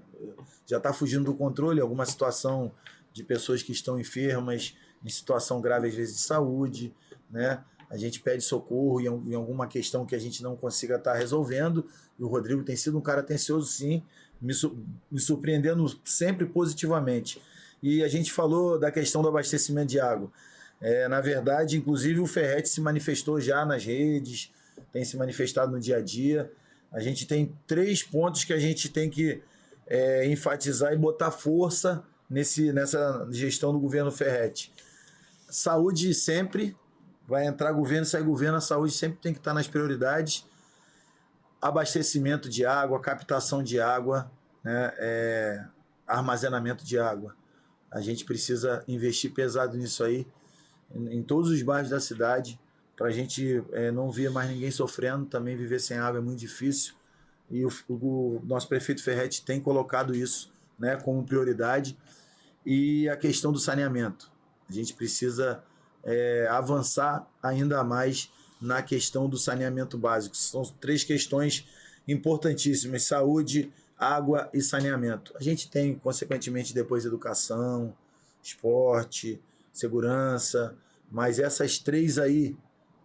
já está fugindo do controle, alguma situação de pessoas que estão enfermas, em situação grave às vezes de saúde, né? A gente pede socorro em alguma questão que a gente não consiga estar resolvendo, e o Rodrigo tem sido um cara atencioso, sim, me surpreendendo sempre positivamente. E a gente falou da questão do abastecimento de água. Na verdade, inclusive, o Ferretti se manifestou já nas redes, tem se manifestado no dia a dia. A gente tem 3 pontos que a gente tem que enfatizar e botar força nessa gestão do governo Ferretti. Saúde sempre. Vai entrar governo, sai governo, a saúde sempre tem que estar nas prioridades. Abastecimento de água, captação de água, né? Armazenamento de água. A gente precisa investir pesado nisso aí, em todos os bairros da cidade, para a gente não ver mais ninguém sofrendo. Também viver sem água é muito difícil. E o nosso prefeito Ferretti tem colocado isso, né, como prioridade. E a questão do saneamento. A gente precisa avançar ainda mais na questão do saneamento básico. São 3 questões importantíssimas: saúde, água e saneamento. A gente tem, consequentemente, depois educação, esporte, segurança, mas essas 3 aí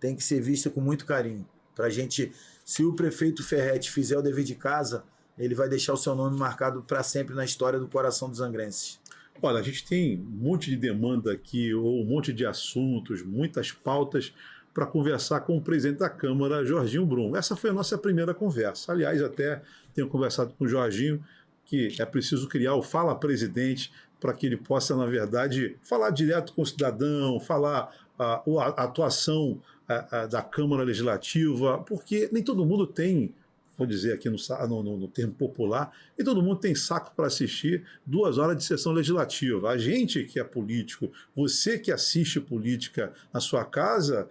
tem que ser vistas com muito carinho. Pra gente, se o prefeito Ferretti fizer o dever de casa, ele vai deixar o seu nome marcado para sempre na história do coração dos angrenses. Olha, a gente tem um monte de demanda aqui, ou um monte de assuntos, muitas pautas para conversar com o presidente da Câmara, Jorginho Brum. Essa foi a nossa primeira conversa. Aliás, até tenho conversado com o Jorginho que é preciso criar o Fala Presidente para que ele possa, na verdade, falar direto com o cidadão, falar a atuação da Câmara Legislativa, porque nem todo mundo tem, vou dizer aqui no termo popular, e todo mundo tem saco para assistir 2 horas de sessão legislativa. A gente que é político, você que assiste política na sua casa,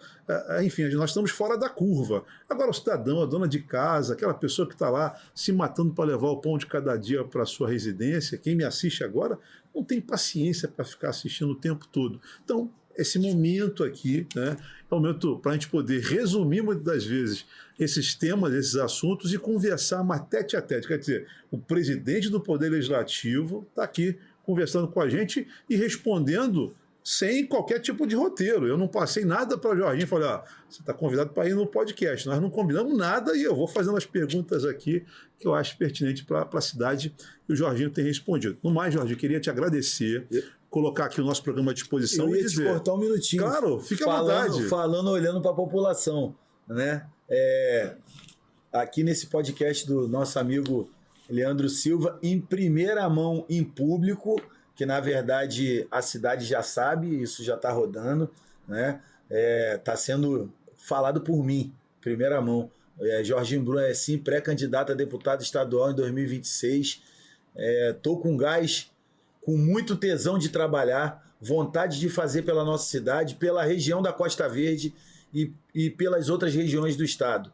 enfim, nós estamos fora da curva. Agora o cidadão, a dona de casa, aquela pessoa que está lá se matando para levar o pão de cada dia para a sua residência, quem me assiste agora não tem paciência para ficar assistindo o tempo todo. Então, esse momento aqui, né, é um momento para a gente poder resumir muitas das vezes esses temas, esses assuntos e conversar mais tete a tete. Quer dizer, o presidente do Poder Legislativo está aqui conversando com a gente e respondendo sem qualquer tipo de roteiro. Eu não passei nada para o Jorginho, falei, você está convidado para ir no podcast. Nós não combinamos nada e eu vou fazendo as perguntas aqui que eu acho pertinente para a cidade e o Jorginho tem respondido. No mais, Jorginho, queria te agradecer, colocar aqui o nosso programa à disposição e dizer... te cortar um minutinho. Claro, fica à vontade. Falando, olhando para a população, né? Aqui nesse podcast do nosso amigo Leandro Silva, em primeira mão, em público, que na verdade a cidade já sabe, isso já está rodando, né? Está sendo falado por mim, primeira mão. Jorginho Brum é sim pré-candidato a deputado estadual em 2026. Estou com gás, com muito tesão de trabalhar, vontade de fazer pela nossa cidade, pela região da Costa Verde e pelas outras regiões do estado.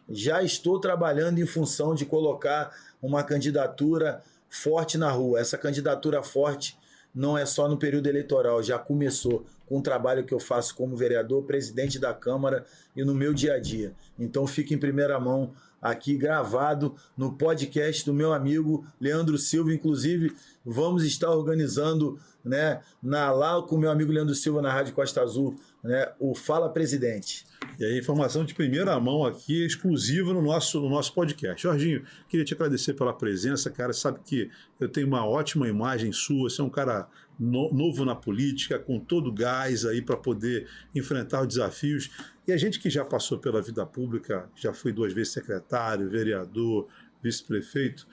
Já estou trabalhando em função de colocar uma candidatura forte na rua. Essa candidatura forte não é só no período eleitoral, já começou com o trabalho que eu faço como vereador, presidente da Câmara e no meu dia a dia. Então fica em primeira mão aqui gravado no podcast do meu amigo Leandro Silva. Inclusive, vamos estar organizando, né, lá com o meu amigo Leandro Silva na Rádio Costa Azul, né, o Fala Presidente. E aí, informação de primeira mão aqui, exclusiva no nosso podcast. Jorginho, queria te agradecer pela presença, cara. Sabe que eu tenho uma ótima imagem sua, você é um cara novo na política, com todo o gás aí para poder enfrentar os desafios. E a gente que já passou pela vida pública, já foi 2 vezes secretário, vereador, vice-prefeito,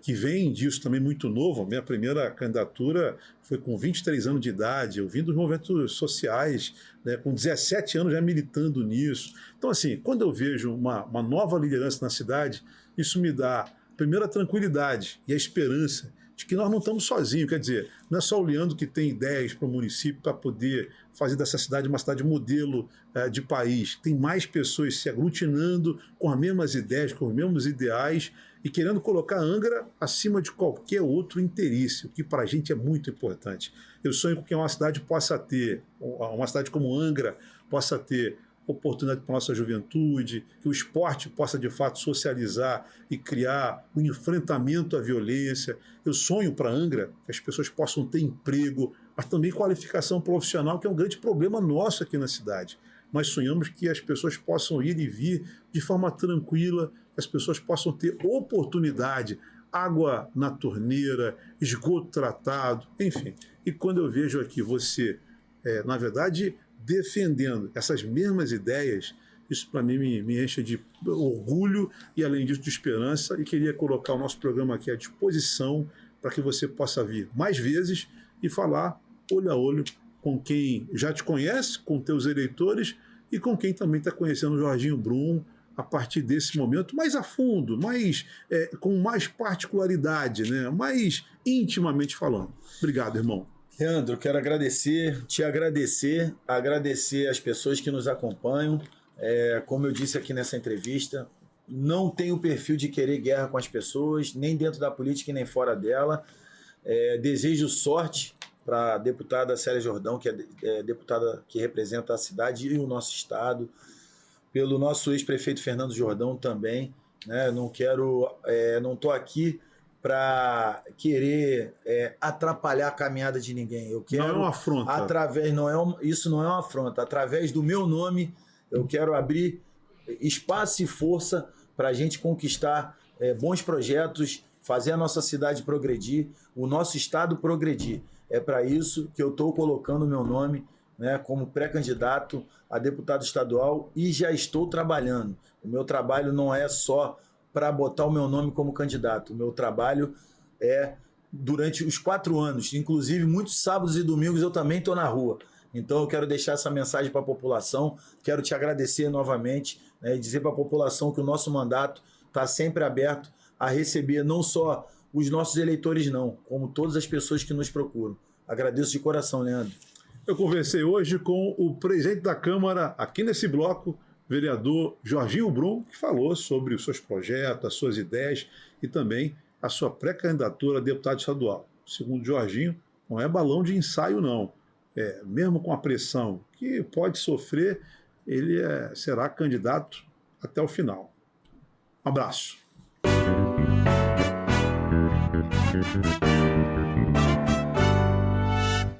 que vem disso também muito novo. A minha primeira candidatura foi com 23 anos de idade, eu vim dos movimentos sociais, né, com 17 anos já militando nisso. Então, assim, quando eu vejo uma nova liderança na cidade, isso me dá, primeiro, a tranquilidade e a esperança de que nós não estamos sozinhos. Quer dizer, não é só o Leandro que tem ideias para o município para poder fazer dessa cidade uma cidade modelo de país. Tem mais pessoas se aglutinando com as mesmas ideias, com os mesmos ideais e querendo colocar a Angra acima de qualquer outro interesse, o que para a gente é muito importante. Eu sonho com que uma cidade possa ter, uma cidade como Angra possa ter oportunidade para a nossa juventude, que o esporte possa de fato socializar e criar um enfrentamento à violência. Eu sonho para Angra que as pessoas possam ter emprego, mas também qualificação profissional, que é um grande problema nosso aqui na cidade. Mas sonhamos que as pessoas possam ir e vir de forma tranquila, que as pessoas possam ter oportunidade, água na torneira, esgoto tratado, enfim. E quando eu vejo aqui você, na verdade, defendendo essas mesmas ideias, isso para mim me enche de orgulho e, além disso, de esperança. E queria colocar o nosso programa aqui à disposição para que você possa vir mais vezes e falar olho a olho com quem já te conhece, com teus eleitores e com quem também está conhecendo o Jorginho Brum a partir desse momento, mais a fundo, com mais particularidade, né? Mais intimamente falando. Obrigado, irmão. Leandro, eu quero te agradecer as pessoas que nos acompanham. Como eu disse aqui nessa entrevista, não tenho o perfil de querer guerra com as pessoas, nem dentro da política e nem fora dela. Desejo sorte para a deputada Célia Jordão, que é deputada que representa a cidade e o nosso estado, pelo nosso ex-prefeito Fernando Jordão também, né? Não estou aqui para querer atrapalhar a caminhada de ninguém. Eu quero, não é uma afronta. Isso não é uma afronta. Através do meu nome, eu quero abrir espaço e força para a gente conquistar bons projetos, fazer a nossa cidade progredir, o nosso estado progredir. É para isso que eu estou colocando o meu nome, né, como pré-candidato a deputado estadual e já estou trabalhando. O meu trabalho não é só para botar o meu nome como candidato. O meu trabalho é durante os 4 anos. Inclusive, muitos sábados e domingos eu também estou na rua. Então, eu quero deixar essa mensagem para a população. Quero te agradecer novamente, né, e dizer para a população que o nosso mandato está sempre aberto a receber não só os nossos eleitores, não, como todas as pessoas que nos procuram. Agradeço de coração, Leandro. Eu conversei hoje com o presidente da Câmara, aqui nesse bloco, vereador Jorginho Brum, que falou sobre os seus projetos, as suas ideias e também a sua pré-candidatura a deputado estadual. Segundo Jorginho, não é balão de ensaio, não. Mesmo com a pressão que pode sofrer, ele será candidato até o final. Um abraço.